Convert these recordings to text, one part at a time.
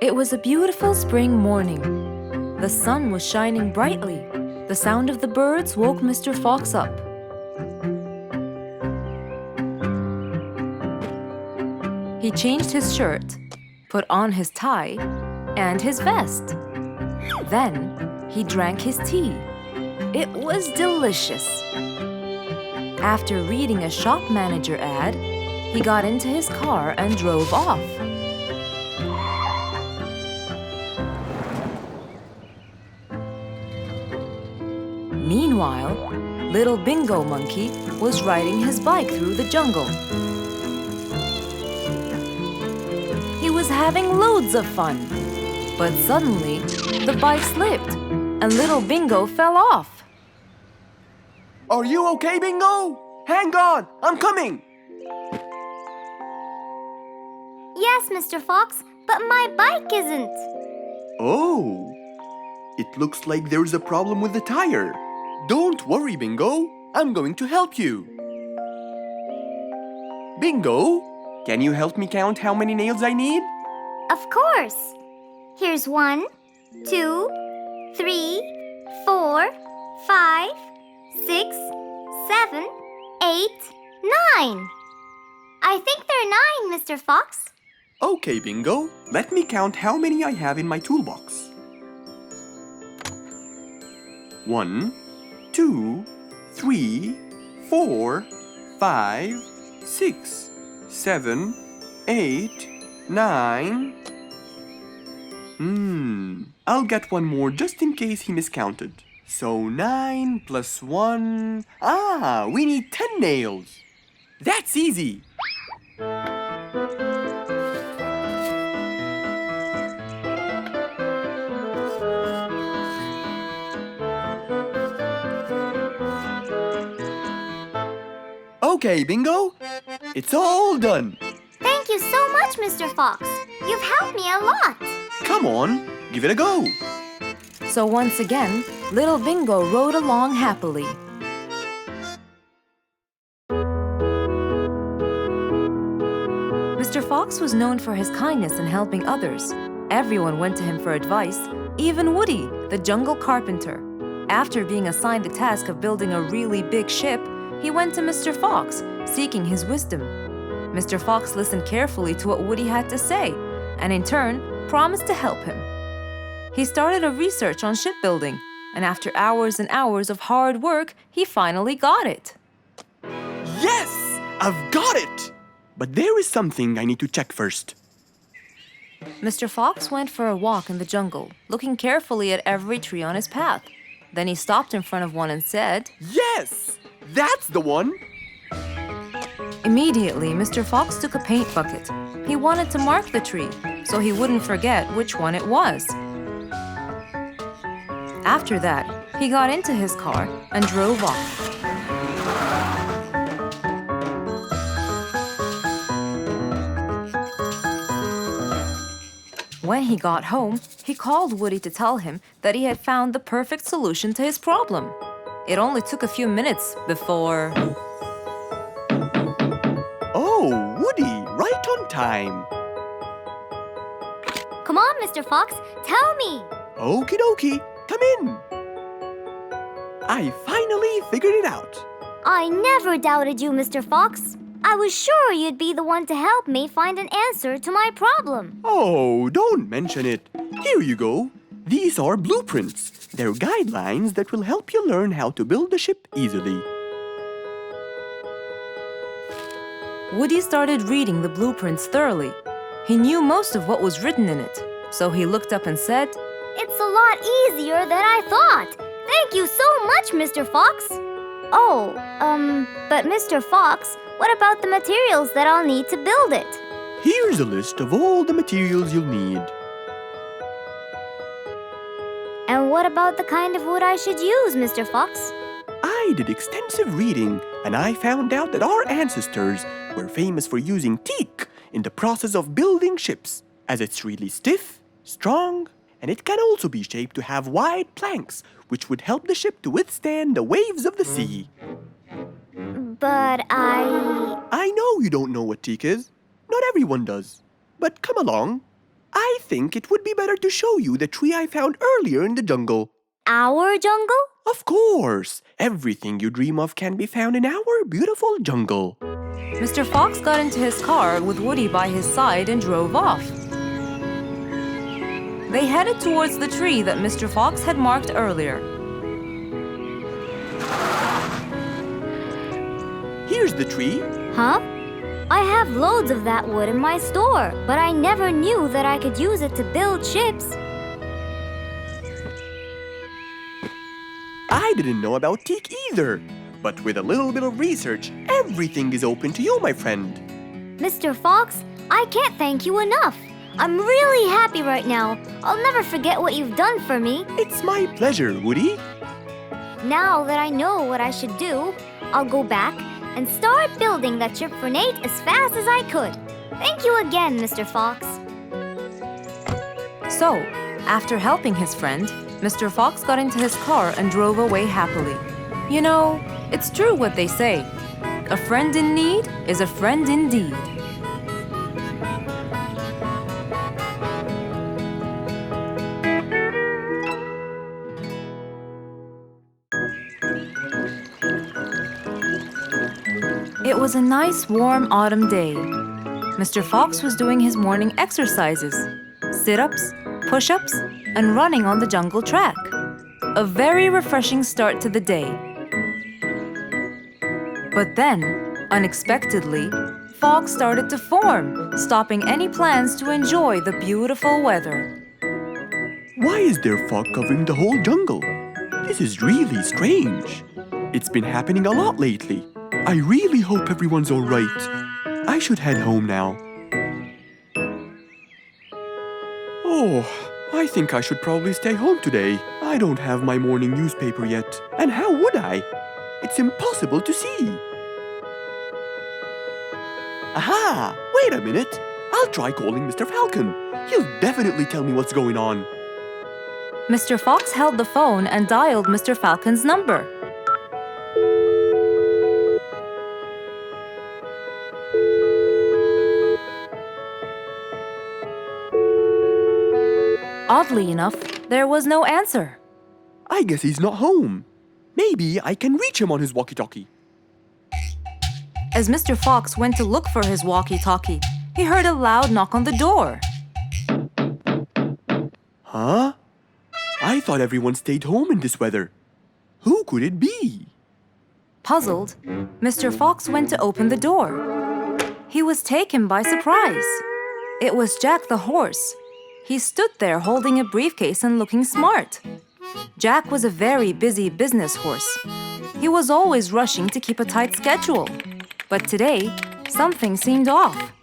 It was a beautiful spring morning. The sun was shining brightly. The sound of the birds woke Mr. Fox up. He changed his shirt, put on his tie, and his vest. Then he drank his tea. It was delicious. After reading a shop manager ad, he got into his car and drove off. Meanwhile, little Bingo Monkey was riding his bike through the jungle. He was having loads of fun, but suddenly the bike slipped and little Bingo fell off. Are you okay, Bingo? Hang on, I'm coming! Yes, Mr. Fox, but my bike isn't. Oh, it looks like there's a problem with the tire. Don't worry, Bingo. I'm going to help you. Bingo, can you help me count how many nails I need? Of course. Here's 1, 2, 3, 4, 5, 6, 7, 8, 9. I think there are 9, Mr. Fox. Okay, Bingo. Let me count how many I have in my toolbox. 1, 2, 3, 4, 5, 6, 7, 8, 9. I'll get one more just in case he miscounted. So 9 plus 1. We need 10 nails. That's easy. Okay, Bingo. It's all done. Thank you so much, Mr. Fox. You've helped me a lot. Come on, give it a go. So once again, little Bingo rode along happily. Mr. Fox was known for his kindness in helping others. Everyone went to him for advice, even Woody, the jungle carpenter. After being assigned the task of building a really big ship, he went to Mr. Fox, seeking his wisdom. Mr. Fox listened carefully to what Woody had to say, and in turn, promised to help him. He started a research on shipbuilding, and after hours and hours of hard work, he finally got it. Yes! I've got it! But there is something I need to check first. Mr. Fox went for a walk in the jungle, looking carefully at every tree on his path. Then he stopped in front of one and said, Yes! That's the one! Immediately, Mr. Fox took a paint bucket. He wanted to mark the tree, so he wouldn't forget which one it was. After that, he got into his car and drove off. When he got home, he called Woody to tell him that he had found the perfect solution to his problem. It only took a few minutes before... Oh, Woody, right on time. Come on, Mr. Fox, tell me. Okie dokie, come in. I finally figured it out. I never doubted you, Mr. Fox. I was sure you'd be the one to help me find an answer to my problem. Oh, don't mention it. Here you go. These are blueprints. They're guidelines that will help you learn how to build a ship easily. Woody started reading the blueprints thoroughly. He knew most of what was written in it, so he looked up and said, It's a lot easier than I thought. Thank you so much, Mr. Fox. Oh, but Mr. Fox, what about the materials that I'll need to build it? Here's a list of all the materials you'll need. And what about the kind of wood I should use, Mr. Fox? I did extensive reading, and I found out that our ancestors were famous for using teak in the process of building ships, as it's really stiff, strong, and it can also be shaped to have wide planks, which would help the ship to withstand the waves of the sea. But I know you don't know what teak is. Not everyone does. But come along. I think it would be better to show you the tree I found earlier in the jungle. Our jungle? Of course! Everything you dream of can be found in our beautiful jungle. Mr. Fox got into his car with Woody by his side and drove off. They headed towards the tree that Mr. Fox had marked earlier. Here's the tree. Huh? I have loads of that wood in my store, but I never knew that I could use it to build ships. I didn't know about teak either. But with a little bit of research, everything is open to you, my friend. Mr. Fox, I can't thank you enough. I'm really happy right now. I'll never forget what you've done for me. It's my pleasure, Woody. Now that I know what I should do, I'll go back and start building that ship for Nate as fast as I could. Thank you again, Mr. Fox. So, after helping his friend, Mr. Fox got into his car and drove away happily. You know, it's true what they say. A friend in need is a friend indeed. It was a nice warm autumn day. Mr. Fox was doing his morning exercises, sit-ups, push-ups, and running on the jungle track. A very refreshing start to the day. But then, unexpectedly, fog started to form, stopping any plans to enjoy the beautiful weather. Why is there fog covering the whole jungle? This is really strange. It's been happening a lot lately. I really hope everyone's all right. I should head home now. Oh, I think I should probably stay home today. I don't have my morning newspaper yet. And how would I? It's impossible to see. Aha! Wait a minute. I'll try calling Mr. Falcon. He'll definitely tell me what's going on. Mr. Fox held the phone and dialed Mr. Falcon's number. Oddly enough, there was no answer. I guess he's not home. Maybe I can reach him on his walkie-talkie. As Mr. Fox went to look for his walkie-talkie, he heard a loud knock on the door. Huh? I thought everyone stayed home in this weather. Who could it be? Puzzled, Mr. Fox went to open the door. He was taken by surprise. It was Jack the horse. He stood there holding a briefcase and looking smart. Jack was a very busy business horse. He was always rushing to keep a tight schedule. But today, something seemed off.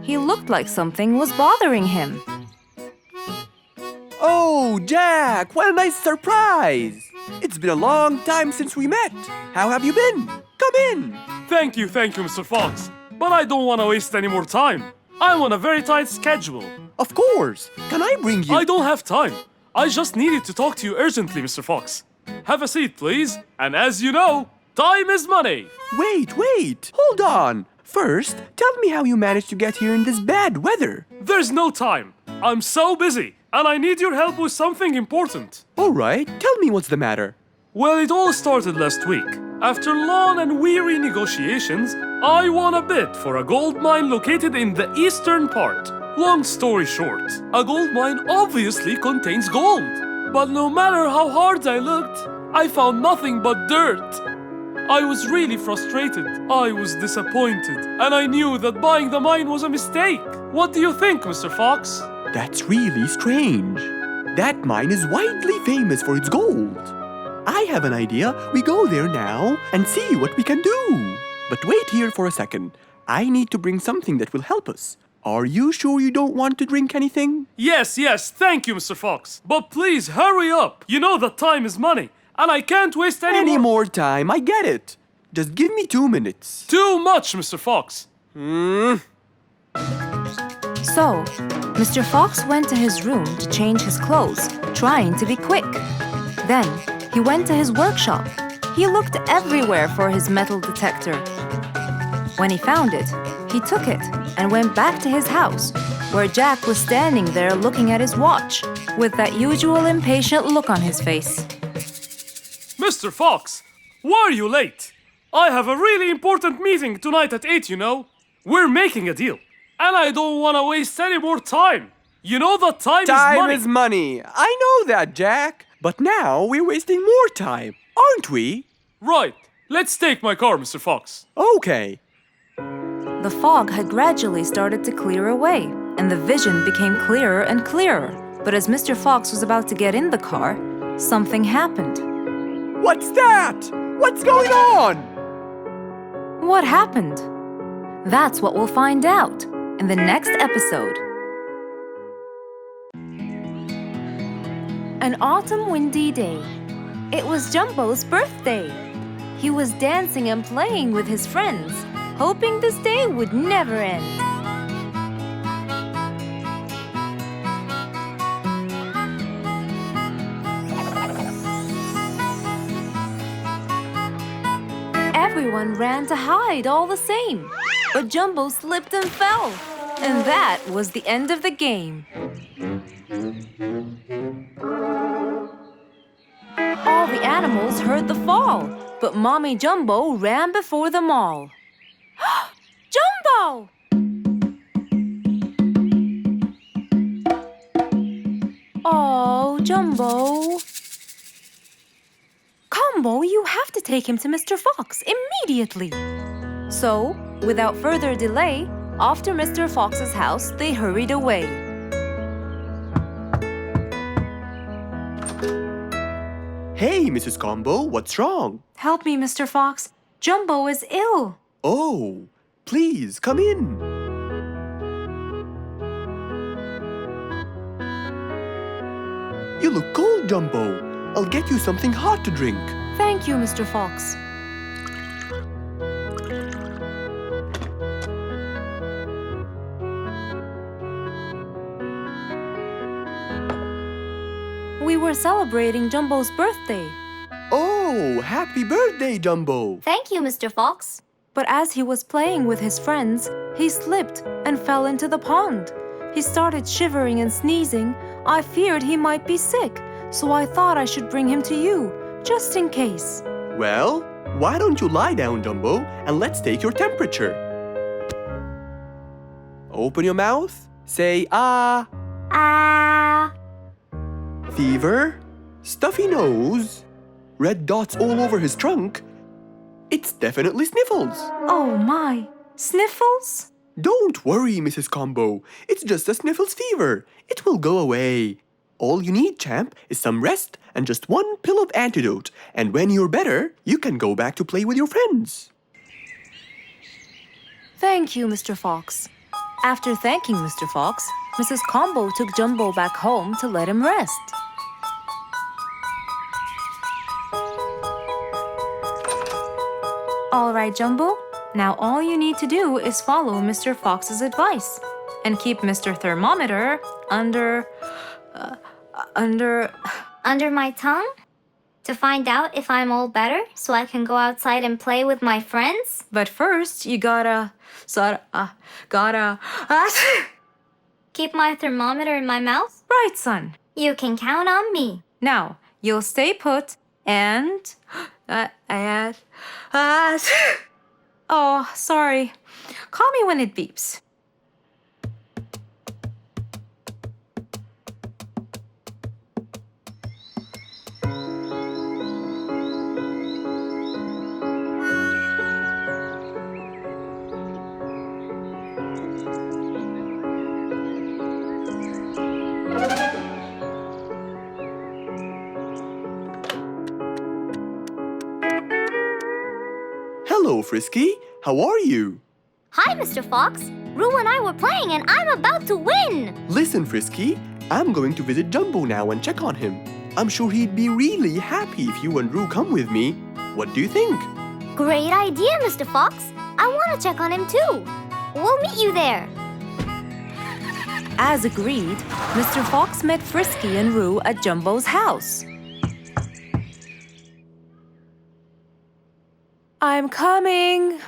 He looked like something was bothering him. Oh, Jack! What a nice surprise! It's been a long time since we met. How have you been? Come in. Thank you, Mr. Fox. But I don't want to waste any more time. I'm on a very tight schedule. Of course. Can I bring you... I don't have time. I just needed to talk to you urgently, Mr. Fox. Have a seat, please. And as you know, time is money. Wait. Hold on. First, tell me how you managed to get here in this bad weather. There's no time. I'm so busy, and I need your help with something important. All right, tell me what's the matter. Well, it all started last week. After long and weary negotiations, I won a bid for a gold mine located in the eastern part. Long story short, a gold mine obviously contains gold. But no matter how hard I looked, I found nothing but dirt. I was really frustrated. I was disappointed. And I knew that buying the mine was a mistake. What do you think, Mr. Fox? That's really strange. That mine is widely famous for its gold. I have an idea. We go there now and see what we can do. But wait here for a second. I need to bring something that will help us. Are you sure you don't want to drink anything? Yes, thank you, Mr. Fox. But please, hurry up. You know that time is money, and I can't waste any more time. I get it. Just give me 2 minutes. Too much, Mr. Fox. So, Mr. Fox went to his room to change his clothes, trying to be quick. Then, he went to his workshop. He looked everywhere for his metal detector. When he found it, he took it and went back to his house, where Jack was standing there looking at his watch, with that usual impatient look on his face. Mr. Fox, why are you late? I have a really important meeting tonight at 8, you know. We're making a deal, and I don't want to waste any more time. You know that time is money. Time is money. I know that, Jack. But now we're wasting more time, aren't we? Right. Let's take my car, Mr. Fox. Okay. The fog had gradually started to clear away, and the vision became clearer and clearer. But as Mr. Fox was about to get in the car, something happened. What's that? What's going on? What happened? That's what we'll find out in the next episode. An autumn windy day. It was Jumbo's birthday. He was dancing and playing with his friends, hoping this day would never end. Everyone ran to hide all the same, but Jumbo slipped and fell. And that was the end of the game. All the animals heard the fall, but Mommy Jumbo ran before them all. Jumbo! Oh, Jumbo. Combo, you have to take him to Mr. Fox immediately. So, without further delay, off to Mr. Fox's house they hurried away. Hey, Mrs. Combo, what's wrong? Help me, Mr. Fox. Jumbo is ill. Oh, please come in. You look cold, Jumbo. I'll get you something hot to drink. Thank you, Mr. Fox. We were celebrating Jumbo's birthday. Oh, happy birthday, Jumbo. Thank you, Mr. Fox. But as he was playing with his friends, he slipped and fell into the pond. He started shivering and sneezing. I feared he might be sick, so I thought I should bring him to you, just in case. Well, why don't you lie down, Jumbo, and let's take your temperature. Open your mouth. Say, ah. Ah. Fever, stuffy nose, red dots all over his trunk. It's definitely sniffles. Oh my, sniffles? Don't worry, Mrs. Combo. It's just a sniffles fever. It will go away. All you need, champ, is some rest and just one pill of antidote. And when you're better, you can go back to play with your friends. Thank you, Mr. Fox. After thanking Mr. Fox, Mrs. Combo took Jumbo back home to let him rest. All right, Jumbo. Now all you need to do is follow Mr. Fox's advice and keep Mr. Thermometer under Under my tongue? To find out if I'm all better so I can go outside and play with my friends? But first, you gotta Keep my thermometer in my mouth? right, son. You can count on me. Now, you'll stay put and oh, sorry. Call me when it beeps. Hello, Frisky. How are you? Hi, Mr. Fox. Roo and I were playing and I'm about to win. Listen, Frisky. I'm going to visit Jumbo now and check on him. I'm sure he'd be really happy if you and Roo come with me. What do you think? Great idea, Mr. Fox. I want to check on him too. We'll meet you there. As agreed, Mr. Fox met Frisky and Roo at Jumbo's house. I'm coming.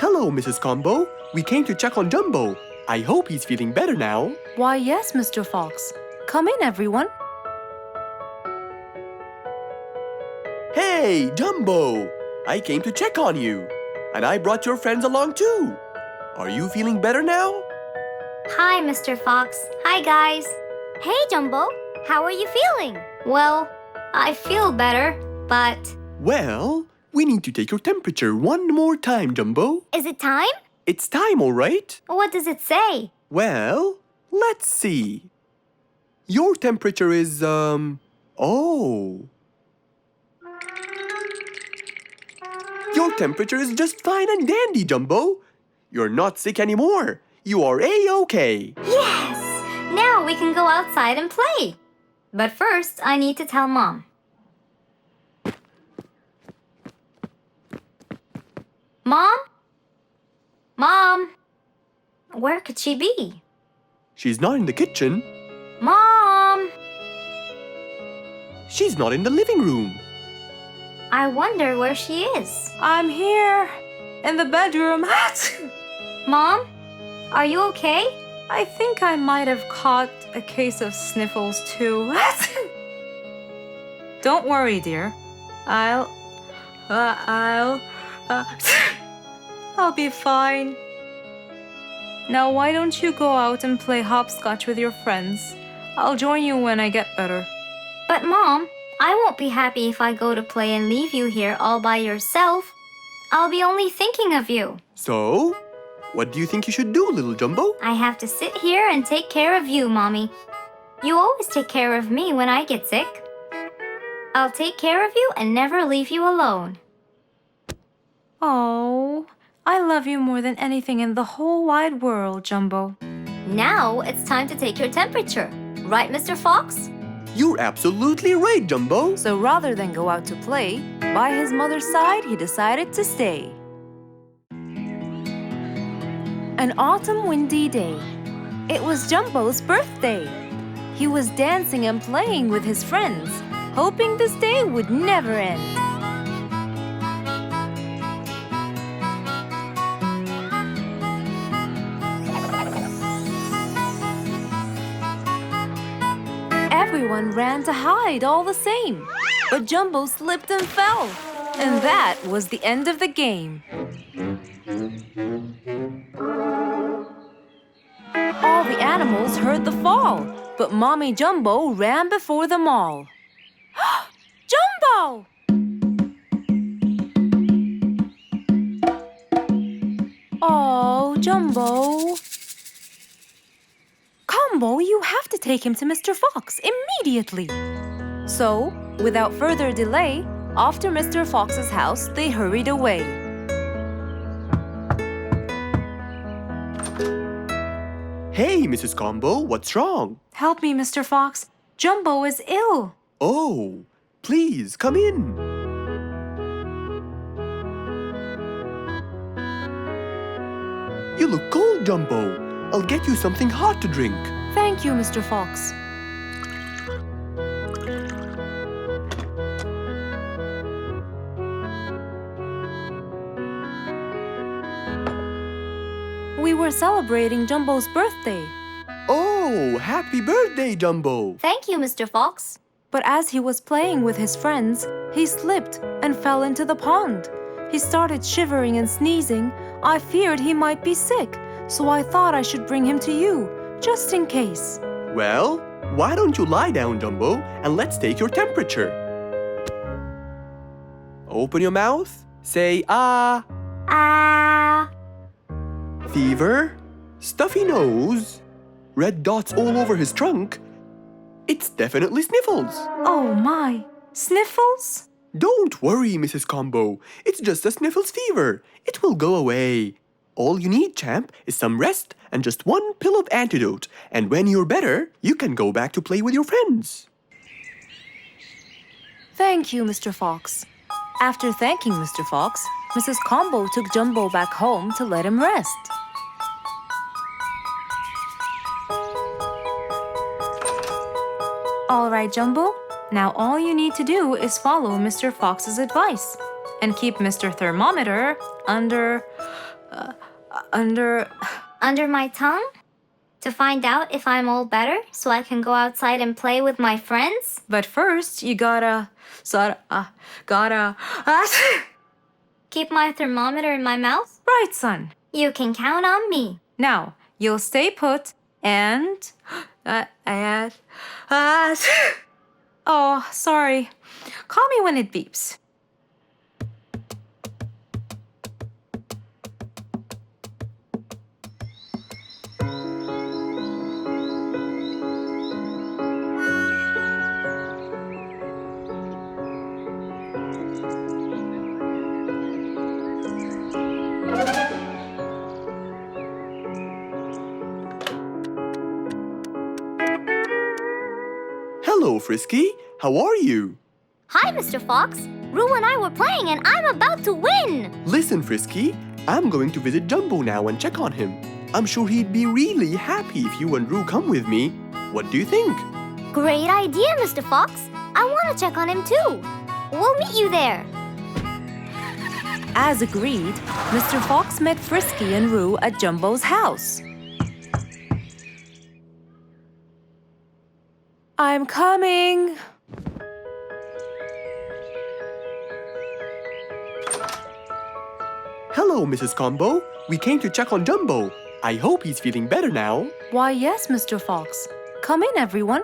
Hello, Mrs. Combo. We came to check on Jumbo. I hope he's feeling better now. Why, yes, Mr. Fox. Come in, everyone. Hey, Jumbo! I came to check on you. And I brought your friends along too. Are you feeling better now? Hi, Mr. Fox. Hi, guys. Hey, Jumbo. How are you feeling? Well, I feel better, but... Well, we need to take your temperature one more time, Jumbo. Is it time? It's time, all right? What does it say? Well, let's see. Your temperature is, oh. Your temperature is just fine and dandy, Jumbo. You're not sick anymore. You are A-OK. Yes! Now we can go outside and play. But first, I need to tell Mom. Mom? Mom? Where could she be? She's not in the kitchen. Mom! She's not in the living room. I wonder where she is. I'm here, in the bedroom. Mom? Are you okay? I think I might have caught a case of sniffles too. Don't worry, dear. I'll be fine. Now, why don't you go out and play hopscotch with your friends? I'll join you when I get better. But Mom, I won't be happy if I go to play and leave you here all by yourself. I'll be only thinking of you. So, what do you think you should do, little Jumbo? I have to sit here and take care of you, Mommy. You always take care of me when I get sick. I'll take care of you and never leave you alone. Oh, I love you more than anything in the whole wide world, Jumbo. Now it's time to take your temperature. Right, Mr. Fox? You're absolutely right, Jumbo. So rather than go out to play, by his mother's side, he decided to stay. An autumn windy day. It was Jumbo's birthday. He was dancing and playing with his friends, hoping this day would never end. Everyone ran to hide all the same, but Jumbo slipped and fell. And that was the end of the game. All the animals heard the fall, but Mommy Jumbo ran before them all. Jumbo! Oh, Jumbo. Combo, you have to take him to Mr. Fox immediately. So, without further delay, off to Mr. Fox's house they hurried away. Hey, Mrs. Combo, what's wrong? Help me, Mr. Fox. Jumbo is ill. Oh, please, come in. You look cold, Jumbo. I'll get you something hot to drink. Thank you, Mr. Fox. We were celebrating Jumbo's birthday. Oh, happy birthday, Jumbo. Thank you, Mr. Fox. But as he was playing with his friends, he slipped and fell into the pond. He started shivering and sneezing. I feared he might be sick, so I thought I should bring him to you, just in case. Well, why don't you lie down, Jumbo, and let's take your temperature. Open your mouth. Say, ah. Ah. Fever. Stuffy nose. Red dots all over his trunk. It's definitely sniffles. Oh my, sniffles? Don't worry, Mrs. Combo. It's just a sniffles fever. It will go away. All you need, champ, is some rest and just one pill of antidote. And when you're better, you can go back to play with your friends. Thank you, Mr. Fox. After thanking Mr. Fox, Mrs. Combo took Jumbo back home to let him rest. All right, Jumbo. Now all you need to do is follow Mr. Fox's advice and keep Mr. Thermometer under Under my tongue? To find out if I'm all better so I can go outside and play with my friends? But first, you gotta... Keep my thermometer in my mouth? Right, son. You can count on me. Now, you'll stay put and... Oh, sorry. Call me when it beeps. Hello, Frisky. How are you? Hi, Mr. Fox. Roo and I were playing and I'm about to win. Listen, Frisky, I'm going to visit Jumbo now and check on him. I'm sure he'd be really happy if you and Roo come with me. What do you think? Great idea, Mr. Fox. I want to check on him too. We'll meet you there. As agreed, Mr. Fox met Frisky and Roo at Jumbo's house. I'm coming. Hello, Mrs. Combo. We came to check on Jumbo. I hope he's feeling better now. Why, yes, Mr. Fox. Come in, everyone.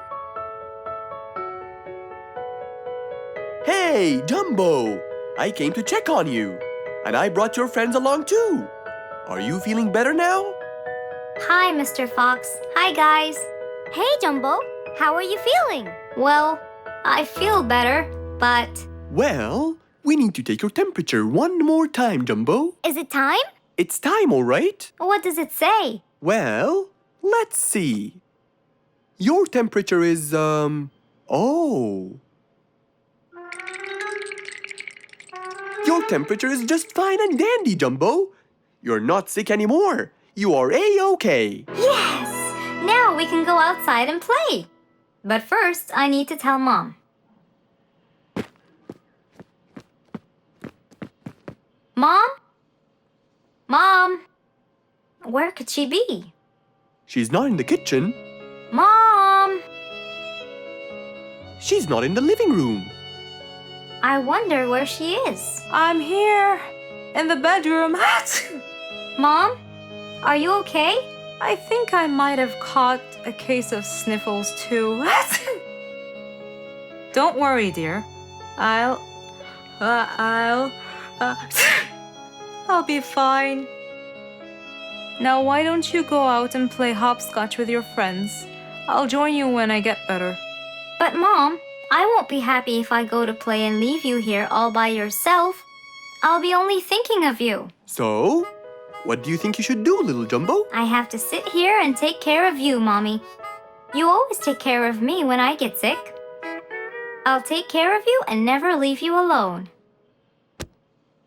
Hey, Jumbo! I came to check on you. And I brought your friends along too. Are you feeling better now? Hi, Mr. Fox. Hi, guys. Hey, Jumbo. How are you feeling? Well, I feel better, but... Well, we need to take your temperature one more time, Jumbo. Is it time? It's time, all right? What does it say? Well, let's see. Your temperature is, oh. Your temperature is just fine and dandy, Jumbo. You're not sick anymore. You are A-OK. Yes! Now we can go outside and play. But first, I need to tell Mom. Mom? Mom? Where could she be? She's not in the kitchen. Mom! She's not in the living room. I wonder where she is. I'm here. In the bedroom. Mom? Are you okay? I think I might have caught a case of sniffles too. Don't worry, dear. I'll be fine. Now why don't you go out and play hopscotch with your friends? I'll join you when I get better. But Mom, I won't be happy if I go to play and leave you here all by yourself. I'll be only thinking of you. So, what do you think you should do, little Jumbo? I have to sit here and take care of you, Mommy. You always take care of me when I get sick. I'll take care of you and never leave you alone.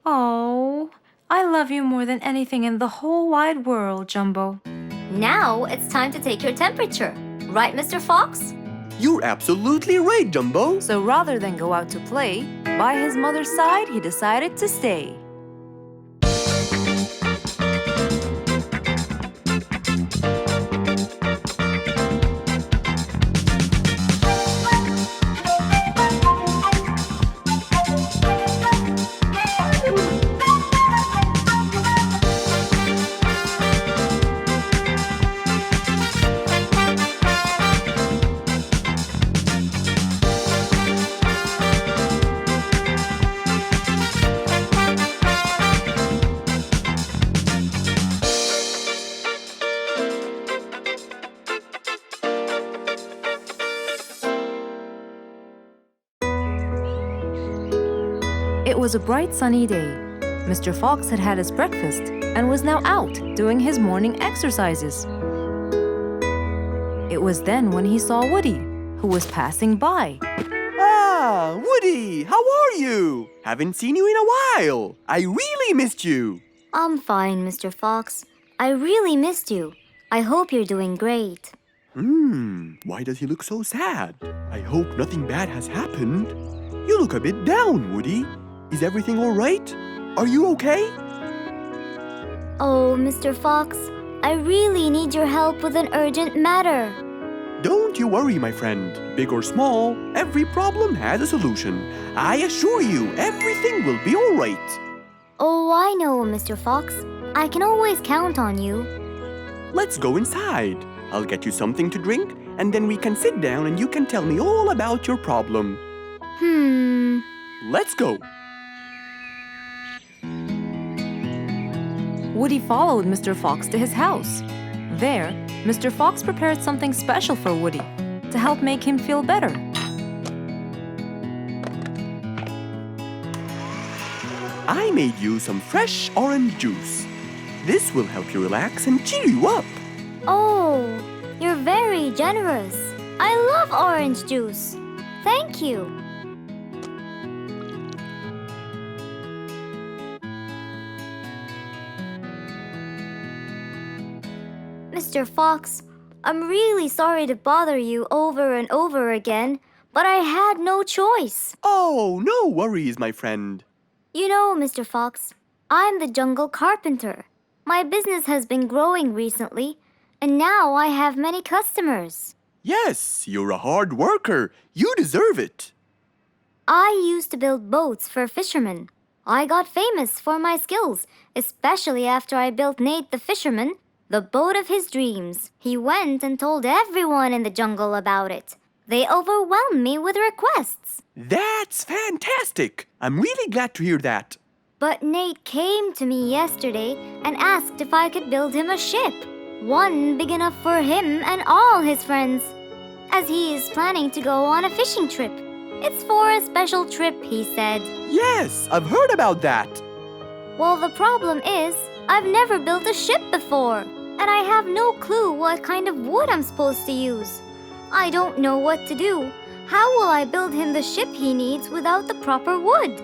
Oh, I love you more than anything in the whole wide world, Jumbo. Now it's time to take your temperature. Right, Mr. Fox? You're absolutely right, Jumbo. So rather than go out to play, by his mother's side, he decided to stay. It was a bright sunny day. Mr. Fox had had his breakfast and was now out doing his morning exercises. It was then when he saw Woody, who was passing by. Ah, Woody, how are you? Haven't seen you in a while. I really missed you. I'm fine, Mr. Fox. I really missed you. I hope you're doing great. Why does he look so sad? I hope nothing bad has happened. You look a bit down, Woody. Is everything all right? Are you okay? Oh, Mr. Fox, I really need your help with an urgent matter. Don't you worry, my friend. Big or small, every problem has a solution. I assure you, everything will be all right. Oh, I know, Mr. Fox. I can always count on you. Let's go inside. I'll get you something to drink, and then we can sit down and you can tell me all about your problem. Let's go. Woody followed Mr. Fox to his house. There, Mr. Fox prepared something special for Woody to help make him feel better. I made you some fresh orange juice. This will help you relax and cheer you up. Oh, you're very generous. I love orange juice. Thank you. Mr. Fox, I'm really sorry to bother you over and over again, but I had no choice. Oh, no worries, my friend. You know, Mr. Fox, I'm the jungle carpenter. My business has been growing recently, and now I have many customers. Yes, you're a hard worker. You deserve it. I used to build boats for fishermen. I got famous for my skills, especially after I built Nate the fisherman the boat of his dreams. He went and told everyone in the jungle about it. They overwhelmed me with requests. That's fantastic. I'm really glad to hear that. But Nate came to me yesterday and asked if I could build him a ship. One big enough for him and all his friends, as he is planning to go on a fishing trip. It's for a special trip, he said. Yes, I've heard about that. Well, the problem is, I've never built a ship before, and I have no clue what kind of wood I'm supposed to use. I don't know what to do. How will I build him the ship he needs without the proper wood?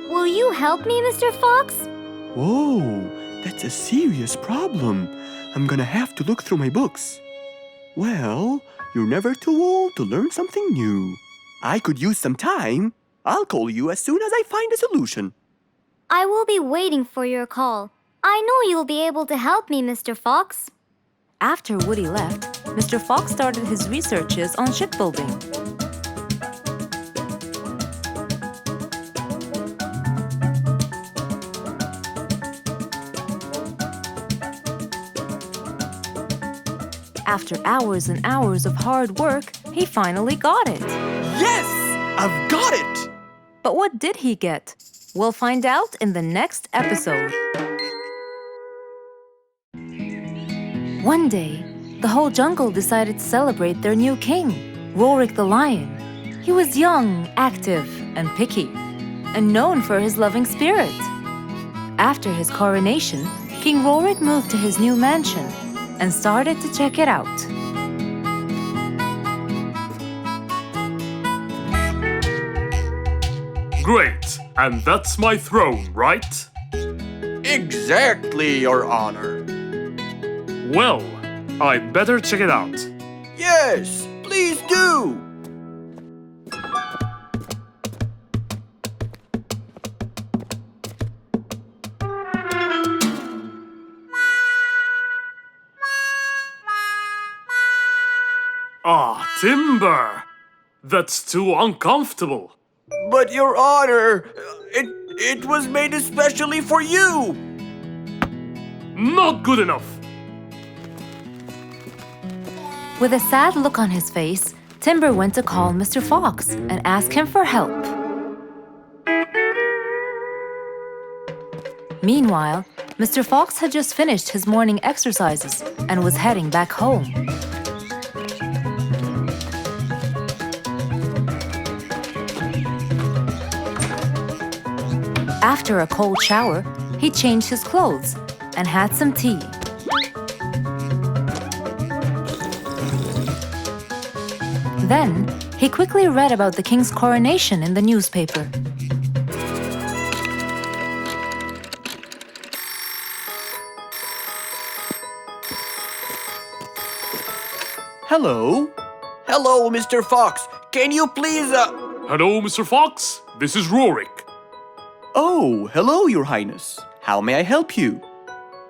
Will you help me, Mr. Fox? Whoa, that's a serious problem. I'm gonna have to look through my books. Well, you're never too old to learn something new. I could use some time. I'll call you as soon as I find a solution. I will be waiting for your call. I know you'll be able to help me, Mr. Fox. After Woody left, Mr. Fox started his researches on shipbuilding. After hours and hours of hard work, he finally got it. Yes, I've got it! But what did he get? We'll find out in the next episode. One day, the whole jungle decided to celebrate their new king, Rorik the lion. He was young, active, and picky, and known for his loving spirit. After his coronation, King Rorik moved to his new mansion and started to check it out. Great, and that's my throne, right? Exactly, Your Honor. Well, I'd better check it out. Yes, please do. Ah, timber! That's too uncomfortable. But Your Honor, it was made especially for you. Not good enough. With a sad look on his face, Timber went to call Mr. Fox and ask him for help. Meanwhile, Mr. Fox had just finished his morning exercises and was heading back home. After a cold shower, he changed his clothes and had some tea. Then, he quickly read about the king's coronation in the newspaper. Hello? Hello, Mr. Fox. Can you please, Hello, Mr. Fox. This is Rorik. Oh, hello, Your Highness. How may I help you?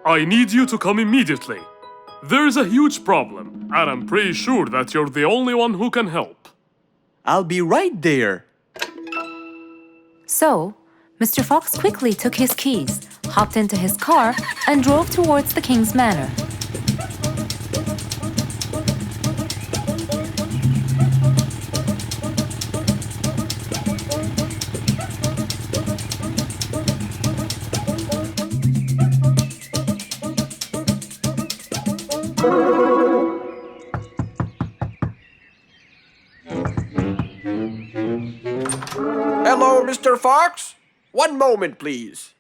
I need you to come immediately. There's a huge problem, and I'm pretty sure that you're the only one who can help. I'll be right there. So, Mr. Fox quickly took his keys, hopped into his car, and drove towards the king's manor. Hello, Mr. Fox. One moment, please.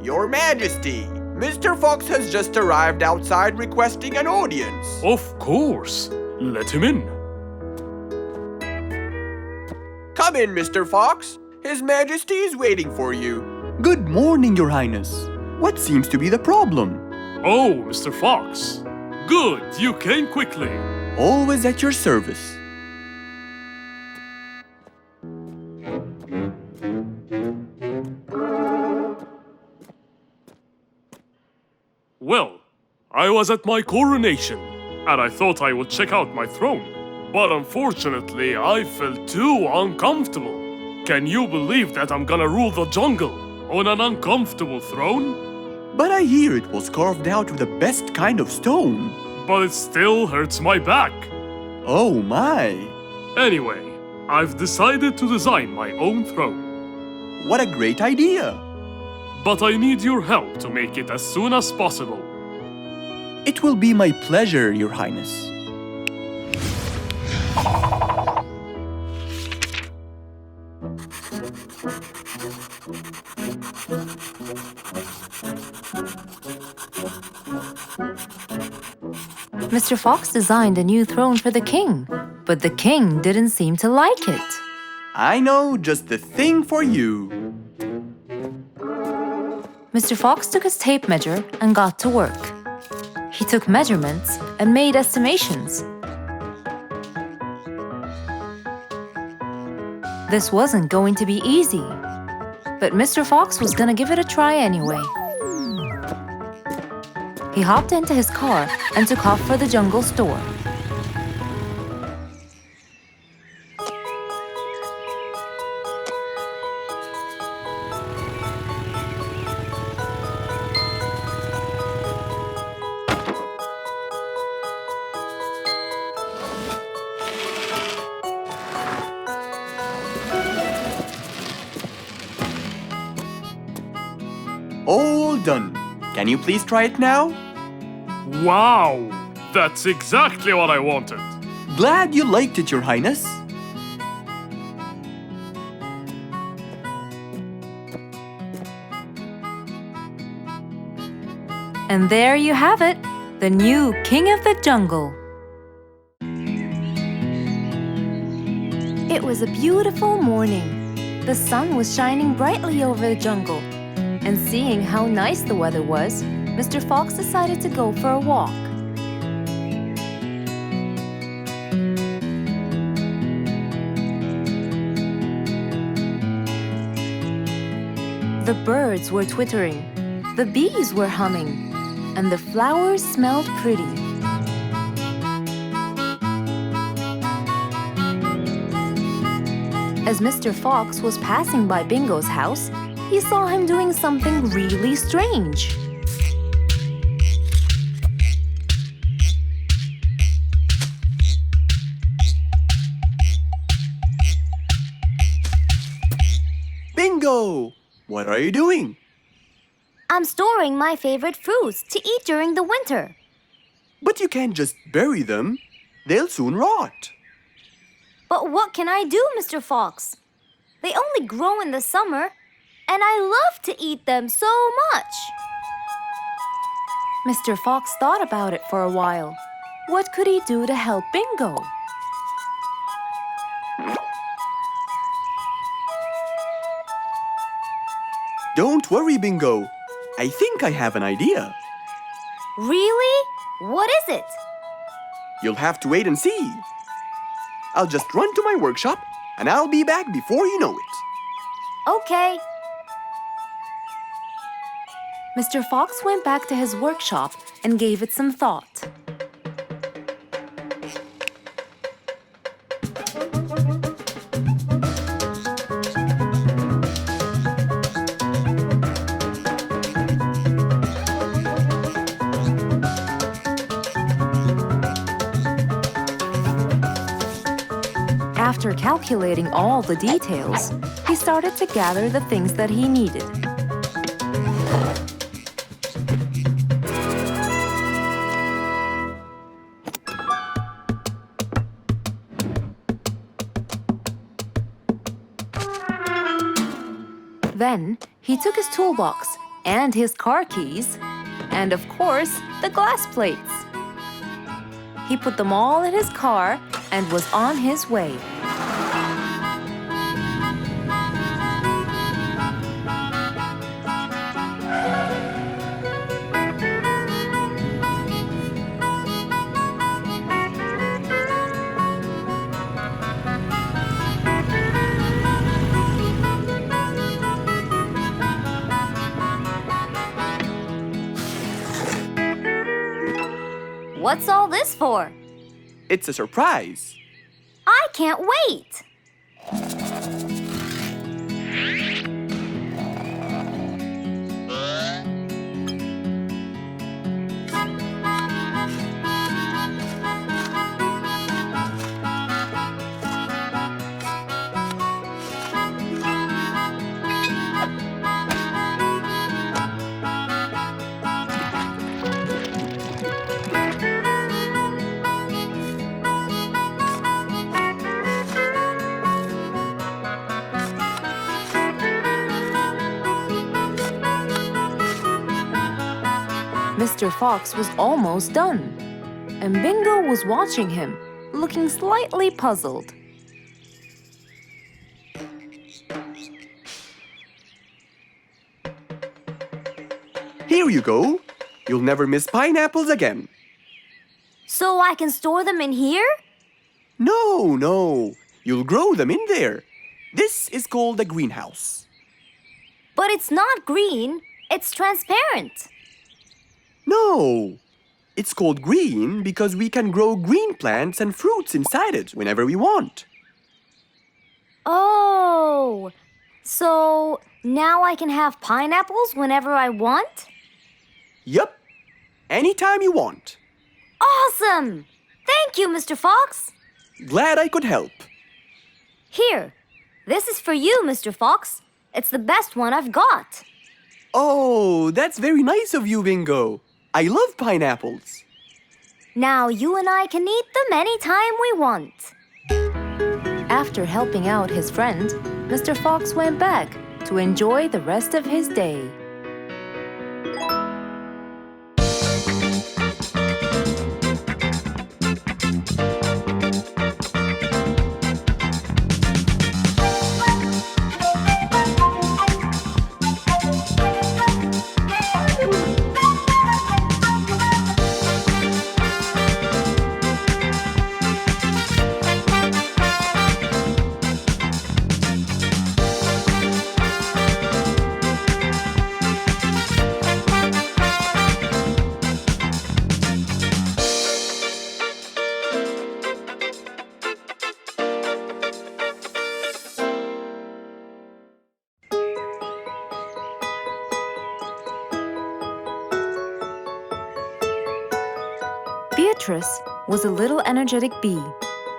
Your Majesty, Mr. Fox has just arrived outside requesting an audience. Of course. Let him in. Come in, Mr. Fox. His Majesty is waiting for you. Good morning, Your Highness. What seems to be the problem? Oh, Mr. Fox. Good, you came quickly. Always at your service. Well, I was at my coronation, and I thought I would check out my throne. But unfortunately, I felt too uncomfortable. Can you believe that I'm gonna rule the jungle on an uncomfortable throne? But I hear it was carved out with the best kind of stone. But it still hurts my back. Oh my! Anyway, I've decided to design my own throne. What a great idea! But I need your help to make it as soon as possible. It will be my pleasure, Your Highness. Mr. Fox designed a new throne for the king, but the king didn't seem to like it. I know just the thing for you. Mr. Fox took his tape measure and got to work. He took measurements and made estimations. This wasn't going to be easy, but Mr. Fox was gonna give it a try anyway. He hopped into his car and took off for the jungle store. All done. Can you please try it now? Wow! That's exactly what I wanted. Glad you liked it, Your Highness. And there you have it, the new king of the jungle. It was a beautiful morning. The sun was shining brightly over the jungle. And seeing how nice the weather was, Mr. Fox decided to go for a walk. The birds were twittering, the bees were humming, and the flowers smelled pretty. As Mr. Fox was passing by Bingo's house, he saw him doing something really strange. Bingo! What are you doing? I'm storing my favorite fruits to eat during the winter. But you can't just bury them. They'll soon rot. But what can I do, Mr. Fox? They only grow in the summer, and I love to eat them so much. Mr. Fox thought about it for a while. What could he do to help Bingo? Don't worry, Bingo. I think I have an idea. Really? What is it? You'll have to wait and see. I'll just run to my workshop, and I'll be back before you know it. Okay. Mr. Fox went back to his workshop and gave it some thought. After calculating all the details, he started to gather the things that he needed. Then he took his toolbox and his car keys, and of course, the glass plates. He put them all in his car and was on his way. What's all this for? It's a surprise. I can't wait! Mr. Fox was almost done, and Bingo was watching him, looking slightly puzzled. Here you go. You'll never miss pineapples again. So I can store them in here? No. You'll grow them in there. This is called a greenhouse. But it's not green, it's transparent. No. It's called green because we can grow green plants and fruits inside it whenever we want. Oh, so now I can have pineapples whenever I want? Yup. Anytime you want. Awesome! Thank you, Mr. Fox. Glad I could help. Here, this is for you, Mr. Fox. It's the best one I've got. Oh, that's very nice of you, Bingo. I love pineapples. Now you and I can eat them anytime we want. After helping out his friend, Mr. Fox went back to enjoy the rest of his day. Beatrice was a little energetic bee.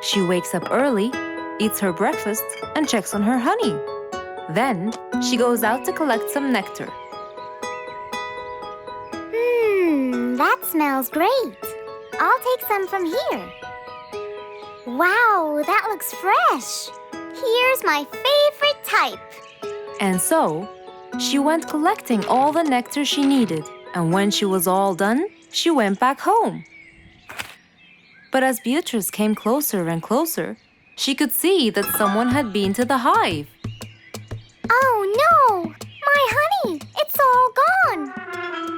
She wakes up early, eats her breakfast, and checks on her honey. Then she goes out to collect some nectar. That smells great. I'll take some from here. Wow, that looks fresh. Here's my favorite type. And so, she went collecting all the nectar she needed, and when she was all done, she went back home. But as Beatrice came closer and closer, she could see that someone had been to the hive. Oh no! My honey! It's all gone!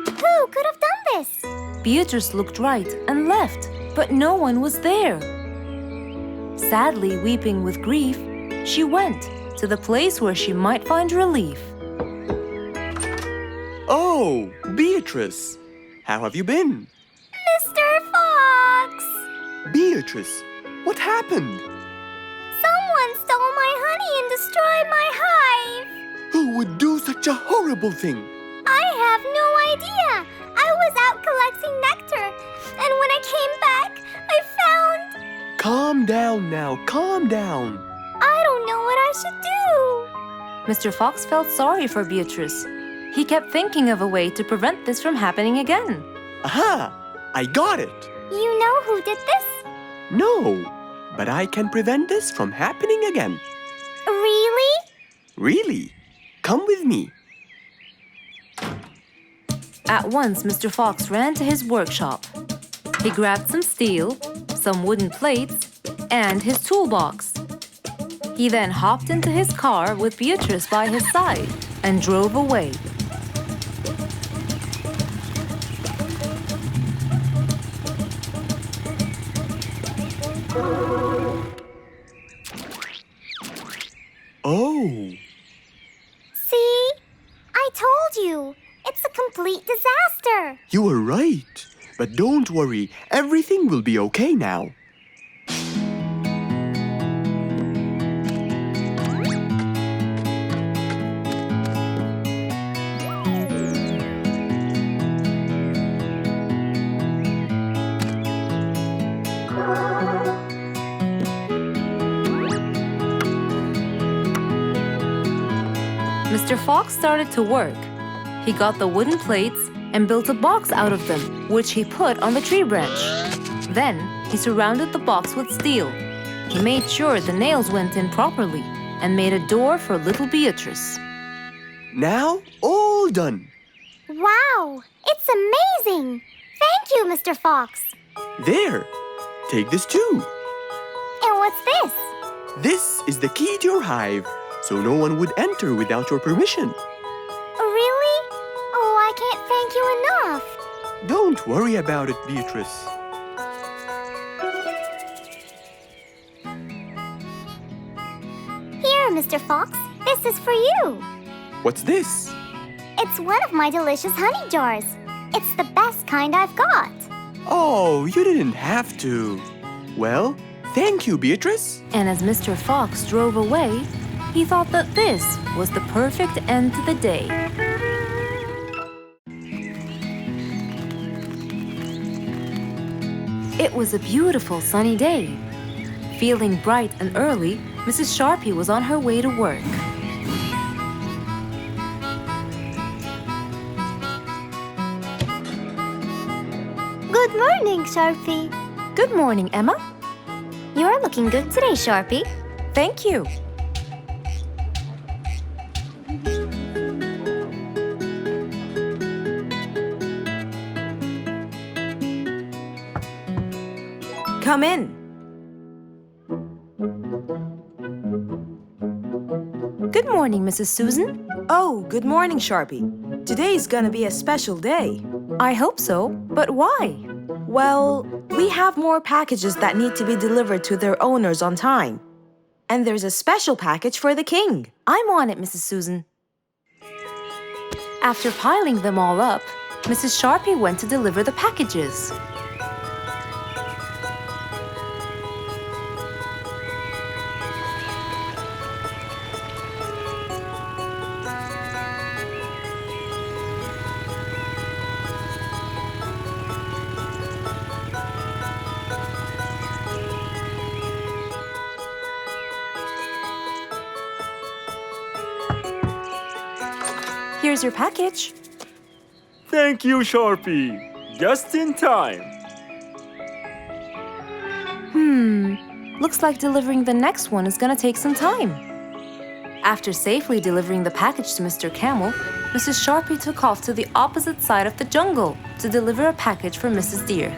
Who could have done this? Beatrice looked right and left, but no one was there. Sadly weeping with grief, she went to the place where she might find relief. Oh, Beatrice. How have you been? Mr. Fox! Beatrice, what happened? Someone stole my honey and destroyed my hive. Who would do such a horrible thing? I have no idea. I was out collecting nectar, and when I came back, I found... Calm down now, calm down. I don't know what I should do. Mr. Fox felt sorry for Beatrice. He kept thinking of a way to prevent this from happening again. Aha! I got it. You know who did this? No, but I can prevent this from happening again. Really? Really? Come with me. At once, Mr. Fox ran to his workshop. He grabbed some steel, some wooden plates, and his toolbox. He then hopped into his car with Beatrice by his side and drove away. Oh, See? I told you. It's a complete disaster. you were right. But don't worry, everything will be okay now. Mr. Fox started to work. He got the wooden plates and built a box out of them, which he put on the tree branch. Then, he surrounded the box with steel. He made sure the nails went in properly and made a door for little Beatrice. Now, all done. Wow, it's amazing. Thank you, Mr. Fox. There, take this too. And what's this? This is the key to your hive, so no one would enter without your permission. Really? Oh, I can't thank you enough. Don't worry about it, Beatrice. Here, Mr. Fox, this is for you. What's this? It's one of my delicious honey jars. It's the best kind I've got. Oh, you didn't have to. Well, thank you, Beatrice. And as Mr. Fox drove away, he thought that this was the perfect end to the day. It was a beautiful sunny day. Feeling bright and early, Mrs. Sharpie was on her way to work. Good morning, Sharpie. Good morning, Emma. You're looking good today, Sharpie. Thank you. Come in. Good morning, Mrs. Susan. Oh, good morning, Sharpie. Today's gonna be a special day. I hope so, but why? Well, we have more packages that need to be delivered to their owners on time. And there's a special package for the king. I'm on it, Mrs. Susan. After piling them all up, Mrs. Sharpie went to deliver the packages. Here's your package. Thank you, Sharpie. Just in time. Looks like delivering the next one is gonna take some time. After safely delivering the package to Mr. Camel, Mrs. Sharpie took off to the opposite side of the jungle to deliver a package for Mrs. Deer.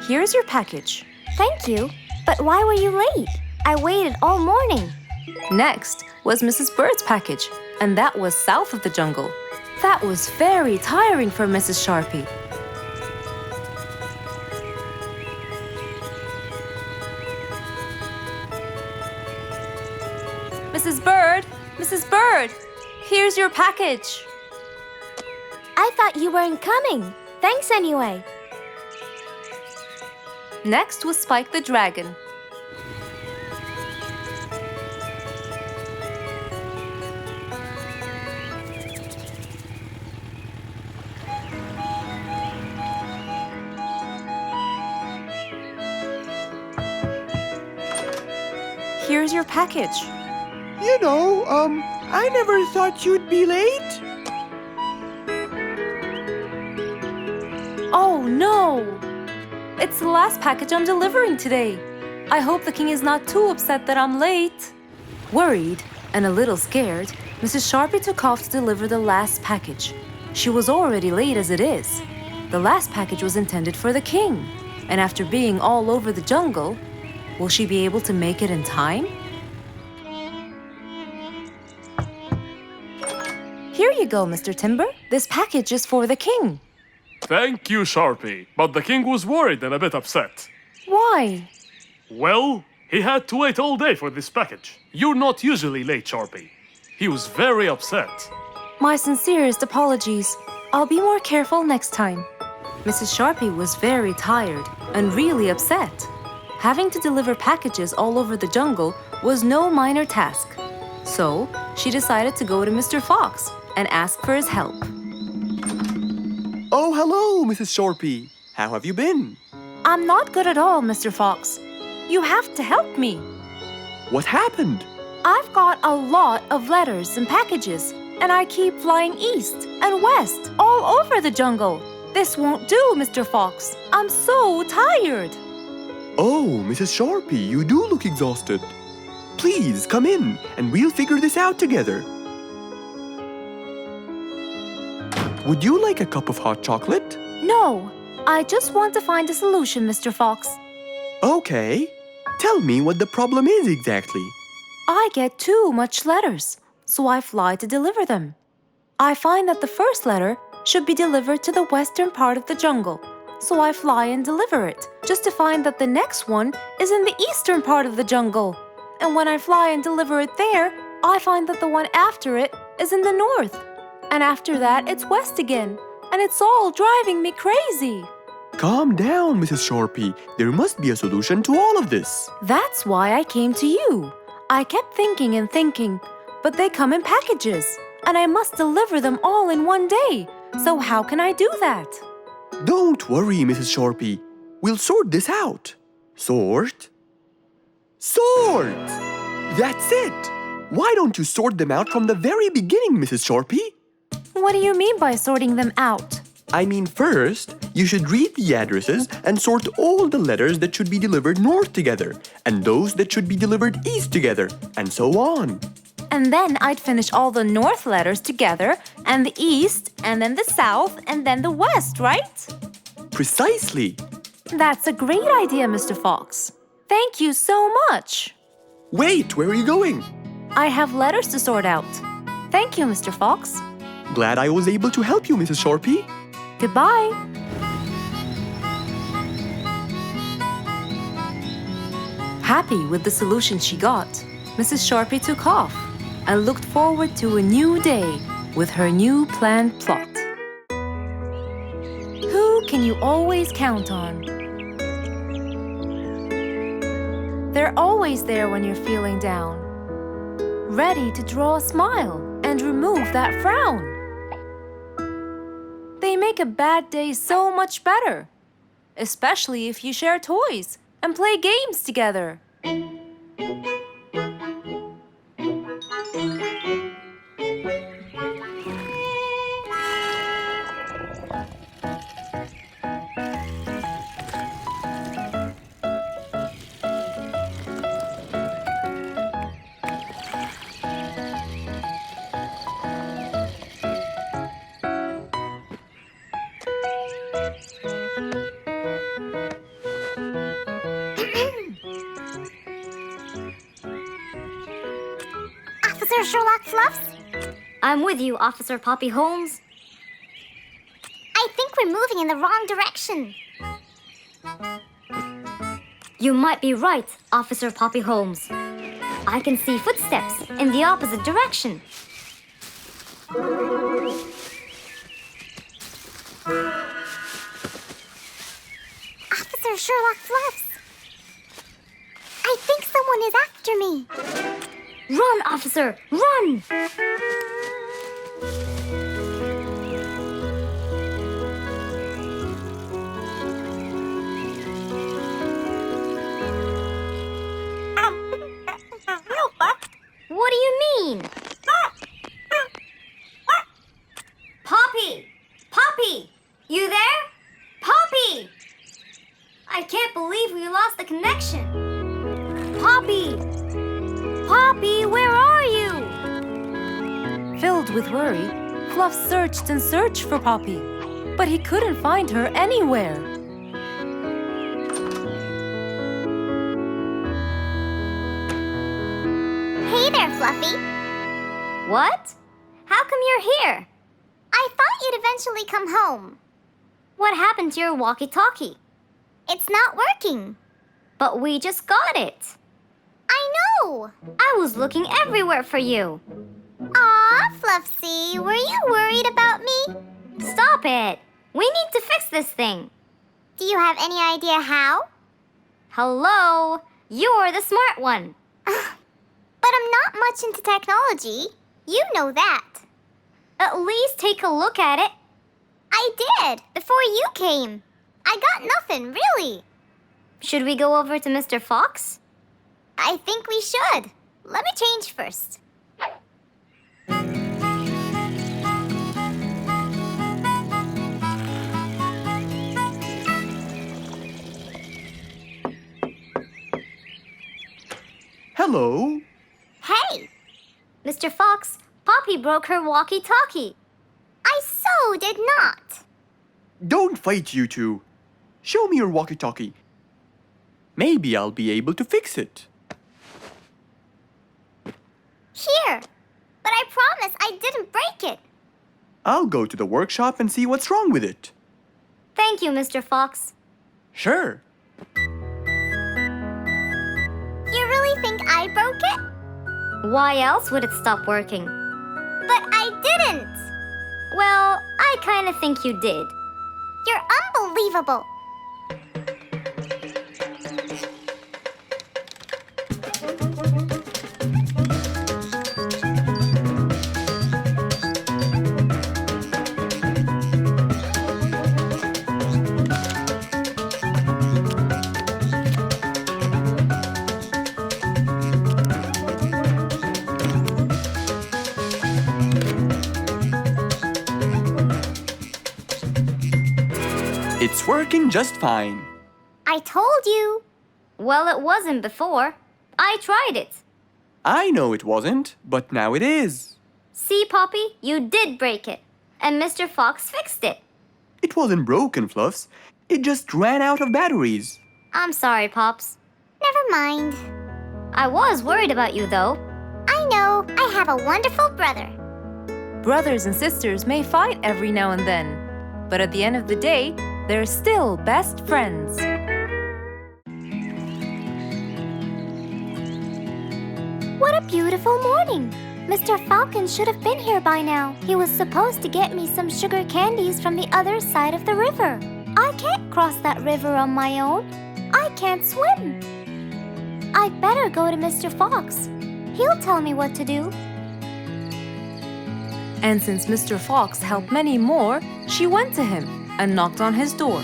Here's your package. Thank you. But why were you late? I waited all morning. Next was Mrs. Bird's package, and that was south of the jungle. That was very tiring for Mrs. Sharpie. Mrs. Bird, here's your package. I thought you weren't coming. Thanks anyway. Next was Spike the Dragon. Here's your package. You know, I never thought you'd be late. Oh no! It's the last package I'm delivering today. I hope the king is not too upset that I'm late. Worried and a little scared, Mrs. Sharpie took off to deliver the last package. She was already late as it is. The last package was intended for the king, and after being all over the jungle, will she be able to make it in time? Here you go, Mr. Timber. This package is for the king. Thank you, Sharpie. But the king was worried and a bit upset. Why? Well, he had to wait all day for this package. You're not usually late, Sharpie. He was very upset. My sincerest apologies. I'll be more careful next time. Mrs. Sharpie was very tired and really upset. Having to deliver packages all over the jungle was no minor task. So, she decided to go to Mr. Fox and ask for his help. Oh, hello, Mrs. Sharpie. How have you been? I'm not good at all, Mr. Fox. You have to help me. What happened? I've got a lot of letters and packages, and I keep flying east and west all over the jungle. This won't do, Mr. Fox. I'm so tired. Oh, Mrs. Sharpie, you do look exhausted. Please, come in, and we'll figure this out together. Would you like a cup of hot chocolate? No, I just want to find a solution, Mr. Fox. Okay. Tell me what the problem is exactly. I get too much letters, so I fly to deliver them. I find that the first letter should be delivered to the western part of the jungle, so I fly and deliver it, just to find that the next one is in the eastern part of the jungle. And when I fly and deliver it there, I find that the one after it is in the north. And after that, it's west again, and it's all driving me crazy. Calm down, Mrs. Sharpie. There must be a solution to all of this. That's why I came to you. I kept thinking and thinking, but they come in packages, and I must deliver them all in one day. So how can I do that? Don't worry, Mrs. Sharpie. We'll sort this out. Sort? Sort! That's it! Why don't you sort them out from the very beginning, Mrs. Sharpie? What do you mean by sorting them out? I mean, first, you should read the addresses and sort all the letters that should be delivered north together, and those that should be delivered east together, and so on. And then I'd finish all the north letters together, and the east, and then the south, and then the west, right? Precisely. That's a great idea, Mr. Fox. Thank you so much. Wait, where are you going? I have letters to sort out. Thank you, Mr. Fox. Glad I was able to help you, Mrs. Sharpie. Goodbye. Happy with the solution she got, Mrs. Sharpie took off and looked forward to a new day with her new planned plot. Who can you always count on? They're always there when you're feeling down, ready to draw a smile and remove that frown. They make a bad day so much better, especially if you share toys and play games together. Officer Sherlock Fluffs? I'm with you, Officer Poppy Holmes. we're moving in the wrong direction. You might be right, Officer Poppy Holmes. I can see footsteps in the opposite direction. Officer Sherlock Fluffs. I think someone is after me. Run, officer, run! What do you mean? Poppy! Poppy! You there? Poppy! I can't believe we lost the connection. Poppy! Poppy, where are you? Filled with worry, Fluff searched and searched for Poppy, but he couldn't find her anywhere. Hey there, Fluffy. What? How come you're here? I thought you'd eventually come home. What happened to your walkie-talkie? It's not working. But we just got it. I know. I was looking everywhere for you. Aw, Fluffsy, were you worried about me? Stop it. We need to fix this thing. Do you have any idea how? Hello? You're the smart one. But I'm not much into technology. You know that. At least take a look at it. I did, before you came. I got nothing, really. Should we go over to Mr. Fox? I think we should. Let me change first. Hello. Hey! Mr. Fox, Poppy broke her walkie-talkie. I so did not. Don't fight, you two. Show me your walkie-talkie. Maybe I'll be able to fix it. Here. But I promise I didn't break it. I'll go to the workshop and see what's wrong with it. Thank you, Mr. Fox. Sure. You really think I broke it? Why else would it stop working? But I didn't. Well, I kind of think you did. You're unbelievable. It's working just fine. I told you. Well, it wasn't before. I tried it. I know it wasn't, but now it is. See, Poppy, you did break it. And Mr. Fox fixed it. It wasn't broken, Fluffs. It just ran out of batteries. I'm sorry, Pops. Never mind. I was worried about you, though. I know. I have a wonderful brother. Brothers and sisters may fight every now and then, but at the end of the day, they're still best friends. What a beautiful morning! Mr. Falcon should have been here by now. He was supposed to get me some sugar candies from the other side of the river. I can't cross that river on my own. I can't swim. I'd better go to Mr. Fox. He'll tell me what to do. And since Mr. Fox helped many more, she went to him and knocked on his door.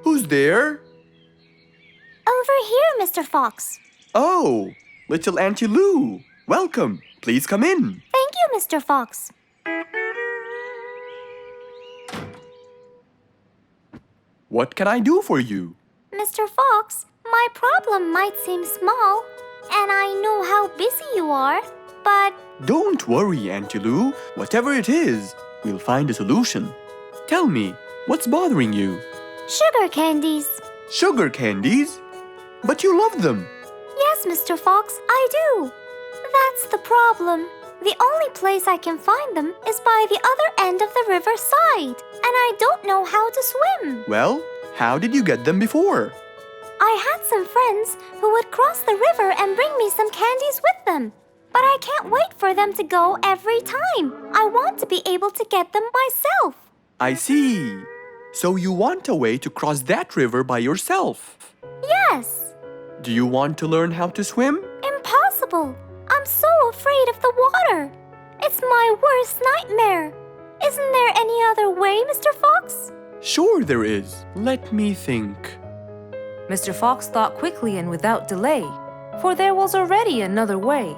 Who's there? Over here, Mr. Fox. Oh, little Auntie Lou. Welcome. Please come in. Thank you, Mr. Fox. What can I do for you? Mr. Fox, my problem might seem small, and I know how busy you are, but Don't worry, Auntie Lou. Whatever it is, we'll find a solution. Tell me, what's bothering you? sugar candies. Sugar candies? But you love them. Yes, Mr. Fox, I do. That's the problem. The only place I can find them is by the other end of the river side, and I don't know how to swim. Well, how did you get them before? I had some friends who would cross the river and bring me some candies with them. But I can't wait for them to go every time. I want to be able to get them myself. I see. So you want a way to cross that river by yourself. Yes. Do you want to learn how to swim? Impossible. I'm so afraid of the water. It's my worst nightmare. Isn't there any other way, Mr. Fox? Sure there is. Let me think. Mr. Fox thought quickly and without delay, for there was already another way.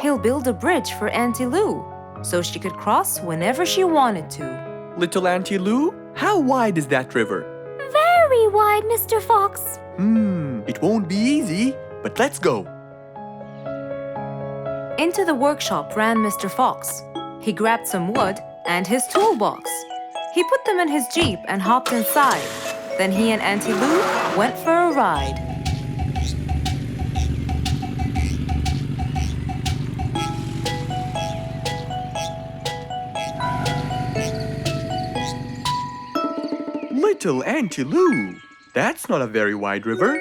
He'll build a bridge for Auntie Lou, so she could cross whenever she wanted to. Little Auntie Lou, how wide is that river? Very wide, Mr. Fox. It won't be easy, but let's go. Into the workshop ran Mr. Fox. He grabbed some wood and his toolbox. He put them in his Jeep and hopped inside. Then he and Auntie Lou went for a ride. Little Auntie Lou, that's not a very wide river.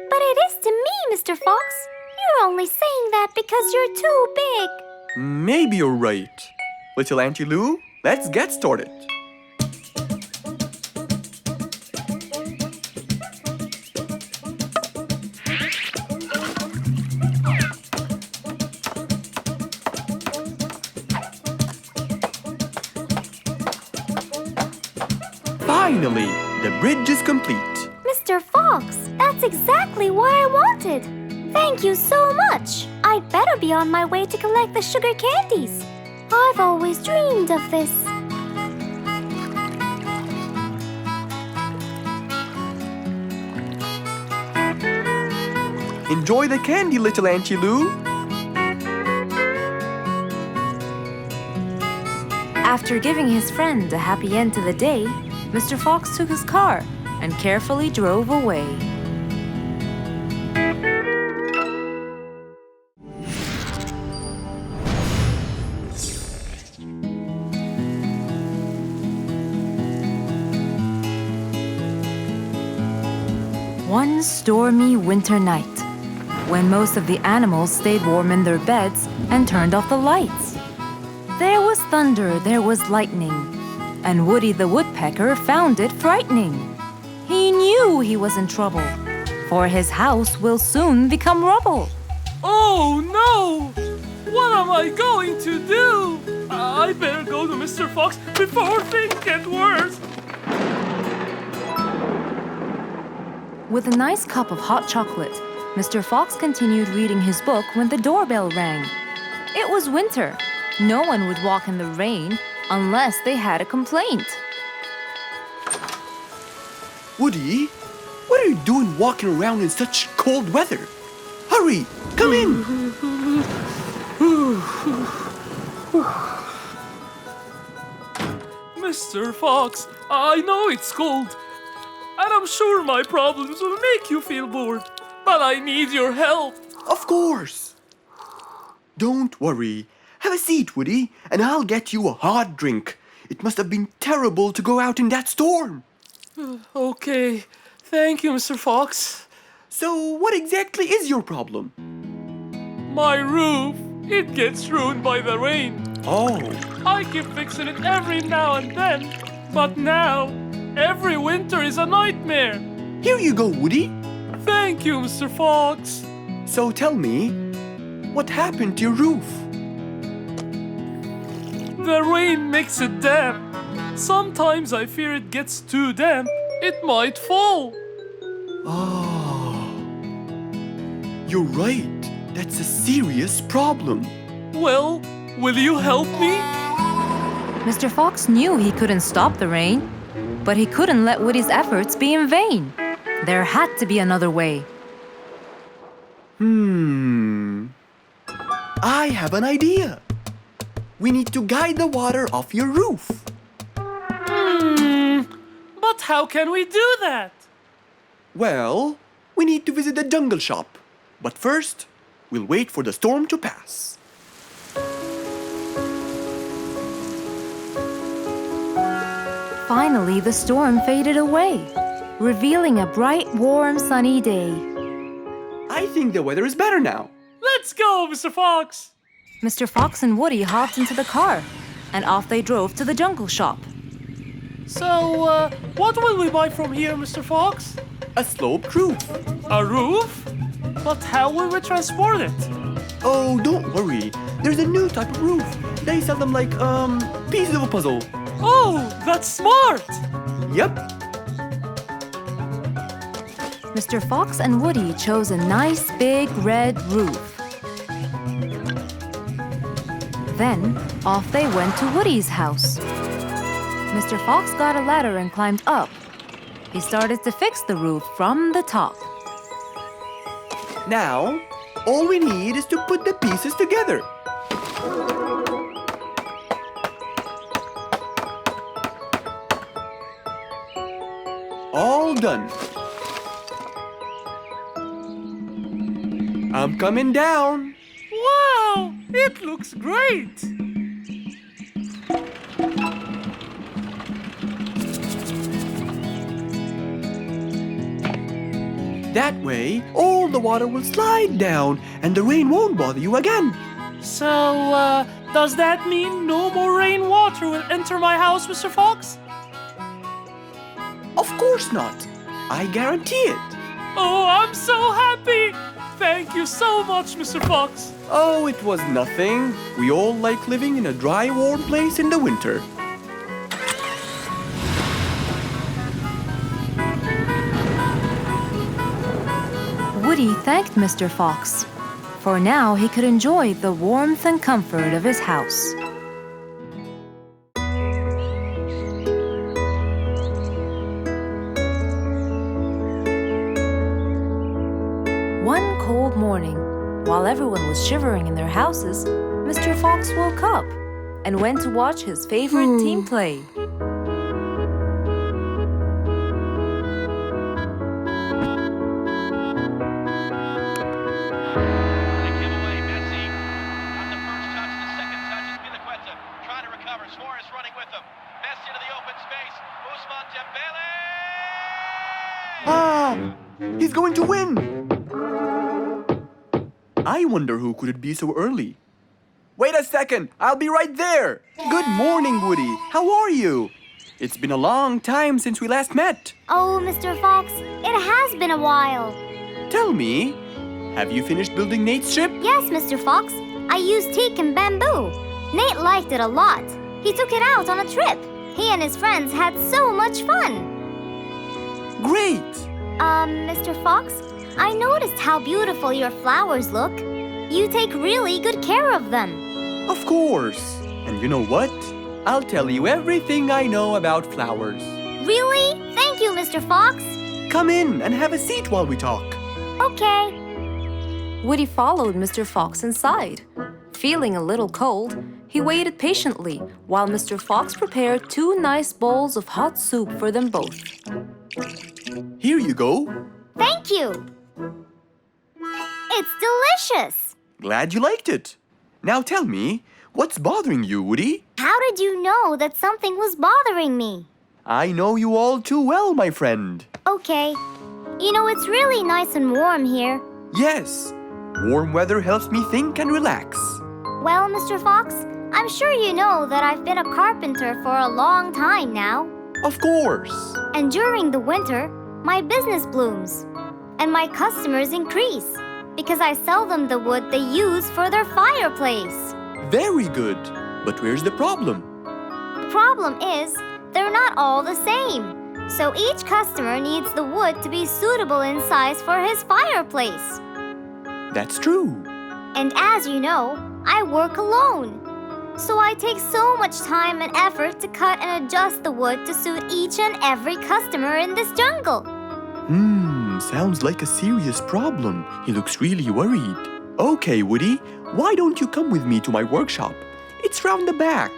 But it is to me, Mr. Fox. You're only saying that because you're too big. Maybe you're right. Little Auntie Lou, let's get started. Finally, the bridge is complete. Mr. Fox, that's exactly what I wanted. Thank you so much. I'd better be on my way to collect the sugar candies. I've always dreamed of this. Enjoy the candy, little Auntie Lou. After giving his friend a happy end to the day, Mr. Fox took his car and carefully drove away. One stormy winter night, when most of the animals stayed warm in their beds and turned off the lights. There was thunder, there was lightning, and Woody the Woodpecker found it frightening. He knew he was in trouble, for his house will soon become rubble. Oh no! What am I going to do? I better go to Mr. Fox before things get worse. With a nice cup of hot chocolate, Mr. Fox continued reading his book when the doorbell rang. It was winter. No one would walk in the rain unless they had a complaint. Woody, what are you doing walking around in such cold weather? Hurry, come in. Mr. Fox, I know it's cold, and I'm sure my problems will make you feel bored, but I need your help. Of course. Don't worry. Have a seat, Woody, and I'll get you a hot drink. It must have been terrible to go out in that storm. Okay, thank you, Mr. Fox. So, what exactly is your problem? My roof, it gets ruined by the rain. Oh, I keep fixing it every now and then, but now, every winter is a nightmare. here you go, Woody. Thank you, Mr. Fox. So tell me, what happened to your roof? The rain makes it damp. Sometimes I fear it gets too damp. It might fall. Oh, you're right. That's a serious problem. Well, will you help me? Mr. Fox knew he couldn't stop the rain, but he couldn't let Woody's efforts be in vain. There had to be another way. I have an idea. We need to guide the water off your roof. But how can we do that? Well, we need to visit the jungle shop. But first, we'll wait for the storm to pass. Finally, the storm faded away, revealing a bright, warm, sunny day. I think the weather is better now. Let's go, Mr. Fox! Mr. Fox and Woody hopped into the car, and off they drove to the jungle shop. So, what will we buy from here, Mr. Fox? A sloped roof. A roof? But how will we transport it? Oh, don't worry. There's a new type of roof. They sell them like, pieces of a puzzle. Oh, that's smart! Yep. Mr. Fox and Woody chose a nice big red roof. Then, off they went to Woody's house. Mr. Fox got a ladder and climbed up. He started to fix the roof from the top. Now, all we need is to put the pieces together. All done. I'm coming down. Wow! It looks great! That way, all the water will slide down and the rain won't bother you again. So, does that mean no more rainwater will enter my house, Mr. Fox? Of course not. I guarantee it. Oh, I'm so happy! Thank you so much, Mr. Fox. Oh, it was nothing. We all like living in a dry, warm place in the winter. Woody thanked Mr. Fox, for now he could enjoy the warmth and comfort of his house. One cold morning, while everyone was shivering in their houses, Mr. Fox woke up and went to watch his favorite team play. Ah! He's going to win! I wonder who could it be so early? Wait a second! I'll be right there! Good morning, Woody! How are you? It's been a long time since we last met. Oh, Mr. Fox, it has been a while. Tell me, have you finished building Nate's ship? Yes, Mr. Fox. I used teak and bamboo. Nate liked it a lot. He took it out on a trip. He and his friends had so much fun. Great! Mr. Fox, I noticed how beautiful your flowers look. You take really good care of them. Of course. And you know what? I'll tell you everything I know about flowers. Really? Thank you, Mr. Fox. Come in and have a seat while we talk. Okay. Woody followed Mr. Fox inside. Feeling a little cold, he waited patiently while Mr. Fox prepared 2 nice bowls of hot soup for them both. Here you go. Thank you. It's delicious. Glad you liked it. Now tell me, what's bothering you, Woody? How did you know that something was bothering me? I know you all too well, my friend. Okay. You know, it's really nice and warm here. Yes, warm weather helps me think and relax. Well, Mr. Fox, I'm sure you know that I've been a carpenter for a long time now. Of course. And during the winter, my business blooms. And my customers increase because I sell them the wood they use for their fireplace. Very good. But where's the problem? The problem is, they're not all the same. So each customer needs the wood to be suitable in size for his fireplace. That's true. And as you know, I work alone. So I take so much time and effort to cut and adjust the wood to suit each and every customer in this jungle. Sounds like a serious problem. He looks really worried. Okay, Woody, why don't you come with me to my workshop? It's round the back.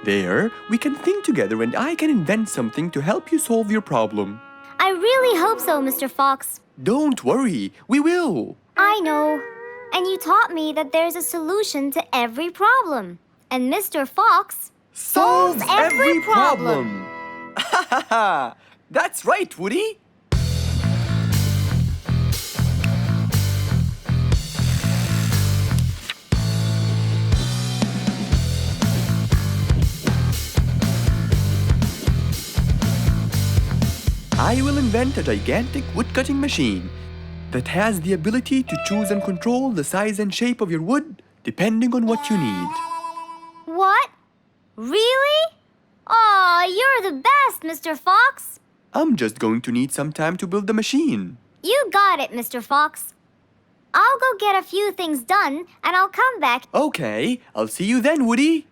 There, we can think together and I can invent something to help you solve your problem. I really hope so, Mr. Fox. Don't worry, we will. I know. And you taught me that there's a solution to every problem. And Mr. Fox solves every problem. Ha ha ha! That's right, Woody. I will invent a gigantic wood-cutting machine that has the ability to choose and control the size and shape of your wood depending on what you need. What? Really? Aw, you're the best, Mr. Fox. I'm just going to need some time to build the machine. You got it, Mr. Fox. I'll go get a few things done, and I'll come back. Okay, I'll see you then, Woody.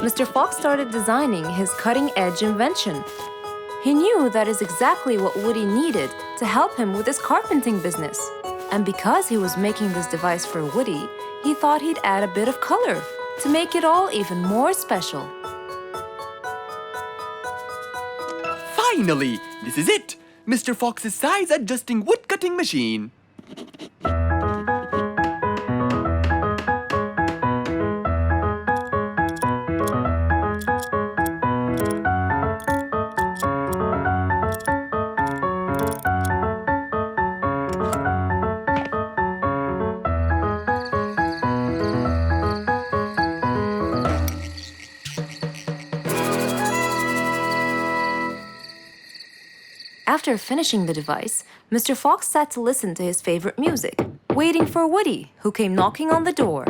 Mr. Fox started designing his cutting-edge invention. He knew that is exactly what Woody needed to help him with his carpenting business. And because he was making this device for Woody, he thought he'd add a bit of color to make it all even more special. Finally, this is it! Mr. Fox's size-adjusting wood-cutting machine. After finishing the device, Mr. Fox sat to listen to his favorite music, waiting for Woody, who came knocking on the door.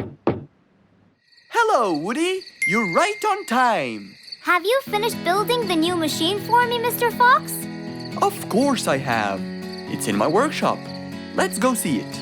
Hello, Woody. You're right on time. Have you finished building the new machine for me, Mr. Fox? Of course I have. It's in my workshop. Let's go see it.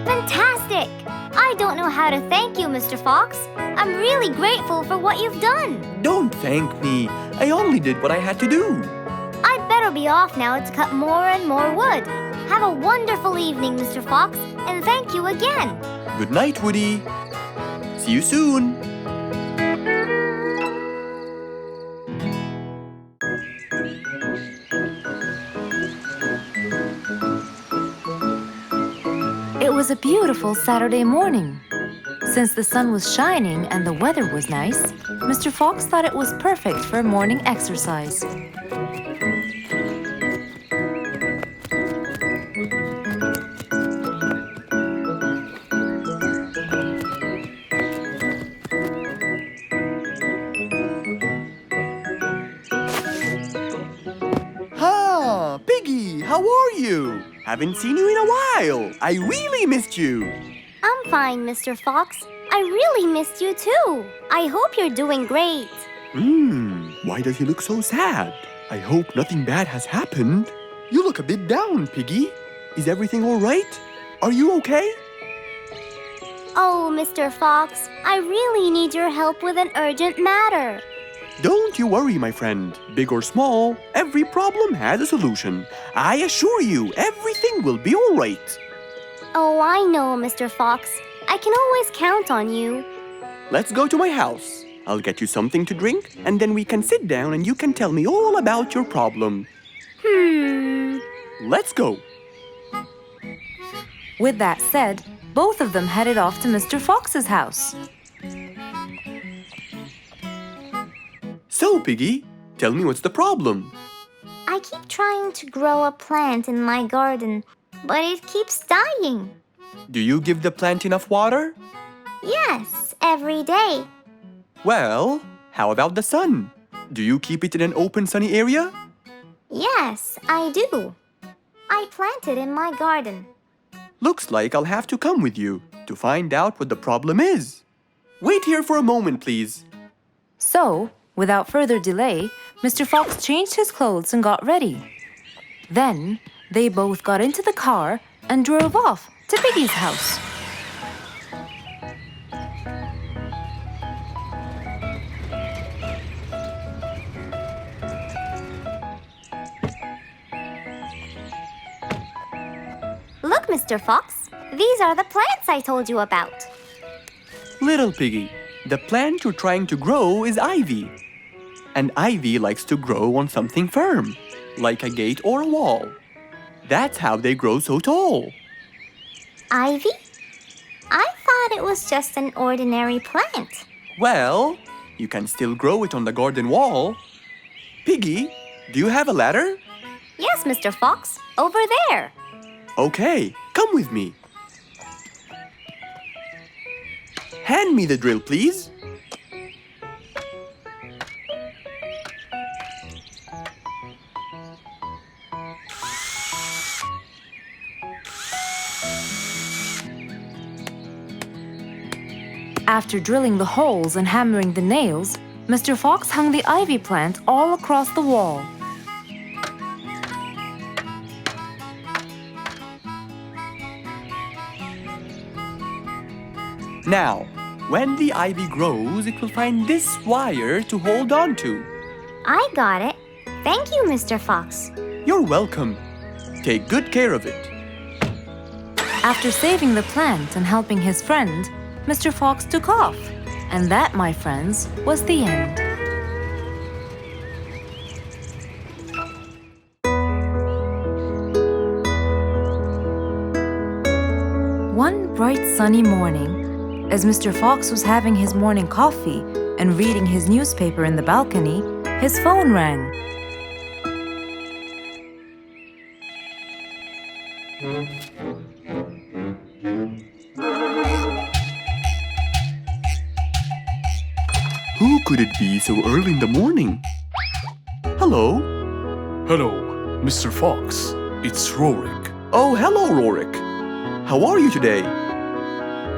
Fantastic! I don't know how to thank you, Mr. Fox. I'm really grateful for what you've done. Don't thank me. I only did what I had to do. I'd better be off now to cut more and more wood. Have a wonderful evening, Mr. Fox, and thank you again. Good night, Woody. See you soon. It was a beautiful Saturday morning. Since the sun was shining and the weather was nice, Mr. Fox thought it was perfect for morning exercise. Ah, Piggy, how are you? Haven't seen you in a while. I really missed you. I'm fine, Mr. Fox. I really missed you too. I hope you're doing great. Why does he look so sad? I hope nothing bad has happened. You look a bit down, Piggy. Is everything all right? Are you okay? Oh, Mr. Fox, I really need your help with an urgent matter. Don't you worry, my friend. Big or small, every problem has a solution. I assure you, everything will be all right. Oh, I know, Mr. Fox. I can always count on you. Let's go to my house. I'll get you something to drink, and then we can sit down and you can tell me all about your problem. Let's go. With that said, both of them headed off to Mr. Fox's house. So, Piggy, tell me what's the problem? I keep trying to grow a plant in my garden, but it keeps dying. Do you give the plant enough water? Yes, every day. Well, how about the sun? Do you keep it in an open, sunny area? Yes, I do. I plant it in my garden. Looks like I'll have to come with you to find out what the problem is. Wait here for a moment, please. So, without further delay, Mr. Fox changed his clothes and got ready. Then, they both got into the car and drove off to Piggy's house. Look, Mr. Fox. These are the plants I told you about. Little piggy, the plant you're trying to grow is ivy. And ivy likes to grow on something firm, like a gate or a wall. That's how they grow so tall. Ivy? I thought it was just an ordinary plant. Well, you can still grow it on the garden wall. Piggy, do you have a ladder? Yes, Mr. Fox. Over there. Okay, come with me. Hand me the drill, please. After drilling the holes and hammering the nails, Mr. Fox hung the ivy plant all across the wall. Now, when the ivy grows, it will find this wire to hold on to. I got it. Thank you, Mr. Fox. You're welcome. Take good care of it. After saving the plant and helping his friend, Mr. Fox took off. And that, my friends, was the end. One bright sunny morning, as Mr. Fox was having his morning coffee and reading his newspaper in the balcony, his phone rang. Who could it be so early in the morning? Hello? Hello, Mr. Fox. It's Rorik. Oh, hello, Rorik. How are you today?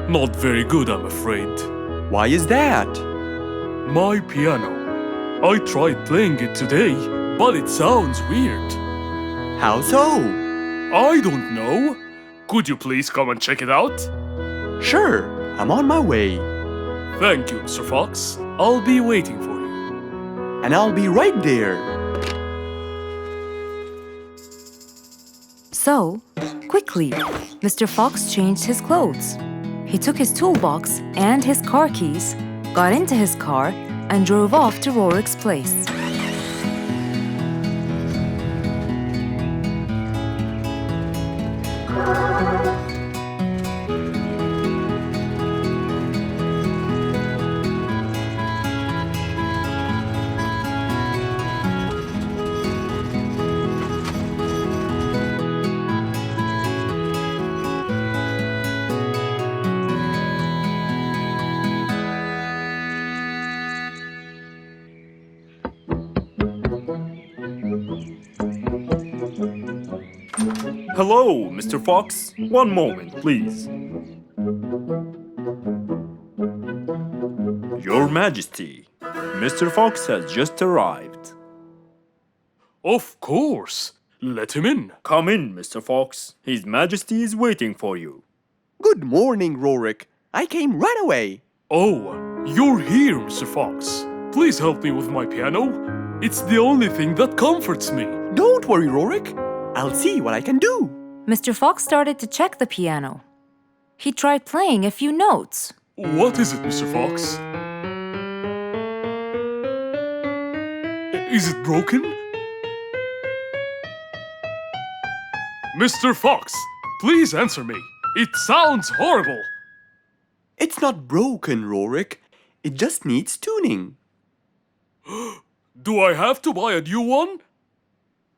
Not very good, I'm afraid. Why is that? My piano. I tried playing it today, but it sounds weird. How so? I don't know. Could you please come and check it out? Sure, I'm on my way. Thank you, Mr. Fox. I'll be waiting for you. And I'll be right there. So, quickly, Mr. Fox changed his clothes. He took his toolbox and his car keys, got into his car, and drove off to Rorik's place. Hello, Mr. Fox. One moment, please. Your Majesty, Mr. Fox has just arrived. Of course. Let him in. Come in, Mr. Fox. His Majesty is waiting for you. Good morning, Rorik. I came right away. Oh, you're here, Mr. Fox. Please help me with my piano. It's the only thing that comforts me. Don't worry, Rorik. I'll see what I can do. Mr. Fox started to check the piano. He tried playing a few notes. What is it, Mr. Fox? Is it broken? Mr. Fox, please answer me. It sounds horrible. It's not broken, Rorik. It just needs tuning. Do I have to buy a new one?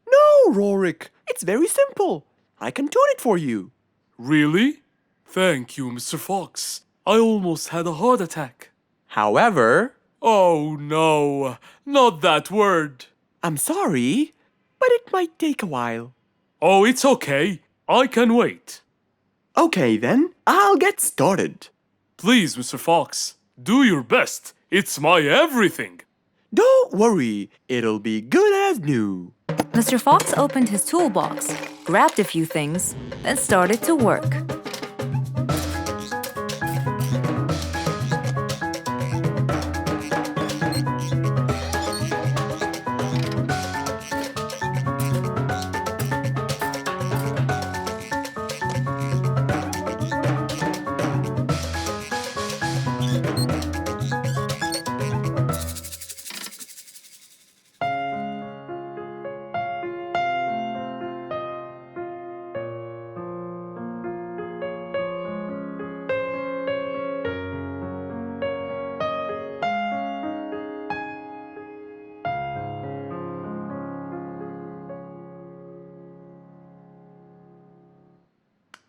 No, Rorik. It's very simple. I can tune it for you. Really? Thank you, Mr. Fox. I almost had a heart attack. However, Oh no, not that word. I'm sorry, but it might take a while. Oh, it's okay. I can wait. Okay, then, I'll get started. Please, Mr. Fox, do your best. It's my everything. Don't worry, it'll be good as new. Mr. Fox opened his toolbox, grabbed a few things, then started to work.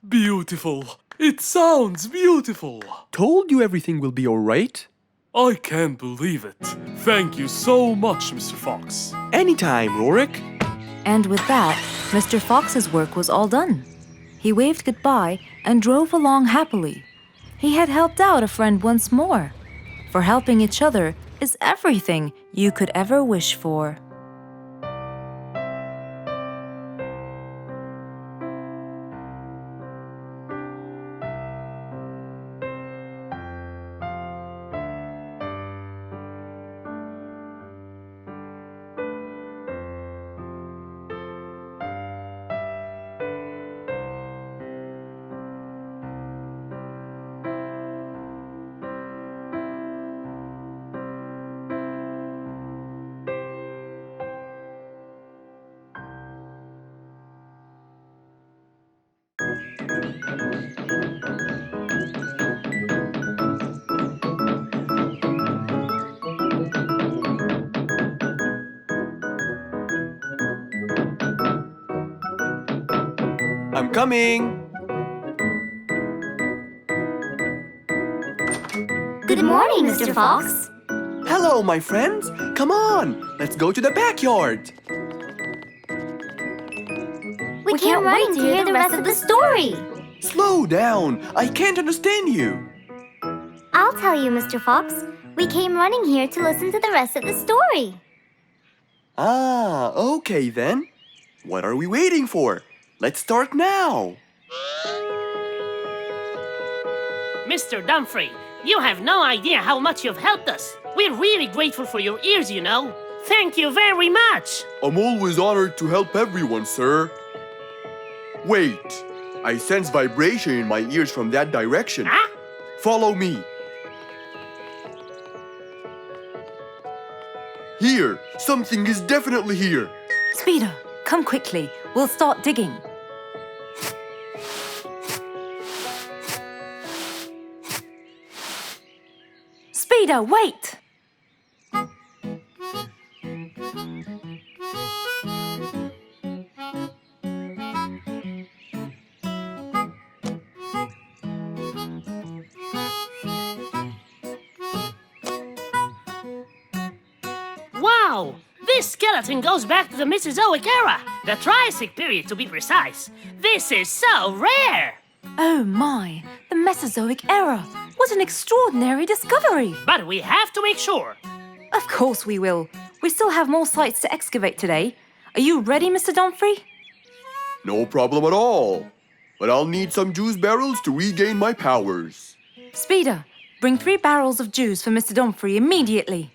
Beautiful. It sounds beautiful. Told you everything will be alright. I can't believe it. Thank you so much, Mr. Fox. Anytime, Rorik. And with that, Mr. Fox's work was all done. He waved goodbye and drove along happily. He had helped out a friend once more. For helping each other is everything you could ever wish for. I'm coming. Good morning, Mr. Fox. Hello, my friends. Come on, let's go to the backyard. We came running to hear the rest of the story. Slow down. I can't understand you. I'll tell you, Mr. Fox. We came running here to listen to the rest of the story. Ah, okay then. What are we waiting for? Let's start now. Mr. Dumfrey, you have no idea how much you've helped us. We're really grateful for your ears, you know. Thank you very much. I'm always honored to help everyone, sir. Wait, I sense vibration in my ears from that direction. Huh? Follow me. Here, something is definitely here. Speeder, come quickly. We'll start digging. Speeder, wait! Wow! This skeleton goes back to the Mesozoic era, the Triassic period to be precise. This is so rare! Oh my, the Mesozoic era. What an extraordinary discovery! But we have to make sure. Of course we will. We still have more sites to excavate today. Are you ready, Mr. Dumfrey? No problem at all. But I'll need some juice barrels to regain my powers. Speeder, bring 3 barrels of juice for Mr. Dumfrey immediately.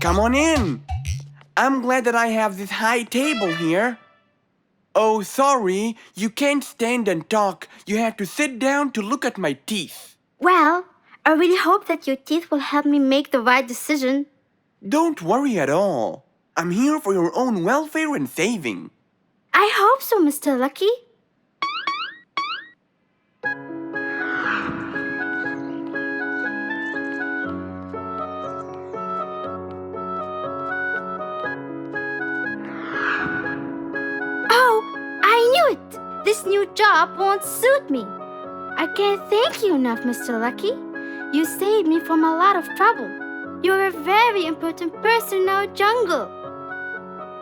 Come on in. I'm glad that I have this high table here. Oh, sorry, you can't stand and talk. You have to sit down to look at my teeth. Well, I really hope that your teeth will help me make the right decision. Don't worry at all. I'm here for your own welfare and saving. I hope so, Mr. Lucky. This new job won't suit me. I can't thank you enough, Mr. Lucky. You saved me from a lot of trouble. You're a very important person in our jungle.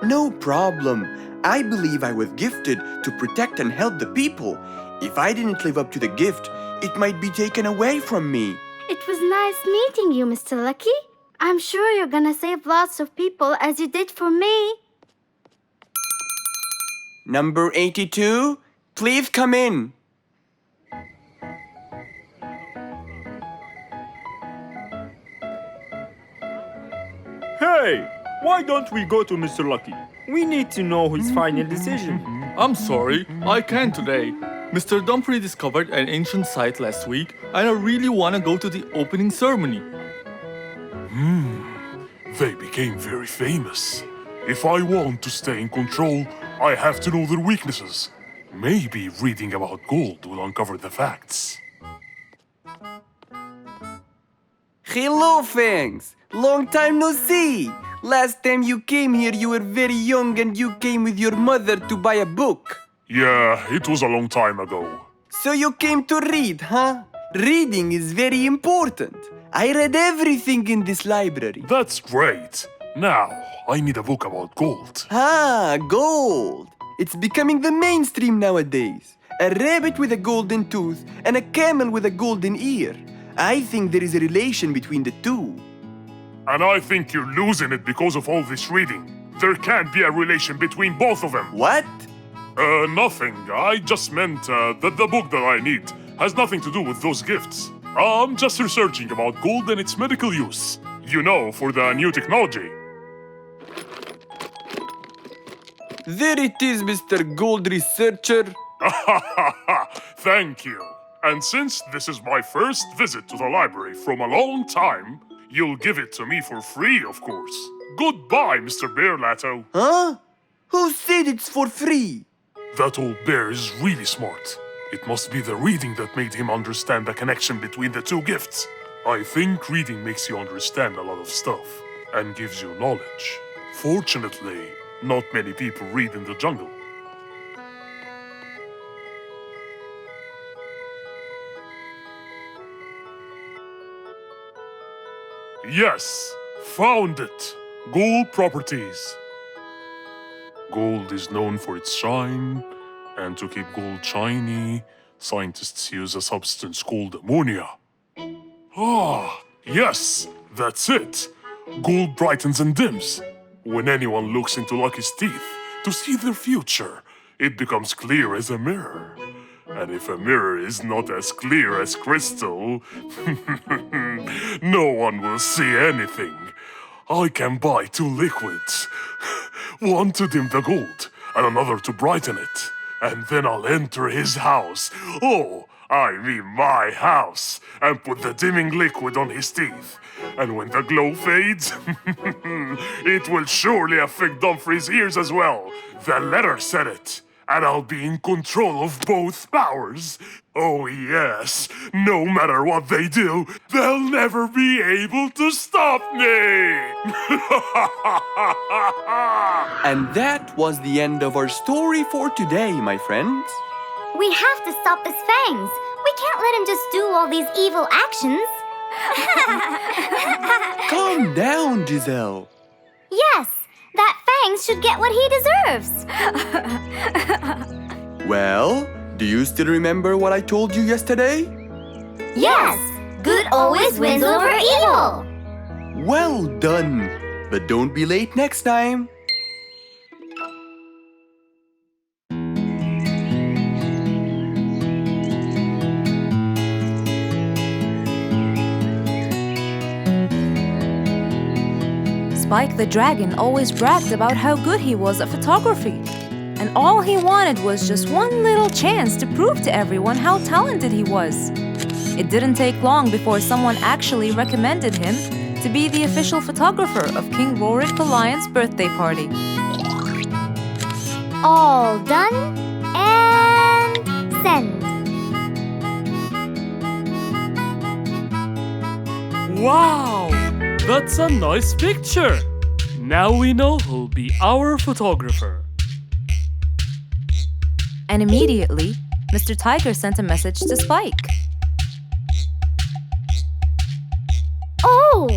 No problem. I believe I was gifted to protect and help the people. If I didn't live up to the gift, it might be taken away from me. It was nice meeting you, Mr. Lucky. I'm sure you're gonna save lots of people as you did for me. Number 82, please come in. Hey, why don't we go to Mr. Lucky? We need to know his final decision. I'm sorry, I can't today. Mr. Dumfrey discovered an ancient site last week, and I really want to go to the opening ceremony. They became very famous. If I want to stay in control, I have to know their weaknesses. Maybe reading about gold will uncover the facts. Hello, Fangs! Long time no see! Last time you came here, you were very young and you came with your mother to buy a book. Yeah, it was a long time ago. So you came to read, huh? Reading is very important. I read everything in this library. That's great. Now, I need a book about gold. Ah, gold! It's becoming the mainstream nowadays. A rabbit with a golden tooth and a camel with a golden ear. I think there is a relation between the two. And I think you're losing it because of all this reading. There can't be a relation between both of them. What? Nothing. I just meant that the book that I need has nothing to do with those gifts. I'm just researching about gold and its medical use. You know, for the new technology. There it is, Mr. Gold Researcher. Thank you. And since this is my first visit to the library from a long time, you'll give it to me for free, of course. Goodbye, Mr. Bearlato. Huh? Who said it's for free? That old bear is really smart. It must be the reading that made him understand the connection between the two gifts. I think reading makes you understand a lot of stuff and gives you knowledge. Fortunately, not many people read in the jungle. Yes, found it. Gold properties. Gold is known for its shine, and to keep gold shiny, scientists use a substance called ammonia. Ah, yes, that's it. Gold brightens and dims. When anyone looks into Lucky's teeth to see their future, it becomes clear as a mirror. And if a mirror is not as clear as crystal, no one will see anything. I can buy 2 liquids. One to dim the gold, and another to brighten it. And then I'll enter his house. Oh, I mean my house. And put the dimming liquid on his teeth. And when the glow fades, it will surely affect Dumfrey's ears as well. The letter said it. And I'll be in control of both powers. Oh yes, no matter what they do, they'll never be able to stop me! And that was the end of our story for today, my friends. We have to stop this Fangs. We can't let him just do all these evil actions. Calm down, Giselle. Yes, that Fangs should get what he deserves. Well, do you still remember what I told you yesterday? Yes, good always wins over evil. Well done. But don't be late next time. Spike the dragon always bragged about how good he was at photography. And all he wanted was just one little chance to prove to everyone how talented he was. It didn't take long before someone actually recommended him to be the official photographer of King Rorik the Lion's birthday party. All done and send. Wow! That's a nice picture! Now we know who'll be our photographer. And immediately, Mr. Tiger sent a message to Spike. Oh!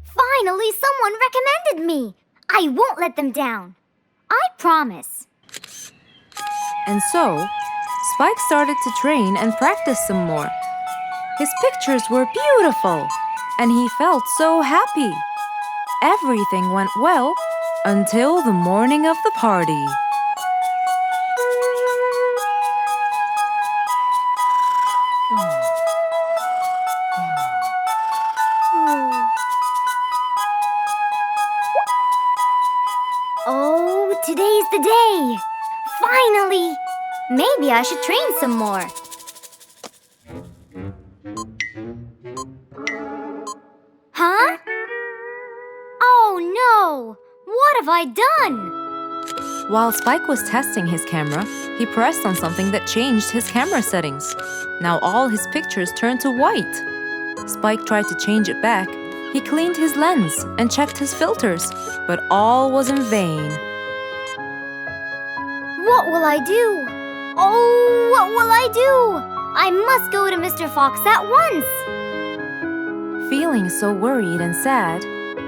Finally, someone recommended me. I won't let them down. I promise. And so, Spike started to train and practice some more. His pictures were beautiful, and he felt so happy. Everything went well until the morning of the party. Oh, today's the day. Finally. Maybe I should train some more. Huh? Oh no! What have I done? While Spike was testing his camera, he pressed on something that changed his camera settings. Now all his pictures turned to white. Spike tried to change it back. He cleaned his lens and checked his filters, but all was in vain. What will I do? Oh, what will I do? I must go to Mr. Fox at once. Feeling so worried and sad,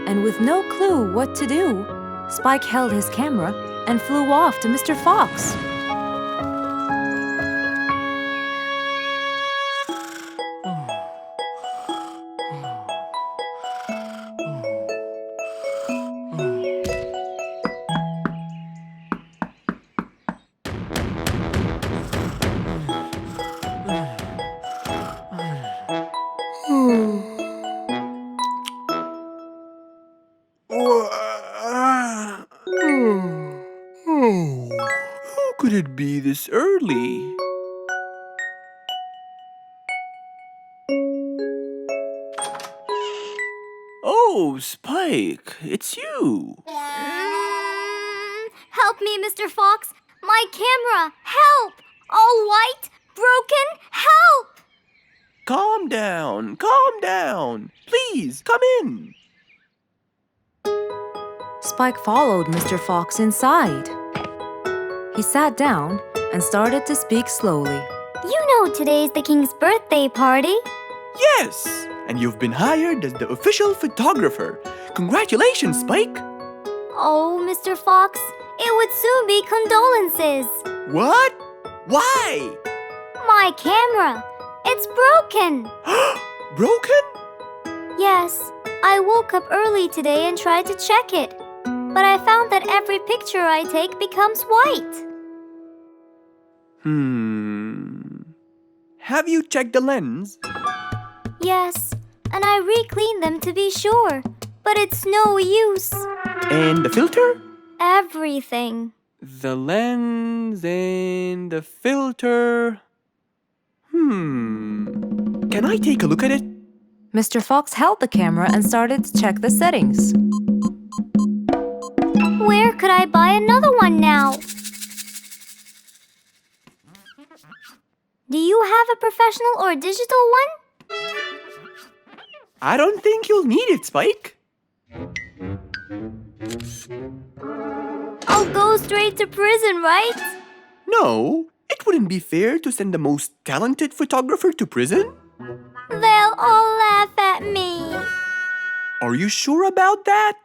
and with no clue what to do, Spike held his camera and flew off to Mr. Fox. Who could it be this early? Oh, Spike, it's you. Help me, Mr. Fox. My camera. Help! All white, broken. Help! Calm down, calm down. Please, come in. Spike followed Mr. Fox inside. He sat down and started to speak slowly. You know today's the king's birthday party. Yes, and you've been hired as the official photographer. Congratulations, Spike. Oh, Mr. Fox, it would soon be condolences. What? Why? My camera. It's broken. Broken? Yes, I woke up early today and tried to check it. But I found that every picture I take becomes white. Have you checked the lens? Yes, and I re-cleaned them to be sure. But it's no use. And the filter? Everything. The lens and the filter. Can I take a look at it? Mr. Fox held the camera and started to check the settings. Where could I buy another one now? Do you have a professional or digital one? I don't think you'll need it, Spike. I'll go straight to prison, right? No, it wouldn't be fair to send the most talented photographer to prison. They'll all laugh at me. Are you sure about that?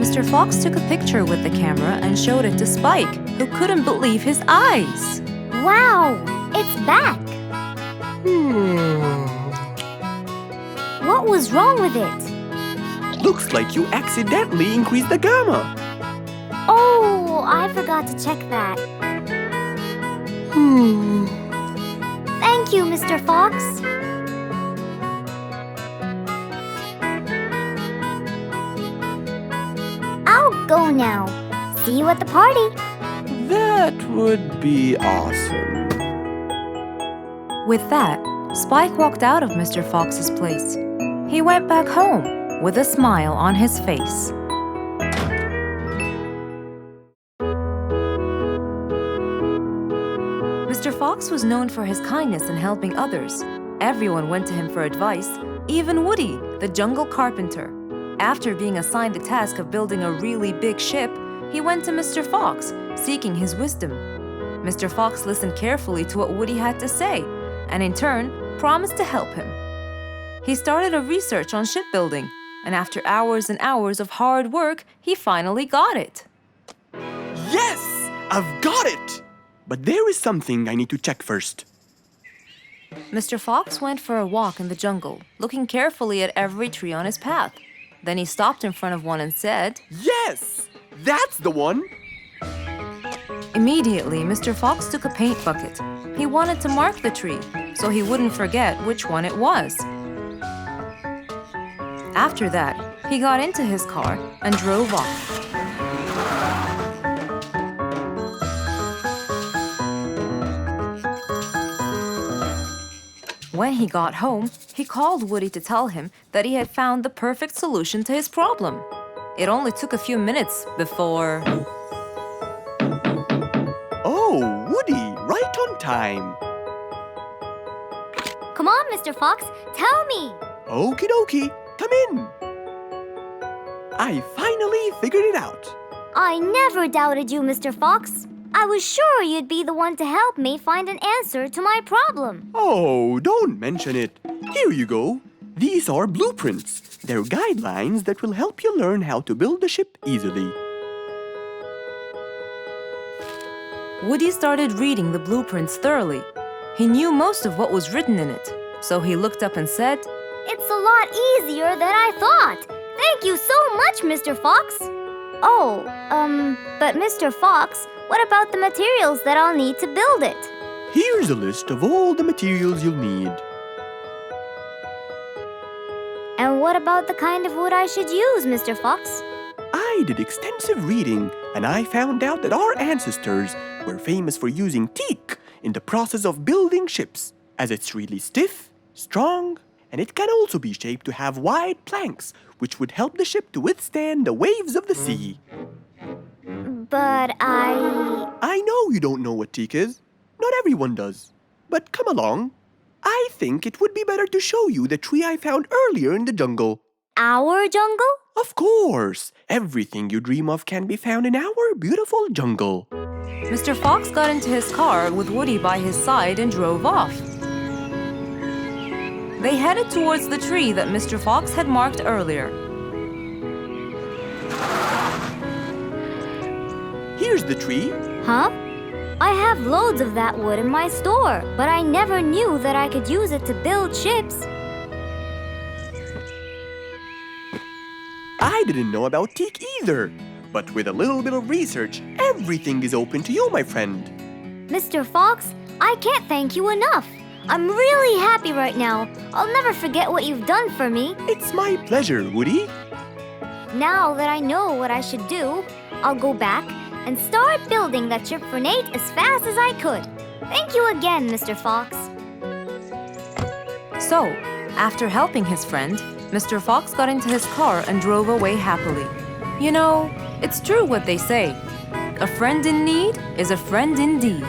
Mr. Fox took a picture with the camera and showed it to Spike, who couldn't believe his eyes. Wow, it's back. What was wrong with it? Looks like you accidentally increased the gamma. Oh, I forgot to check that. Thank you, Mr. Fox. I'll go now. See you at the party. That would be awesome. With that, Spike walked out of Mr. Fox's place. He went back home with a smile on his face. Mr. Fox was known for his kindness in helping others. Everyone went to him for advice, even Woody, the jungle carpenter. After being assigned the task of building a really big ship, he went to Mr. Fox, seeking his wisdom. Mr. Fox listened carefully to what Woody had to say, and in turn, promised to help him. He started a research on shipbuilding, and after hours and hours of hard work, he finally got it. Yes, I've got it! But there is something I need to check first. Mr. Fox went for a walk in the jungle, looking carefully at every tree on his path. Then he stopped in front of one and said, Yes, that's the one! Immediately, Mr. Fox took a paint bucket. He wanted to mark the tree, so he wouldn't forget which one it was. After that, he got into his car and drove off. When he got home, he called Woody to tell him that he had found the perfect solution to his problem. It only took a few minutes before... Oh, Woody, right on time. Come on, Mr. Fox, tell me. Okie dokie, come in. I finally figured it out. I never doubted you, Mr. Fox. I was sure you'd be the one to help me find an answer to my problem. Oh, don't mention it. Here you go. These are blueprints. They're guidelines that will help you learn how to build a ship easily. Woody started reading the blueprints thoroughly. He knew most of what was written in it, so he looked up and said, It's a lot easier than I thought. Thank you so much, Mr. Fox. Oh, but Mr. Fox, what about the materials that I'll need to build it? Here's a list of all the materials you'll need. And what about the kind of wood I should use, Mr. Fox? I did extensive reading, and I found out that our ancestors were famous for using teak in the process of building ships, as it's really stiff, strong, and it can also be shaped to have wide planks, which would help the ship to withstand the waves of the sea. But I know you don't know what teak is. Not everyone does. But come along. I think it would be better to show you the tree I found earlier in the jungle. Our jungle? Of course! Everything you dream of can be found in our beautiful jungle. Mr. Fox got into his car with Woody by his side and drove off. They headed towards the tree that Mr. Fox had marked earlier. Here's the tree. Huh? I have loads of that wood in my store, but I never knew that I could use it to build ships. I didn't know about teak either. But with a little bit of research, everything is open to you, my friend. Mr. Fox, I can't thank you enough. I'm really happy right now. I'll never forget what you've done for me. It's my pleasure, Woody. Now that I know what I should do, I'll go back and start building that ship for Nate as fast as I could. Thank you again, Mr. Fox. So, after helping his friend, Mr. Fox got into his car and drove away happily. You know, it's true what they say. A friend in need is a friend indeed.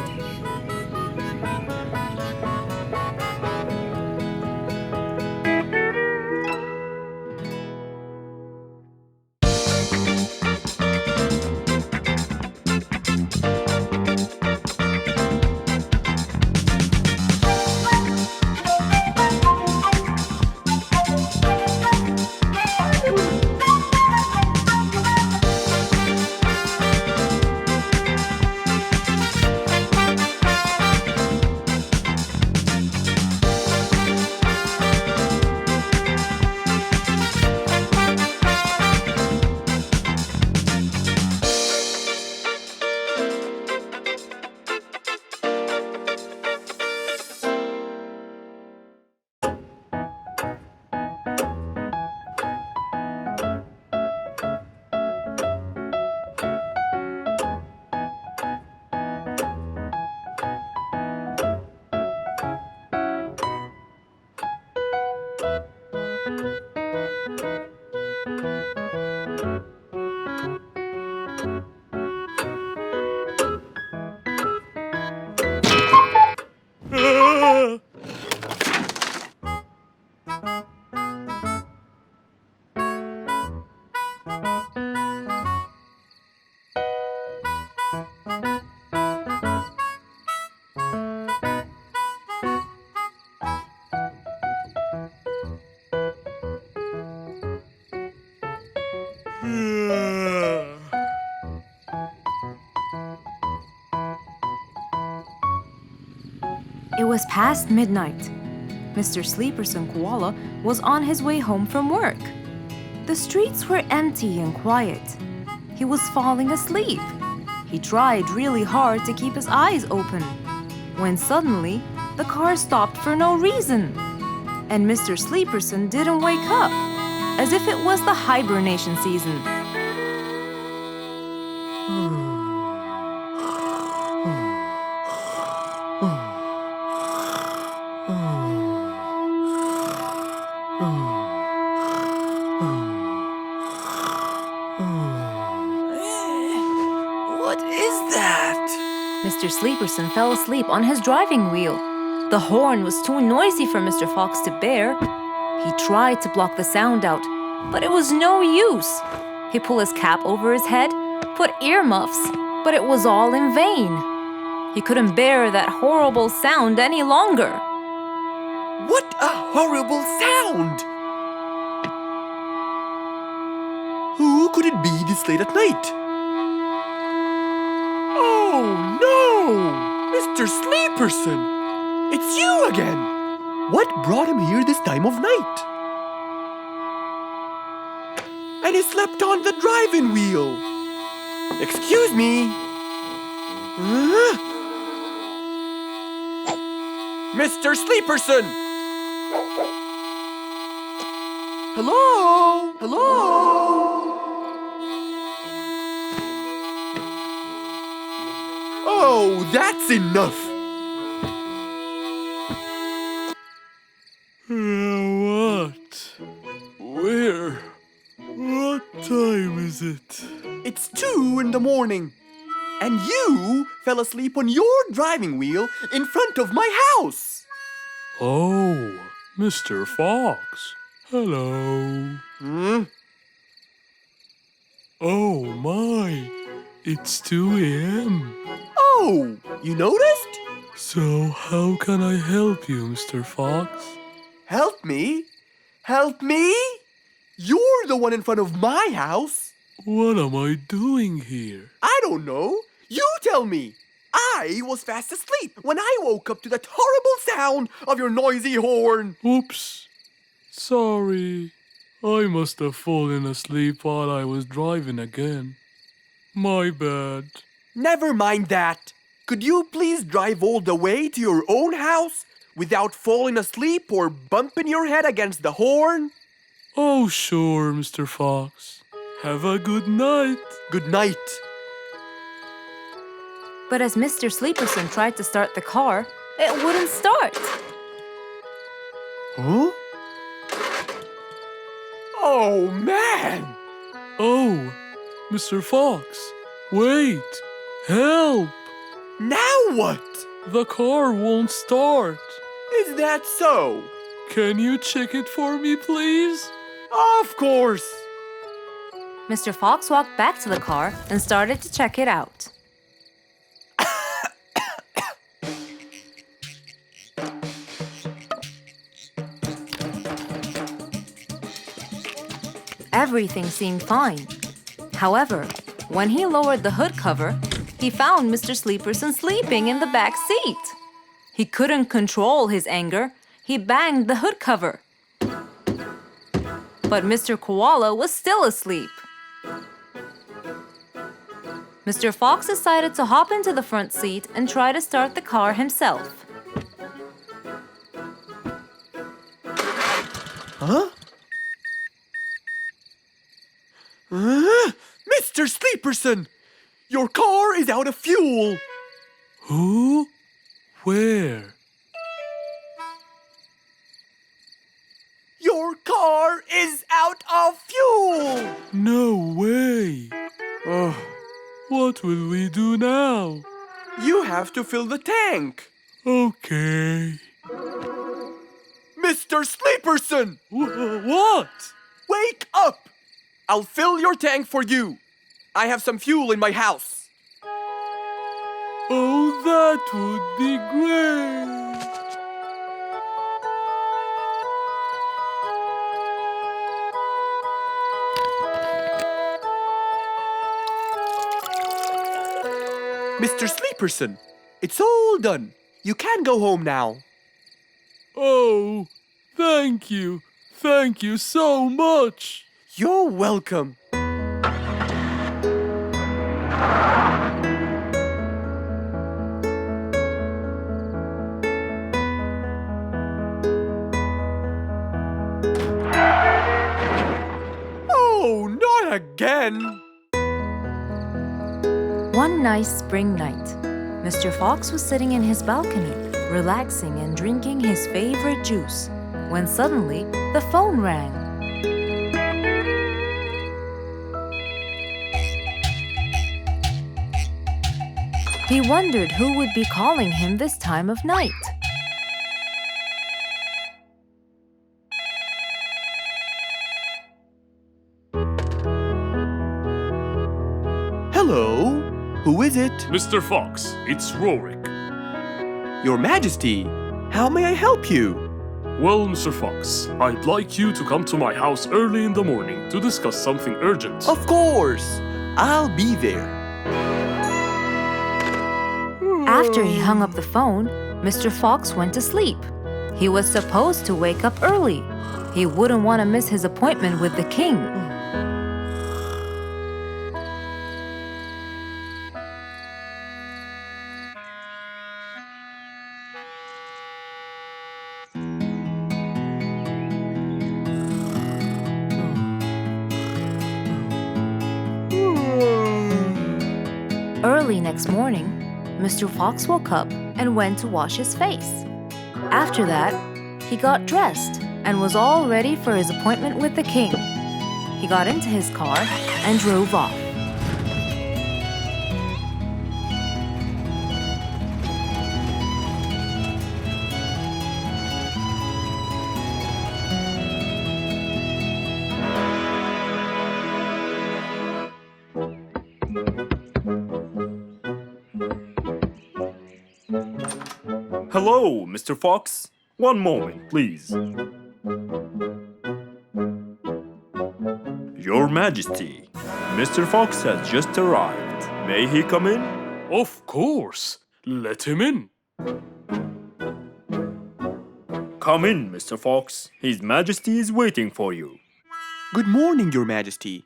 It was past midnight. Mr. Sleeperson Koala was on his way home from work. The streets were empty and quiet. He was falling asleep. He tried really hard to keep his eyes open, when suddenly the car stopped for no reason. And Mr. Sleeperson didn't wake up, as if it was the hibernation season. Mr. Mr. Sleeperson fell asleep on his driving wheel. The horn was too noisy for Mr. Fox to bear. He tried to block the sound out, but it was no use. He pulled his cap over his head, put earmuffs, but it was all in vain. He couldn't bear that horrible sound any longer. What a horrible sound! Who could it be this late at night? Oh no! Mr. Sleeperson! It's you again! What brought him here this time of night? And he slept on the driving wheel. Excuse me. Mr. Sleeperson! Hello? Hello? Oh, that's enough! What? Where? What time is it? It's 2 in the morning. And you fell asleep on your driving wheel in front of my house. Oh, Mr. Fox. Hello. Oh my, it's 2 a.m. Oh, you noticed? So how can I help you, Mr. Fox? Help me? Help me? You're the one in front of my house. What am I doing here? I don't know. You tell me. I was fast asleep when I woke up to that horrible sound of your noisy horn. Oops. Sorry. I must have fallen asleep while I was driving again. My bad. Never mind that. Could you please drive all the way to your own house without falling asleep or bumping your head against the horn? Oh, sure, Mr. Fox. Have a good night. Good night. But as Mr. Sleeperson tried to start the car, it wouldn't start. Huh? Oh, man! Oh, Mr. Fox, wait! Help! Now what? The car won't start. Is that so? Can you check it for me, please? Of course! Mr. Fox walked back to the car and started to check it out. Everything seemed fine. However, when he lowered the hood cover, he found Mr. Sleeperson sleeping in the back seat. He couldn't control his anger. He banged the hood cover. But Mr. Koala was still asleep. Mr. Fox decided to hop into the front seat and try to start the car himself. Huh? Mr. Sleeperson! Your car is out of fuel! Who? Where? Your car is out of fuel! No way! Oh, What will we do now? you have to fill the tank! Okay. Mr. Sleeperson! What? Wake up! I'll fill your tank for you. I have some fuel in my house. Oh, that would be great. Mr. Sleeperson, it's all done. You can go home now. Oh, thank you. Thank you so much. You're welcome. Oh, not again! One nice spring night, Mr. Fox was sitting in his balcony, relaxing and drinking his favorite juice, when suddenly the phone rang. He wondered who would be calling him this time of night. Hello? Who is it? Mr. Fox, it's Rorik. Your Majesty, how may I help you? Well, Mr. Fox, I'd like you to come to my house early in the morning to discuss something urgent. Of course! I'll be there. After he hung up the phone, Mr. Fox went to sleep. He was supposed to wake up early. He wouldn't want to miss his appointment with the king. Early next morning, Mr. Fox woke up and went to wash his face. After that, he got dressed and was all ready for his appointment with the king. He got into his car and drove off. Hello, Mr. Fox. One moment, please. Your Majesty, Mr. Fox has just arrived. May he come in? Of course. Let him in. Come in, Mr. Fox. His Majesty is waiting for you. Good morning, Your Majesty.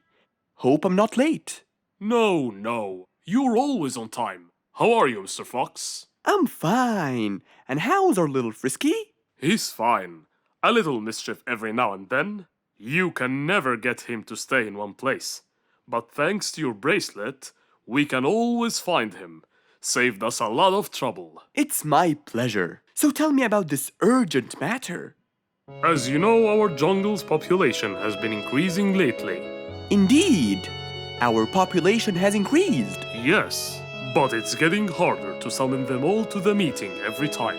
Hope I'm not late. No. You're always on time. How are you, Mr. Fox? I'm fine. And how's our little Frisky? He's fine. A little mischief every now and then. You can never get him to stay in one place. But thanks to your bracelet, we can always find him. Saved us a lot of trouble. It's my pleasure. So tell me about this urgent matter. As you know, our jungle's population has been increasing lately. Indeed, our population has increased. Yes, but it's getting harder to summon them all to the meeting every time.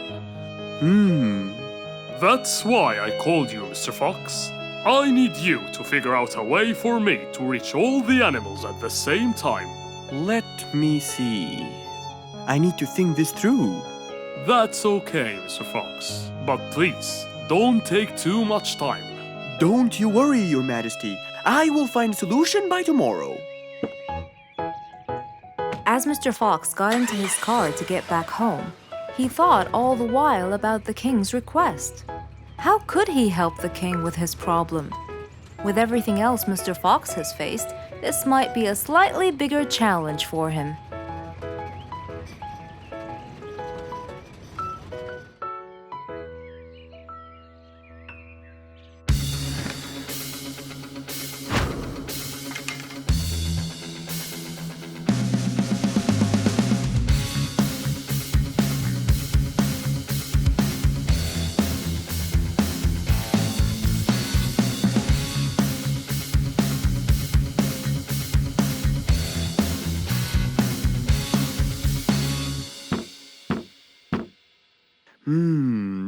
That's why I called you, Mr. Fox. I need you to figure out a way for me to reach all the animals at the same time. Let me see. I need to think this through. That's okay, Mr. Fox. But please, don't take too much time. Don't you worry, Your Majesty. I will find a solution by tomorrow. As Mr. Fox got into his car to get back home, he thought all the while about the king's request. How could he help the king with his problem? With everything else Mr. Fox has faced, this might be a slightly bigger challenge for him.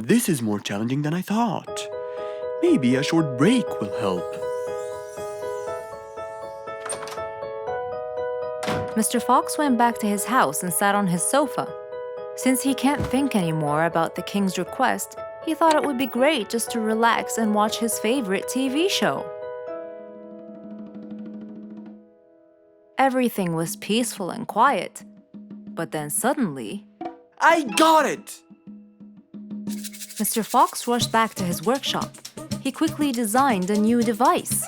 This is more challenging than I thought. Maybe a short break will help. Mr. Fox went back to his house and sat on his sofa. Since he can't think anymore about the king's request, he thought it would be great just to relax and watch his favorite TV show. Everything was peaceful and quiet, but then suddenly, I got it! Mr. Fox rushed back to his workshop. He quickly designed a new device.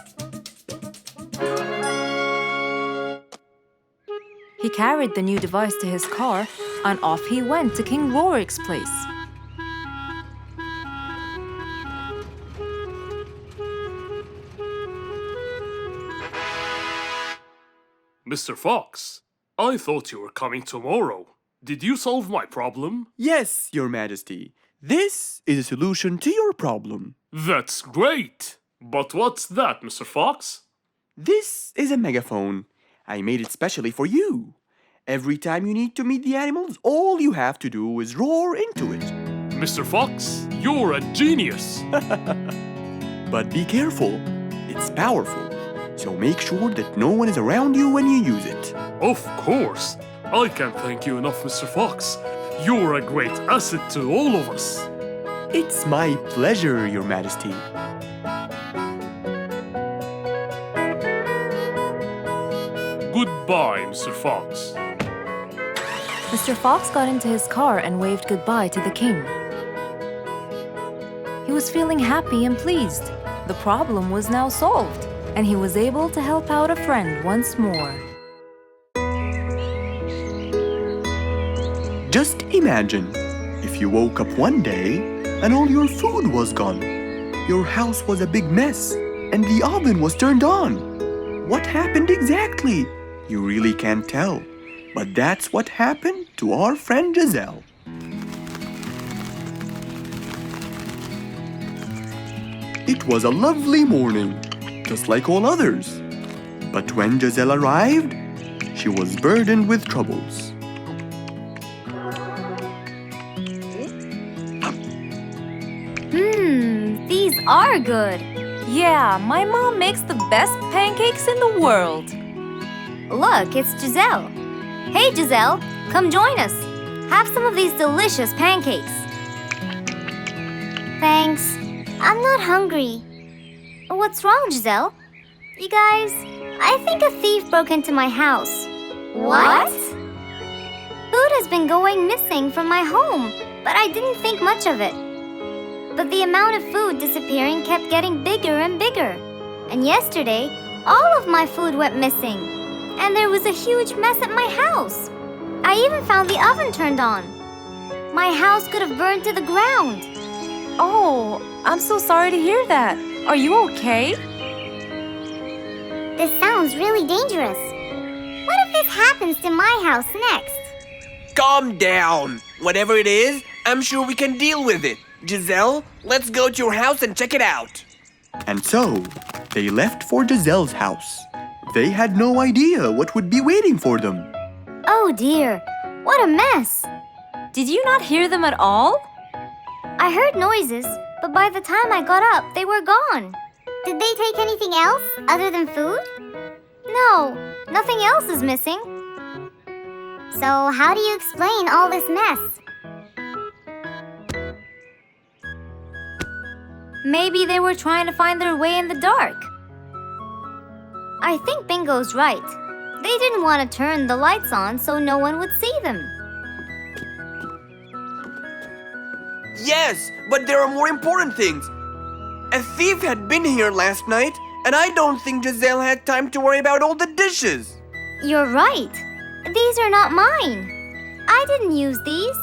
He carried the new device to his car, and off he went to King Rorik's place. Mr. Fox, I thought you were coming tomorrow. Did you solve my problem? Yes, Your Majesty. This is a solution to your problem. That's great! But what's that, Mr. Fox? This is a megaphone. I made it specially for you. Every time you need to meet the animals, all you have to do is roar into it. Mr. Fox, you're a genius. But be careful, it's powerful. So make sure that no one is around you when you use it. Of course. I can't thank you enough, Mr. Fox. You're a great asset to all of us. It's my pleasure, Your Majesty. Goodbye, Mr. Fox. Mr. Fox got into his car and waved goodbye to the king. He was feeling happy and pleased. The problem was now solved, and he was able to help out a friend once more. Just imagine if you woke up one day and all your food was gone. Your house was a big mess and the oven was turned on. What happened exactly? You really can't tell. But that's what happened to our friend Giselle. It was a lovely morning, just like all others. But when Giselle arrived, she was burdened with troubles. These are good. Yeah, my mom makes the best pancakes in the world. Look, it's Giselle. Hey, Giselle, come join us. Have some of these delicious pancakes. Thanks. I'm not hungry. What's wrong, Giselle? You guys, I think a thief broke into my house. What? Food has been going missing from my home, but I didn't think much of it. But the amount of food disappearing kept getting bigger and bigger. And yesterday, all of my food went missing. And there was a huge mess at my house. I even found the oven turned on. My house could have burned to the ground. Oh, I'm so sorry to hear that. Are you okay? This sounds really dangerous. What if this happens to my house next? Calm down. Whatever it is, I'm sure we can deal with it. Giselle, let's go to your house and check it out. And so, they left for Giselle's house. They had no idea what would be waiting for them. Oh dear, what a mess. Did you not hear them at all? I heard noises, but by the time I got up, they were gone. Did they take anything else other than food? No, nothing else is missing. So how do you explain all this mess? Maybe they were trying to find their way in the dark. I think Bingo's right. They didn't want to turn the lights on so no one would see them. Yes, but there are more important things. A thief had been here last night, and I don't think Giselle had time to worry about all the dishes. You're right. These are not mine. I didn't use these.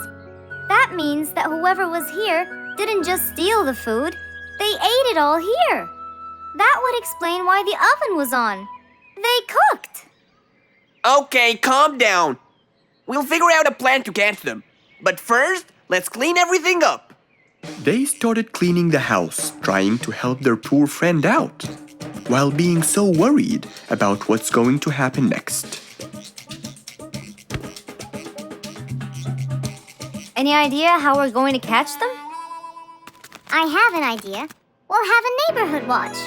That means that whoever was here didn't just steal the food. They ate it all here. That would explain why the oven was on. They cooked. Okay, calm down. We'll figure out a plan to catch them. But first, let's clean everything up. They started cleaning the house, trying to help their poor friend out, while being so worried about what's going to happen next. Any idea how we're going to catch them? I have an idea. We'll have a neighborhood watch.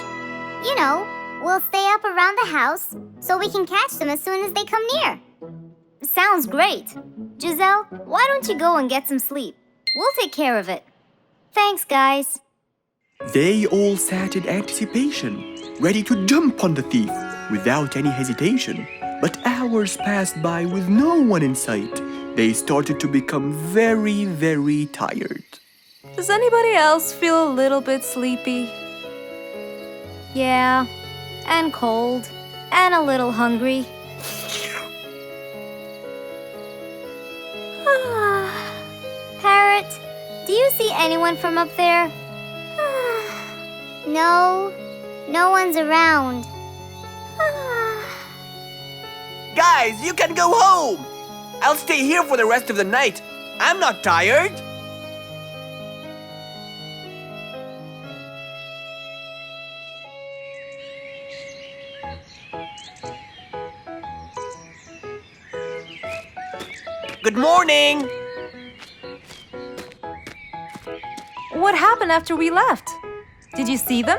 You know, we'll stay up around the house so we can catch them as soon as they come near. Sounds great. Giselle, why don't you go and get some sleep? We'll take care of it. Thanks, guys. They all sat in anticipation, ready to jump on the thief without any hesitation. But hours passed by with no one in sight. They started to become very, very tired. Does anybody else feel a little bit sleepy? Yeah, and cold, and a little hungry. Parrot, do you see anyone from up there? No, no one's around. Guys, you can go home! I'll stay here for the rest of the night. I'm not tired. Good morning! What happened after we left? Did you see them?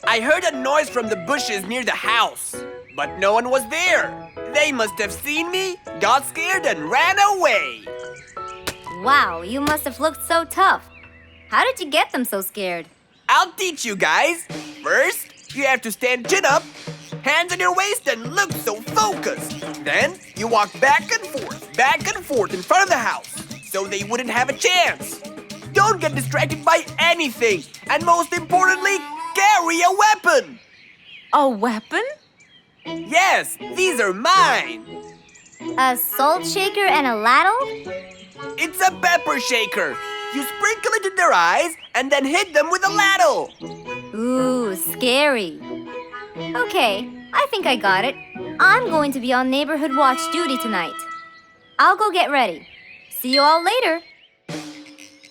I heard a noise from the bushes near the house, but no one was there. They must have seen me, got scared, and ran away. Wow, you must have looked so tough. How did you get them so scared? I'll teach you guys. First, you have to stand chin up, hands on your waist, and look so focused. Then, you walk back and forth in front of the house, so they wouldn't have a chance. Don't get distracted by anything, and most importantly, carry a weapon. A weapon? Yes, these are mine. A salt shaker and a ladle? It's a pepper shaker. You sprinkle it in their eyes and then hit them with a ladle. Ooh, scary. Okay, I think I got it. I'm going to be on neighborhood watch duty tonight. I'll go get ready. See you all later.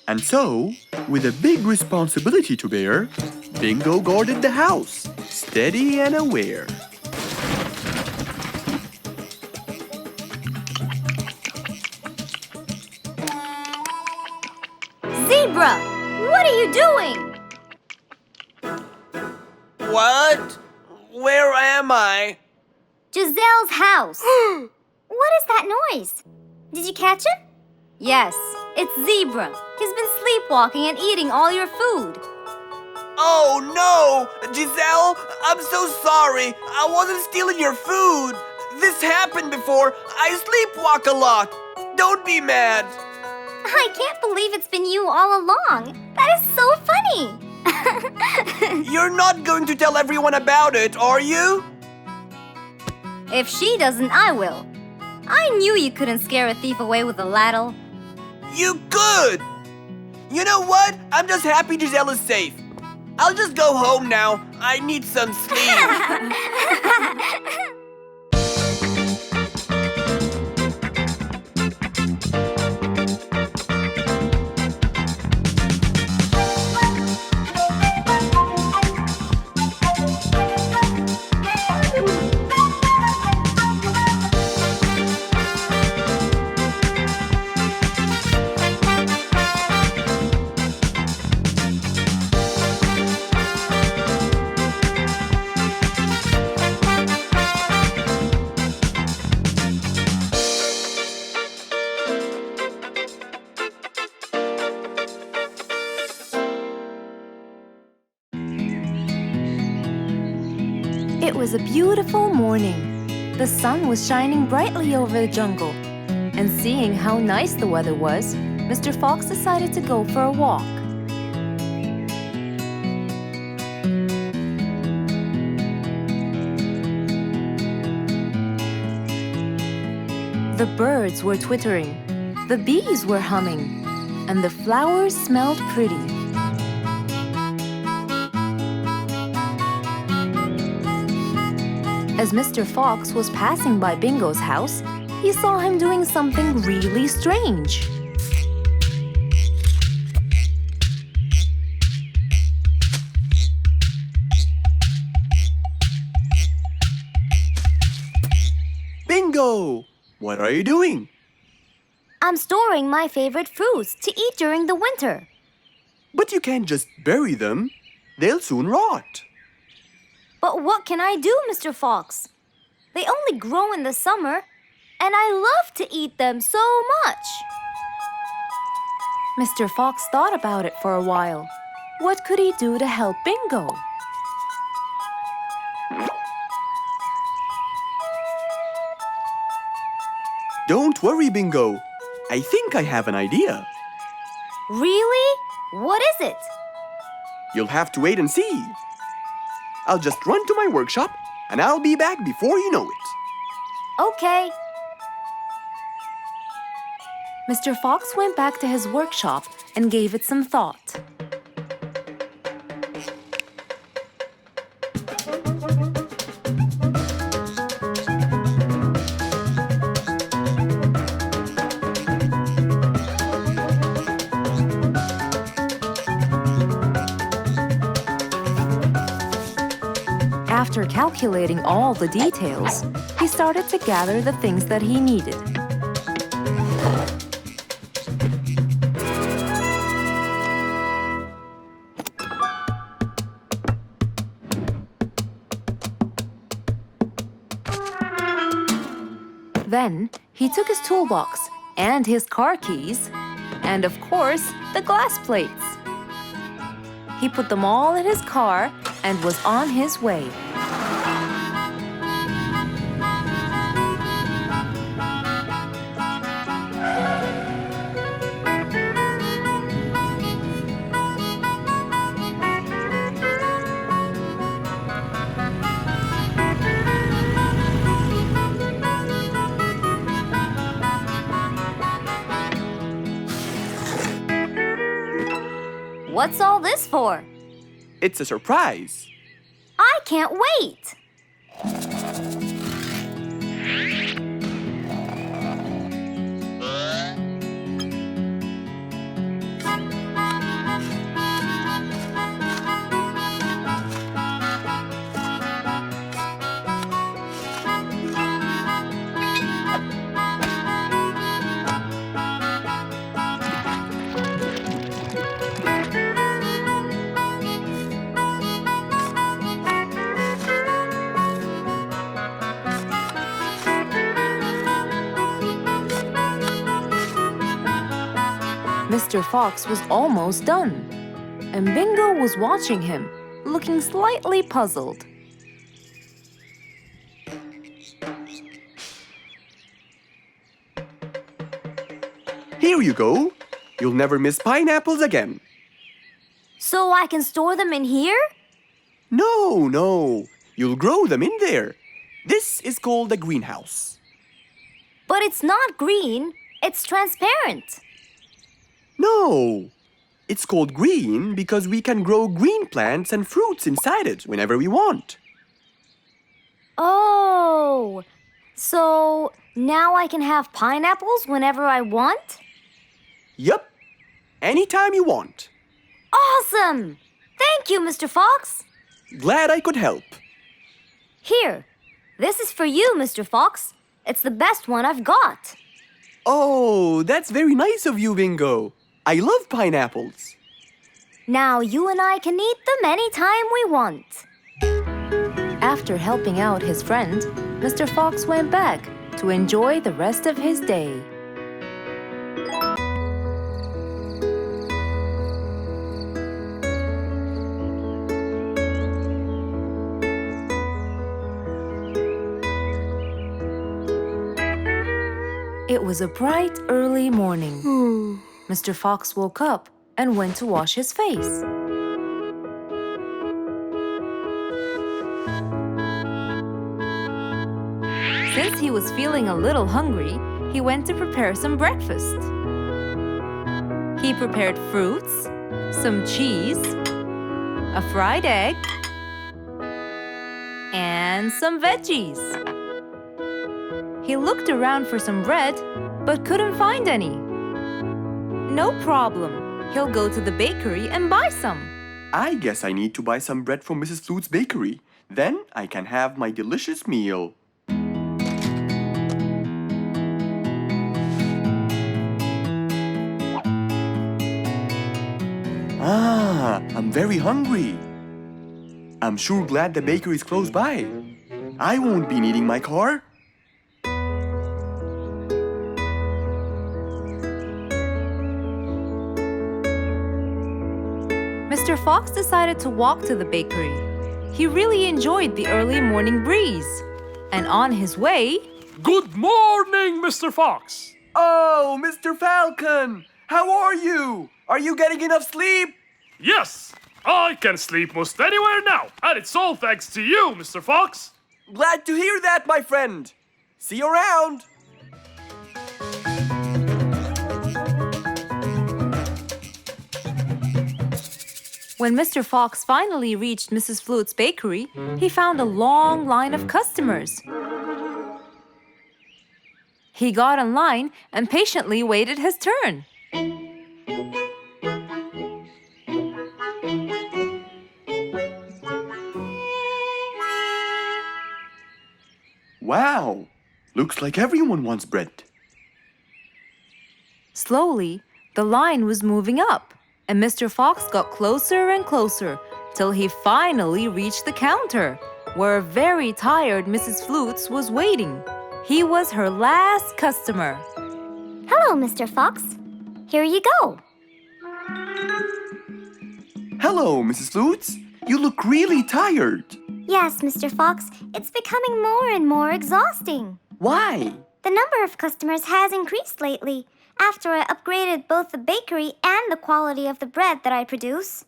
And so, with a big responsibility to bear, Bingo guarded the house, steady and aware. Zebra, what are you doing? What? Where am I? Giselle's house. What is that noise? Did you catch it? Yes, it's Zebra. He's been sleepwalking and eating all your food. Oh no! Giselle, I'm so sorry. I wasn't stealing your food. This happened before. I sleepwalk a lot. Don't be mad. I can't believe it's been you all along. That is so funny. You're not going to tell everyone about it, are you? If she doesn't, I will. I knew you couldn't scare a thief away with a ladle. You could! You know what? I'm just happy Giselle is safe. I'll just go home now. I need some sleep. It was a beautiful morning. The sun was shining brightly over the jungle. And seeing how nice the weather was, Mr. Fox decided to go for a walk. The birds were twittering, the bees were humming, and the flowers smelled pretty. As Mr. Fox was passing by Bingo's house, he saw him doing something really strange. Bingo! What are you doing? I'm storing my favorite fruits to eat during the winter. But you can't just bury them. They'll soon rot. But what can I do, Mr. Fox? They only grow in the summer, and I love to eat them so much. Mr. Fox thought about it for a while. What could he do to help Bingo? Don't worry, Bingo. I think I have an idea. Really? What is it? You'll have to wait and see. I'll just run to my workshop, and I'll be back before you know it. Okay. Mr. Fox went back to his workshop and gave it some thought. After calculating all the details, he started to gather the things that he needed. Then he took his toolbox and his car keys, and of course, the glass plates. He put them all in his car and was on his way. What's all this for? It's a surprise. I can't wait! Mr. Fox was almost done, and Bingo was watching him, looking slightly puzzled. Here you go. You'll never miss pineapples again. So I can store them in here? No. You'll grow them in there. This is called a greenhouse. But it's not green, it's transparent. No. It's called green because we can grow green plants and fruits inside it whenever we want. Oh, so now I can have pineapples whenever I want? Yup. Anytime you want. Awesome! Thank you, Mr. Fox. Glad I could help. Here, this is for you, Mr. Fox. It's the best one I've got. Oh, that's very nice of you, Bingo. I love pineapples. Now you and I can eat them anytime we want. After helping out his friend, Mr. Fox went back to enjoy the rest of his day. It was a bright, early morning. Mr. Fox woke up and went to wash his face. Since he was feeling a little hungry, he went to prepare some breakfast. He prepared fruits, some cheese, a fried egg, and some veggies. He looked around for some bread, but couldn't find any. No problem. He'll go to the bakery and buy some. I guess I need to buy some bread from Mrs. Flute's bakery. Then I can have my delicious meal. I'm very hungry. I'm sure glad the bakery is close by. I won't be needing my car. Mr. Fox decided to walk to the bakery. He really enjoyed the early morning breeze. And on his way... Good morning, Mr. Fox! Oh, Mr. Falcon! How are you? Are you getting enough sleep? Yes, I can sleep most anywhere now, and it's all thanks to you, Mr. Fox. Glad to hear that, my friend. See you around. When Mr. Fox finally reached Mrs. Flute's bakery, he found a long line of customers. He got in line and patiently waited his turn. Wow, looks like everyone wants bread. Slowly, the line was moving up, and Mr. Fox got closer and closer till he finally reached the counter, where a very tired Mrs. Flutes was waiting. He was her last customer. Hello, Mr. Fox. Here you go. Hello, Mrs. Flutes. You look really tired. Yes, Mr. Fox, it's becoming more and more exhausting. Why? The number of customers has increased lately after I upgraded both the bakery and the quality of the bread that I produce.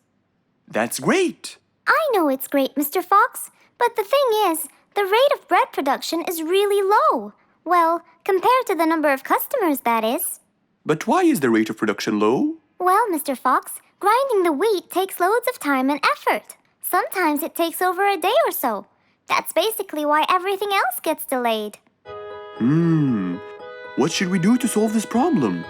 That's great. I know it's great, Mr. Fox, but the thing is, the rate of bread production is really low. Well, compared to the number of customers, that is. But why is the rate of production low? Well, Mr. Fox, grinding the wheat takes loads of time and effort. Sometimes it takes over a day or so. That's basically why everything else gets delayed. What should we do to solve this problem?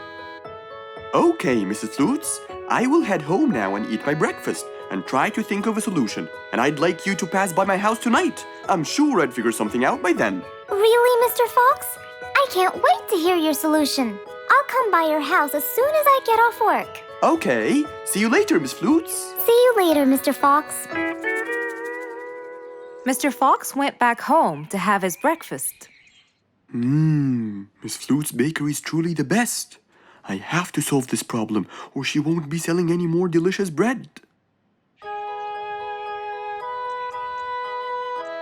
Okay, Mrs. Flutes, I will head home now and eat my breakfast and try to think of a solution. And I'd like you to pass by my house tonight. I'm sure I'd figure something out by then. Really, Mr. Fox? I can't wait to hear your solution. I'll come by your house as soon as I get off work. Okay, see you later, Miss Flutes. See you later, Mr. Fox. Mr. Fox went back home to have his breakfast. Miss Flute's bakery is truly the best. I have to solve this problem or she won't be selling any more delicious bread.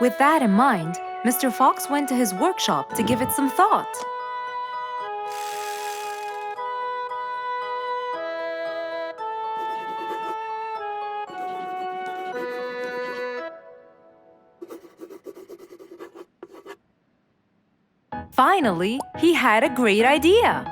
With that in mind, Mr. Fox went to his workshop to give it some thought. Finally, he had a great idea.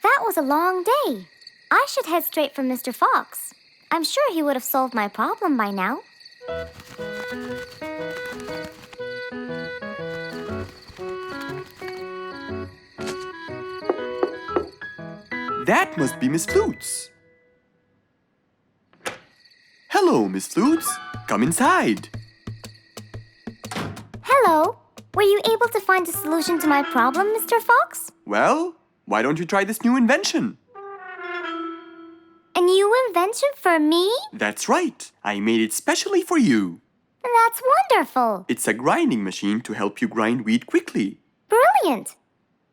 That was a long day. I should head straight for Mr. Fox. I'm sure he would have solved my problem by now. That must be Miss Flutes. Hello, Miss Flutes. Come inside. Hello. Were you able to find a solution to my problem, Mr. Fox? Well, why don't you try this new invention? A new invention for me? That's right. I made it specially for you. That's wonderful. It's a grinding machine to help you grind wheat quickly. Brilliant.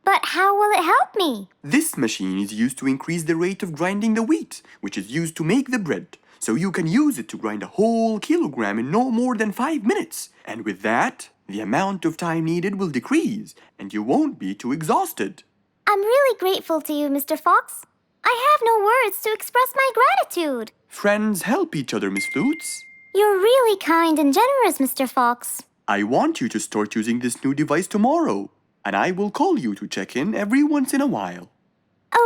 But how will it help me? This machine is used to increase the rate of grinding the wheat, which is used to make the bread. So you can use it to grind a whole kilogram in no more than 5 minutes. And with that, the amount of time needed will decrease, and you won't be too exhausted. I'm really grateful to you, Mr. Fox. I have no words to express my gratitude. Friends help each other, Miss Flutes. You're really kind and generous, Mr. Fox. I want you to start using this new device tomorrow, and I will call you to check in every once in a while.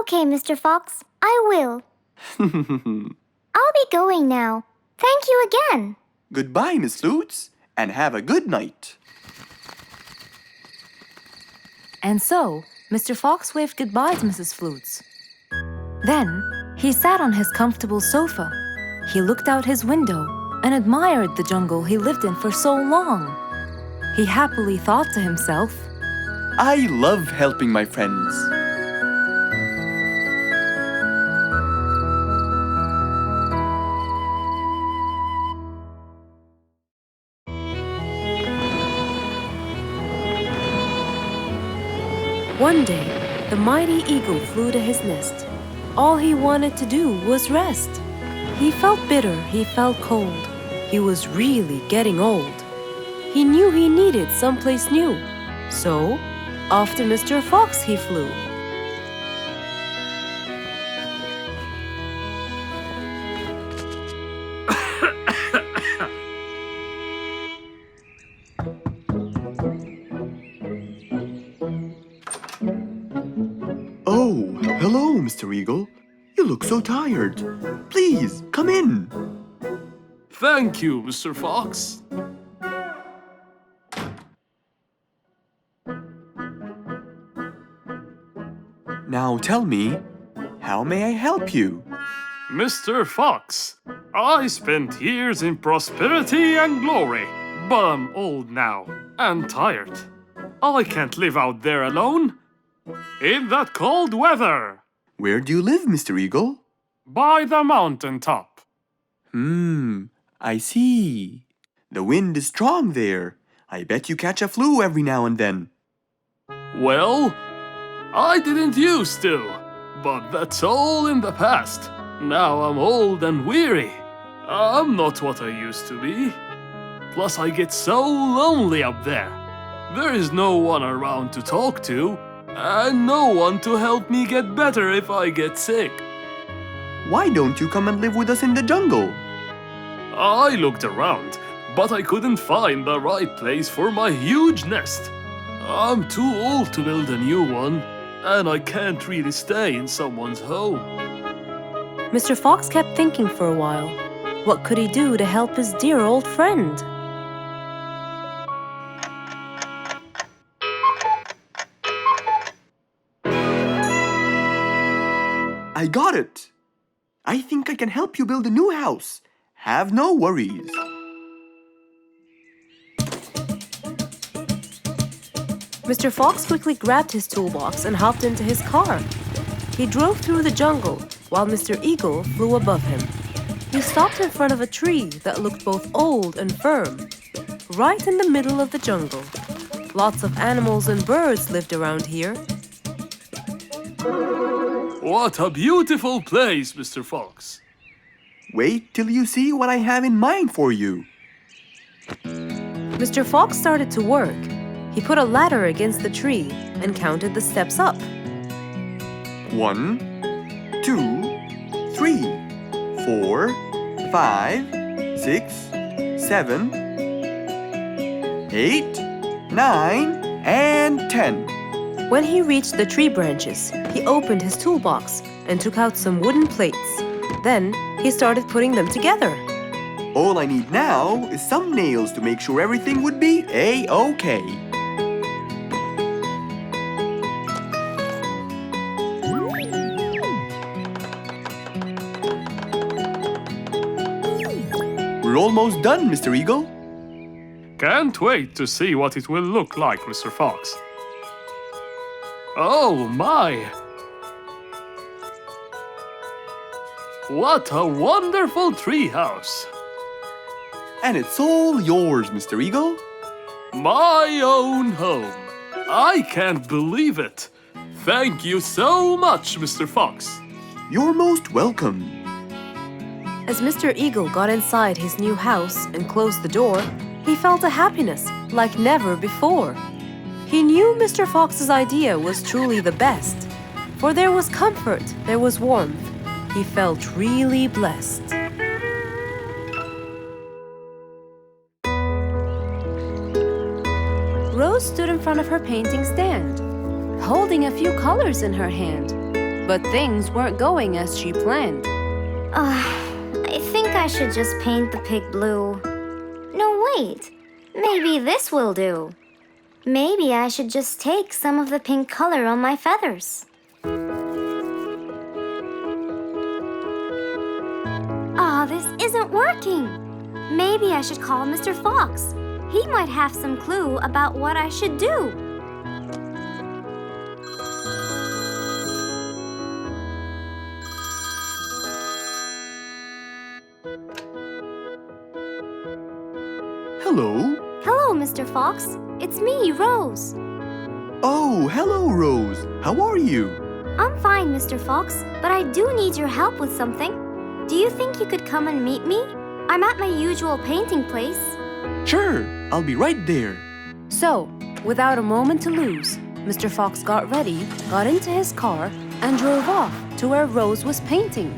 Okay, Mr. Fox, I will. I'll be going now. Thank you again. Goodbye, Miss Flutes, and have a good night. And so, Mr. Fox waved goodbye to Mrs. Flutes. Then, he sat on his comfortable sofa. He looked out his window and admired the jungle he lived in for so long. He happily thought to himself, I love helping my friends. One day, the mighty eagle flew to his nest. All he wanted to do was rest. He felt bitter, he felt cold. He was really getting old. He knew he needed someplace new. So, off to Mr. Fox he flew. Oh, hello, Mr. Eagle. You look so tired. Please, come in. Thank you, Mr. Fox. Now tell me, how may I help you? Mr. Fox, I spent years in prosperity and glory, but I'm old now and tired. I can't live out there alone. In that cold weather. Where do you live, Mr. Eagle? By the mountain top. I see. The wind is strong there. I bet you catch a flu every now and then. Well, I didn't used to, but that's all in the past. Now I'm old and weary. I'm not what I used to be. Plus, I get so lonely up there. There is no one around to talk to, and no one to help me get better if I get sick. Why don't you come and live with us in the jungle? I looked around, but I couldn't find the right place for my huge nest. I'm too old to build a new one, and I can't really stay in someone's home. Mr. Fox kept thinking for a while. What could he do to help his dear old friend? I got it! I think I can help you build a new house. Have no worries. Mr. Fox quickly grabbed his toolbox and hopped into his car. He drove through the jungle while Mr. Eagle flew above him. He stopped in front of a tree that looked both old and firm, right in the middle of the jungle. Lots of animals and birds lived around here. What a beautiful place, Mr. Fox. Wait till you see what I have in mind for you. Mr. Fox started to work. He put a ladder against the tree and counted the steps up. 1, 2, 3, 4, 5, 6, 7, 8, 9, and 10. When he reached the tree branches, he opened his toolbox and took out some wooden plates. Then he started putting them together. All I need now is some nails to make sure everything would be A-OK. We're almost done, Mr. Eagle. Can't wait to see what it will look like, Mr. Fox. Oh my! What a wonderful treehouse! And it's all yours, Mr. Eagle. My own home. I can't believe it. Thank you so much, Mr. Fox. You're most welcome. As Mr. Eagle got inside his new house and closed the door, he felt a happiness like never before. He knew Mr. Fox's idea was truly the best, for there was comfort, there was warmth. He felt really blessed. Rose stood in front of her painting stand, holding a few colors in her hand. But things weren't going as she planned. I think I should just paint the pig blue. No, wait. Maybe this will do. Maybe I should just take some of the pink color on my feathers. This isn't working. Maybe I should call Mr. Fox. He might have some clue about what I should do. Hello. Hello, Mr. Fox. It's me, Rose. Oh, hello, Rose. How are you? I'm fine, Mr. Fox, but I do need your help with something. Do you think you could come and meet me? I'm at my usual painting place. Sure, I'll be right there. So, without a moment to lose, Mr. Fox got ready, got into his car, and drove off to where Rose was painting.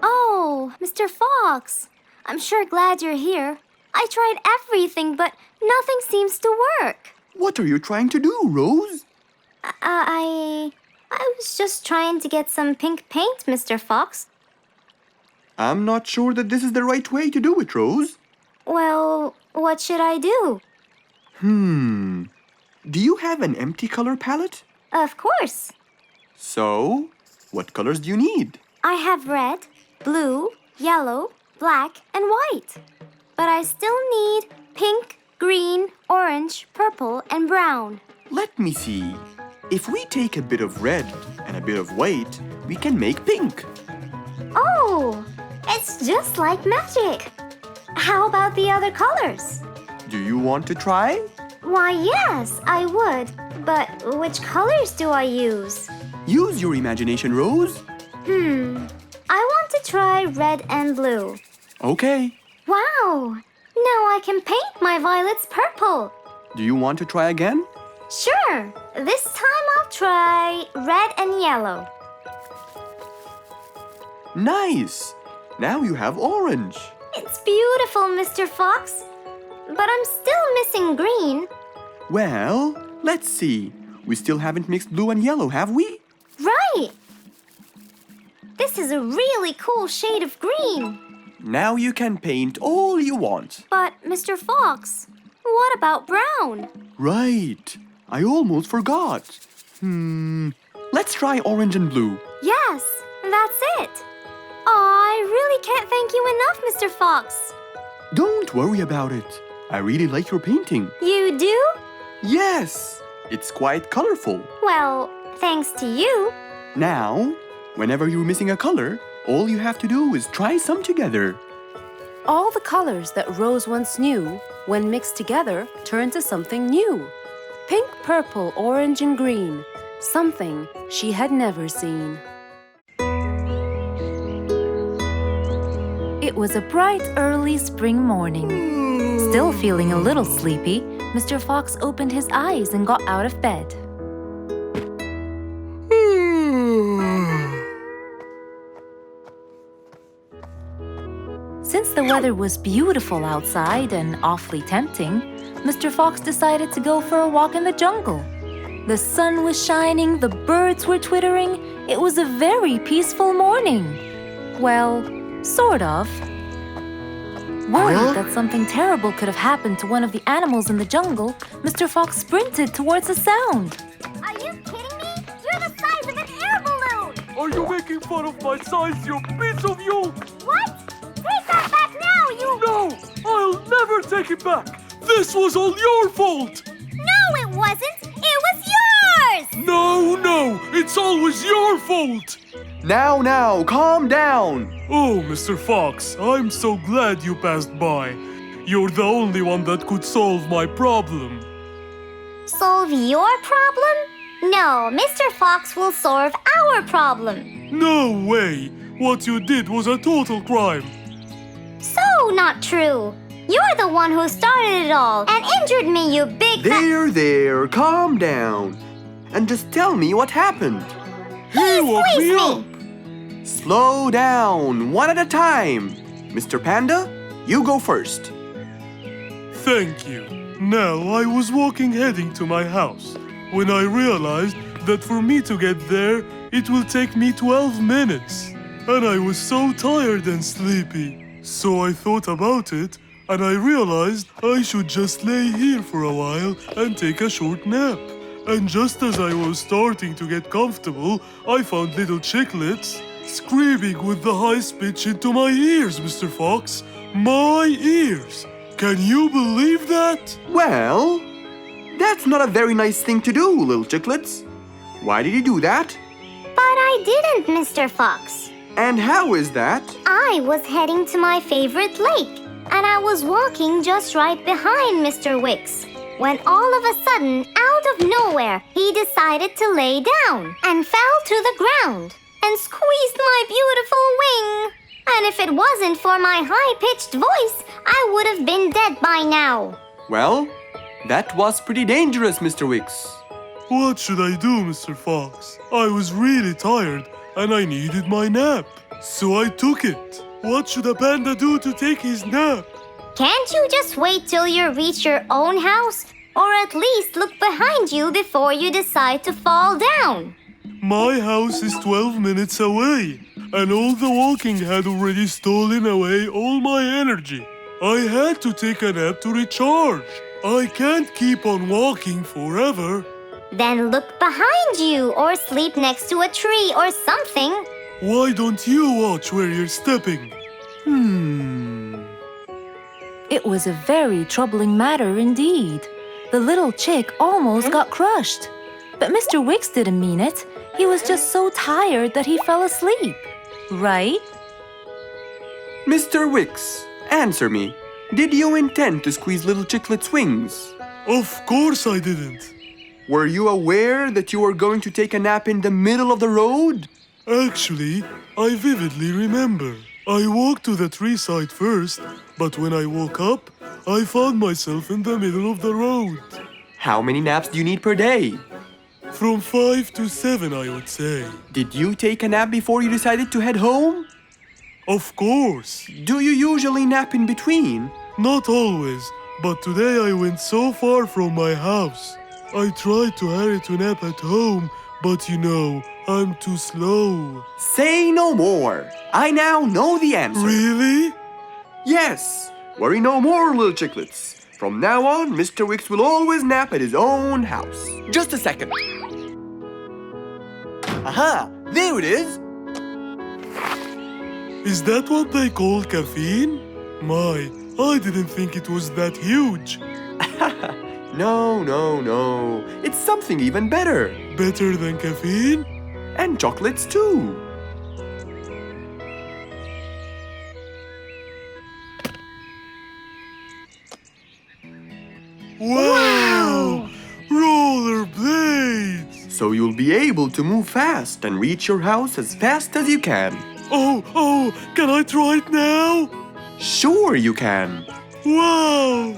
Oh, Mr. Fox. I'm sure glad you're here. I tried everything, but nothing seems to work. What are you trying to do, Rose? I was just trying to get some pink paint, Mr. Fox. I'm not sure that this is the right way to do it, Rose. Well, what should I do? Do you have an empty color palette? Of course. So, what colors do you need? I have red, blue, yellow, black, and white. But I still need pink, green, orange, purple, and brown. Let me see. If we take a bit of red and a bit of white, we can make pink. Oh, it's just like magic. How about the other colors? Do you want to try? Why, yes, I would. But which colors do I use? Use your imagination, Rose. I want to try red and blue. Okay. Wow! Now I can paint my violets purple. Do you want to try again? Sure. This time I'll try red and yellow. Nice. Now you have orange. It's beautiful, Mr. Fox. But I'm still missing green. Well, let's see. We still haven't mixed blue and yellow, have we? Right! This is a really cool shade of green. Now you can paint all you want. But, Mr. Fox, what about brown? Right. I almost forgot. Let's try orange and blue. Yes, that's it. I really can't thank you enough, Mr. Fox. Don't worry about it. I really like your painting. You do? Yes, it's quite colorful. Well, thanks to you. Now, whenever you're missing a color, all you have to do is try some together. All the colors that Rose once knew, when mixed together, turned to something new. Pink, purple, orange, and green. Something she had never seen. It was a bright, early spring morning. Still feeling a little sleepy, Mr. Fox opened his eyes and got out of bed. Since the weather was beautiful outside and awfully tempting, Mr. Fox decided to go for a walk in the jungle. The sun was shining, the birds were twittering. It was a very peaceful morning. Well, sort of. Worried that something terrible could have happened to one of the animals in the jungle, Mr. Fox sprinted towards the sound. Are you kidding me? You're the size of an air balloon! Are you making fun of my size, you piece of you? What? Take that back now, you... No! I'll never take it back! This was all your fault! No, it wasn't! It was yours! No! It's always your fault! Now, calm down. Oh, Mr. Fox, I'm so glad you passed by. You're the only one that could solve my problem. Solve your problem? No, Mr. Fox will solve our problem. No way! What you did was a total crime. So not true. You're the one who started it all and injured me, you big There, calm down. And just tell me what happened. He woke me up! Slow down, one at a time. Mr. Panda, you go first. Thank you. Now, I was walking heading to my house when I realized that for me to get there, it will take me 12 minutes. And I was so tired and sleepy. So I thought about it, and I realized I should just lay here for a while and take a short nap. And just as I was starting to get comfortable, I found little chicklets screaming with the highest pitch into my ears, Mr. Fox. My ears! Can you believe that? Well, that's not a very nice thing to do, little chicklets. Why did you do that? But I didn't, Mr. Fox. And how is that? I was heading to my favorite lake, and I was walking just right behind Mr. Wicks, when all of a sudden, out of nowhere, he decided to lay down and fell to the ground and squeezed my beautiful wing. And if it wasn't for my high-pitched voice, I would have been dead by now. Well, that was pretty dangerous, Mr. Wicks. What should I do, Mr. Fox? I was really tired and I needed my nap. So I took it. What should a panda do to take his nap? Can't you just wait till you reach your own house? Or at least look behind you before you decide to fall down? My house is 12 minutes away, and all the walking had already stolen away all my energy. I had to take a nap to recharge. I can't keep on walking forever. Then look behind you or sleep next to a tree or something. Why don't you watch where you're stepping? It was a very troubling matter indeed. The little chick almost got crushed. But Mr. Wicks didn't mean it. He was just so tired that he fell asleep. Right? Mr. Wicks, answer me. Did you intend to squeeze little chicklet's wings? Of course I didn't. Were you aware that you were going to take a nap in the middle of the road? Actually, I vividly remember. I walked to the tree side first, but when I woke up, I found myself in the middle of the road. How many naps do you need per day? From 5 to 7, I would say. Did you take a nap before you decided to head home? Of course. Do you usually nap in between? Not always, but today I went so far from my house. I tried to hurry to nap at home, but you know, I'm too slow. Say no more. I now know the answer. Really? Yes. Worry no more, little chicklets. From now on, Mr. Wicks will always nap at his own house. Just a second. Aha! There it is! Is that what they call caffeine? My, I didn't think it was that huge. No. It's something even better. Better than caffeine? And chocolates too. Wow! Rollerblades! So you'll be able to move fast and reach your house as fast as you can. Oh, can I try it now? Sure you can. Wow!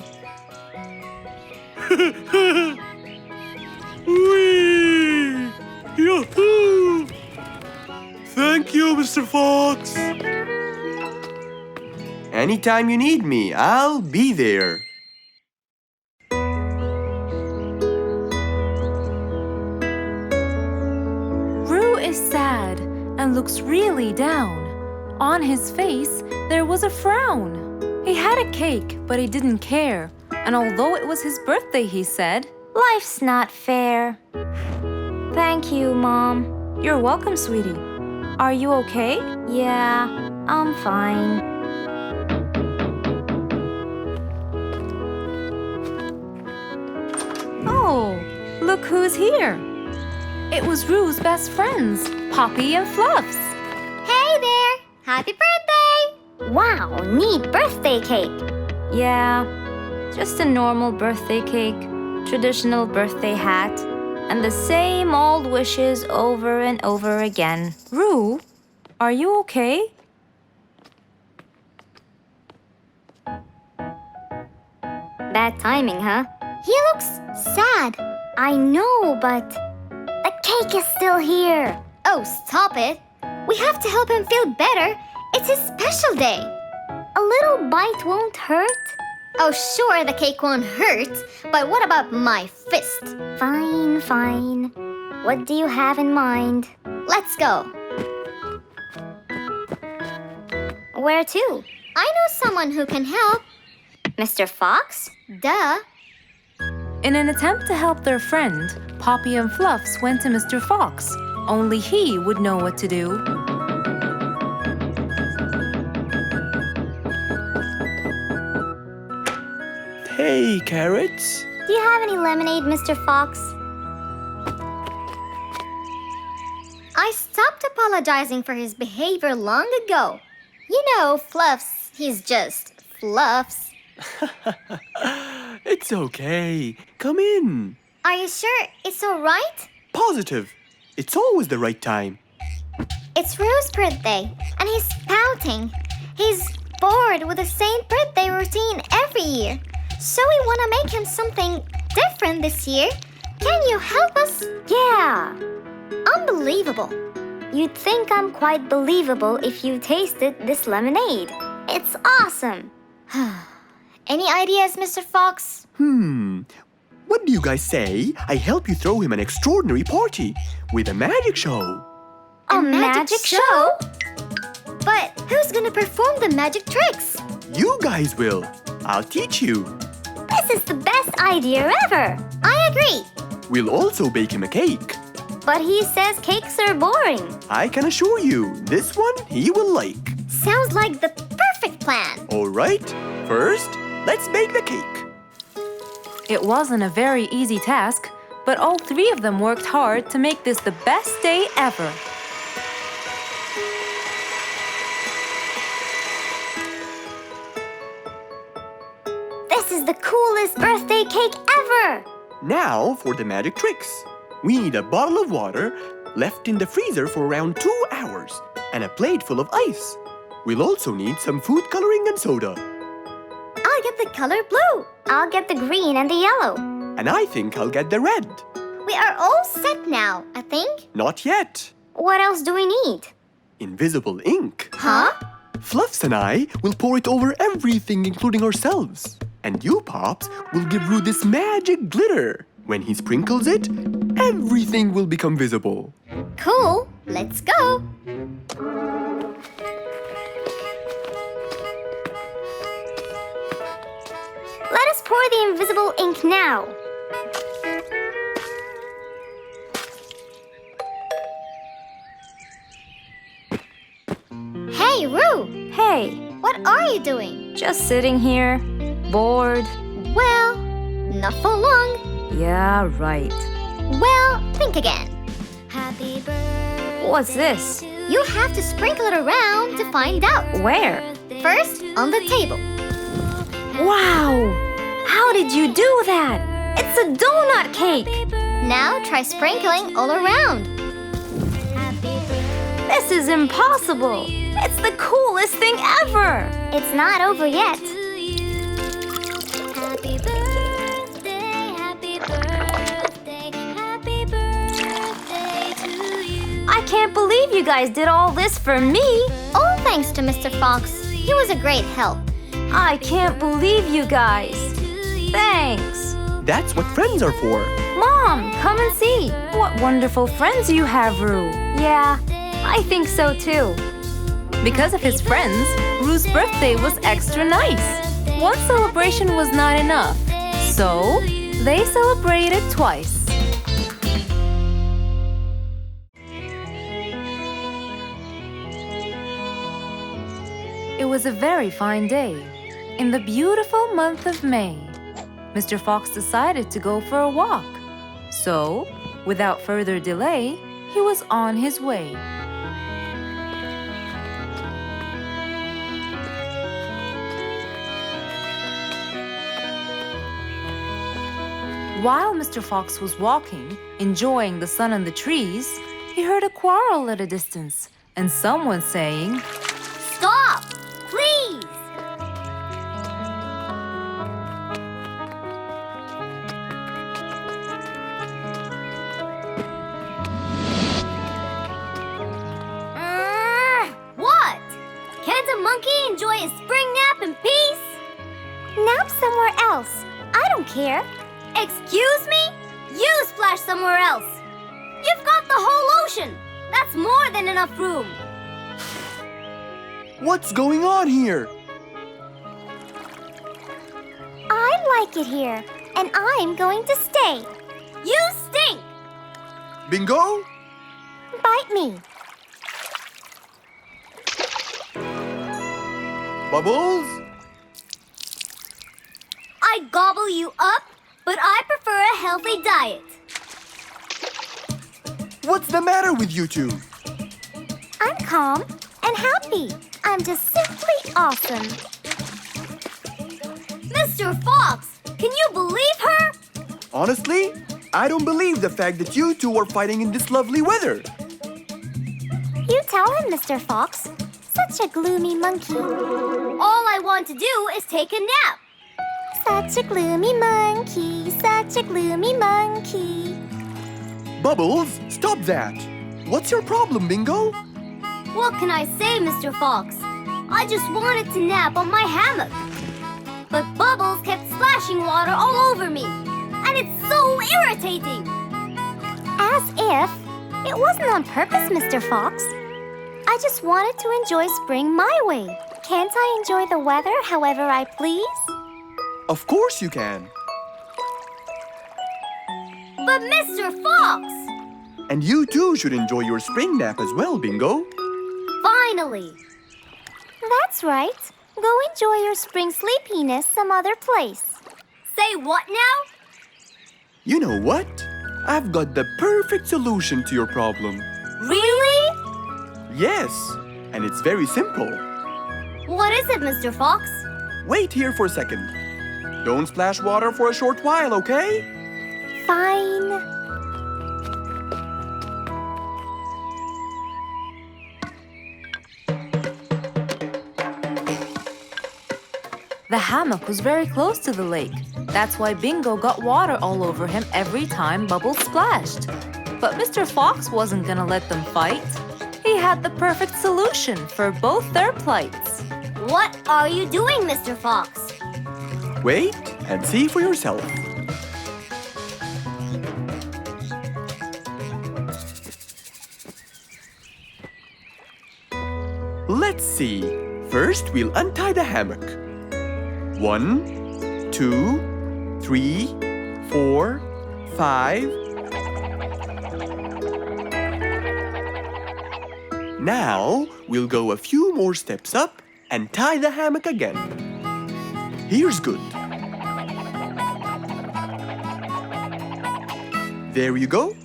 Whee! Yahoo! Thank you, Mr. Fox. Anytime you need me, I'll be there. Roo is sad and looks really down. On his face, there was a frown. He had a cake, but he didn't care. And although it was his birthday, he said, Life's not fair. Thank you, Mom. "You're welcome, sweetie. Are you okay?" Yeah, I'm fine. Oh, look who's here. It was Roo's best friends, Poppy and Fluffs. Hey there! Happy birthday! Wow, neat birthday cake. Yeah, just a normal birthday cake, traditional birthday hat, and the same old wishes over and over again. Roo, are you okay? Bad timing, huh? He looks sad. I know, but the cake is still here. Oh, stop it. We have to help him feel better. It's his special day. A little bite won't hurt. Oh, sure, the cake won't hurt. But what about my fist? Fine. What do you have in mind? Let's go. Where to? I know someone who can help. Mr. Fox? Duh. In an attempt to help their friend, Poppy and Fluffs went to Mr. Fox. Only he would know what to do. Hey, carrots. Do you have any lemonade, Mr. Fox? I stopped apologizing for his behavior long ago. You know, Fluffs, he's just Fluffs. It's okay. Come in. Are you sure it's all right? Positive. It's always the right time. It's Rue's birthday, and he's pouting. He's bored with the same birthday routine every year. So we want to make him something different this year. Can you help us? Yeah. Unbelievable. You'd think I'm quite believable if you tasted this lemonade. It's awesome. Any ideas, Mr. Fox? What do you guys say? I help you throw him an extraordinary party with a magic show. A magic show? But who's gonna perform the magic tricks? You guys will. I'll teach you. This is the best idea ever. I agree. We'll also bake him a cake. But he says cakes are boring. I can assure you, this one he will like. Sounds like the perfect plan. All right. First, let's bake the cake. It wasn't a very easy task, but all three of them worked hard to make this the best day ever. This is the coolest birthday cake ever! Now for the magic tricks. We need a bottle of water left in the freezer for around 2 hours and a plate full of ice. We'll also need some food coloring and soda. I'll get the color blue. I'll get the green and the yellow. And I think I'll get the red. We are all set now, I think. Not yet. What else do we need? Invisible ink. Huh? Fluffs and I will pour it over everything, including ourselves. And you, Pops, will give Roo this magic glitter. When he sprinkles it, everything will become visible. Cool. Let's go. Let us pour the invisible ink now. Hey, Roo! Hey, What are you doing? just sitting here, bored. Well, not for long. Yeah, right. Well, think again. Happy birthday. What's this? You have to sprinkle it around to find out. Where? First, on the table. Wow! How did you do that? It's a donut cake! Now try sprinkling all around. This is impossible! It's the coolest thing ever! It's not over yet. I can't believe you guys did all this for me! All thanks to Mr. Fox. He was a great help. I can't believe you guys! Thanks! That's what friends are for. Mom, come and see! What wonderful friends you have, Roo! Yeah, I think so too. Because of his friends, Roo's birthday was extra nice. One celebration was not enough, so they celebrated twice. It was a very fine day. In the beautiful month of May, Mr. Fox decided to go for a walk. So, without further delay, he was on his way. While Mr. Fox was walking, enjoying the sun and the trees, he heard a quarrel at a distance and someone saying, Stop! Please! What? Can't a monkey enjoy a spring nap in peace? Nap somewhere else. I don't care. Excuse me? You splash somewhere else. You've got the whole ocean. That's more than enough room. What's going on here? I like it here, and I'm going to stay. You stink! Bingo? Bite me. Bubbles? I gobble you up, but I prefer a healthy diet. What's the matter with you two? I'm calm and happy. I'm just simply awesome. Mr. Fox, can you believe her? Honestly, I don't believe the fact that you two are fighting in this lovely weather. You tell him, Mr. Fox. Such a gloomy monkey. All I want to do is take a nap. Such a gloomy monkey, such a gloomy monkey. Bubbles, stop that. What's your problem, Bingo? What can I say, Mr. Fox? I just wanted to nap on my hammock. But Bubbles kept splashing water all over me. And it's so irritating. As if it wasn't on purpose, Mr. Fox. I just wanted to enjoy spring my way. Can't I enjoy the weather however I please? Of course you can. But Mr. Fox! And you too should enjoy your spring nap as well, Bingo. Finally! That's right. Go enjoy your spring sleepiness some other place. Say what now? You know what? I've got the perfect solution to your problem. Really? Yes, and it's very simple. What is it, Mr. Fox? Wait here for a second. Don't splash water for a short while, okay? Fine. The hammock was very close to the lake. That's why Bingo got water all over him every time Bubbles splashed. But Mr. Fox wasn't gonna let them fight. He had the perfect solution for both their plights. What are you doing, Mr. Fox? Wait and see for yourself. Let's see. First, we'll untie the hammock. 1, 2, 3, 4, 5. Now, we'll go a few more steps up and tie the hammock again. Here's good. There you go.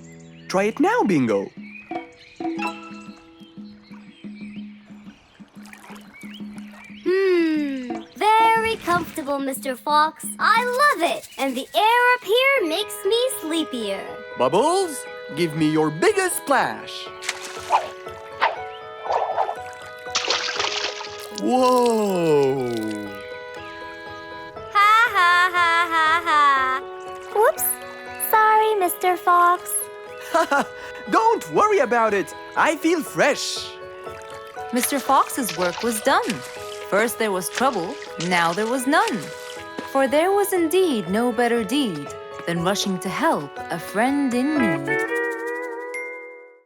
Try it now, Bingo. Very comfortable, Mr. Fox. I love it. And the air up here makes me sleepier. Bubbles, give me your biggest splash. Whoa! Ha ha ha ha ha. Whoops. Sorry, Mr. Fox. Don't worry about it. I feel fresh. Mr. Fox's work was done. First there was trouble, now there was none. For there was indeed no better deed than rushing to help a friend in need.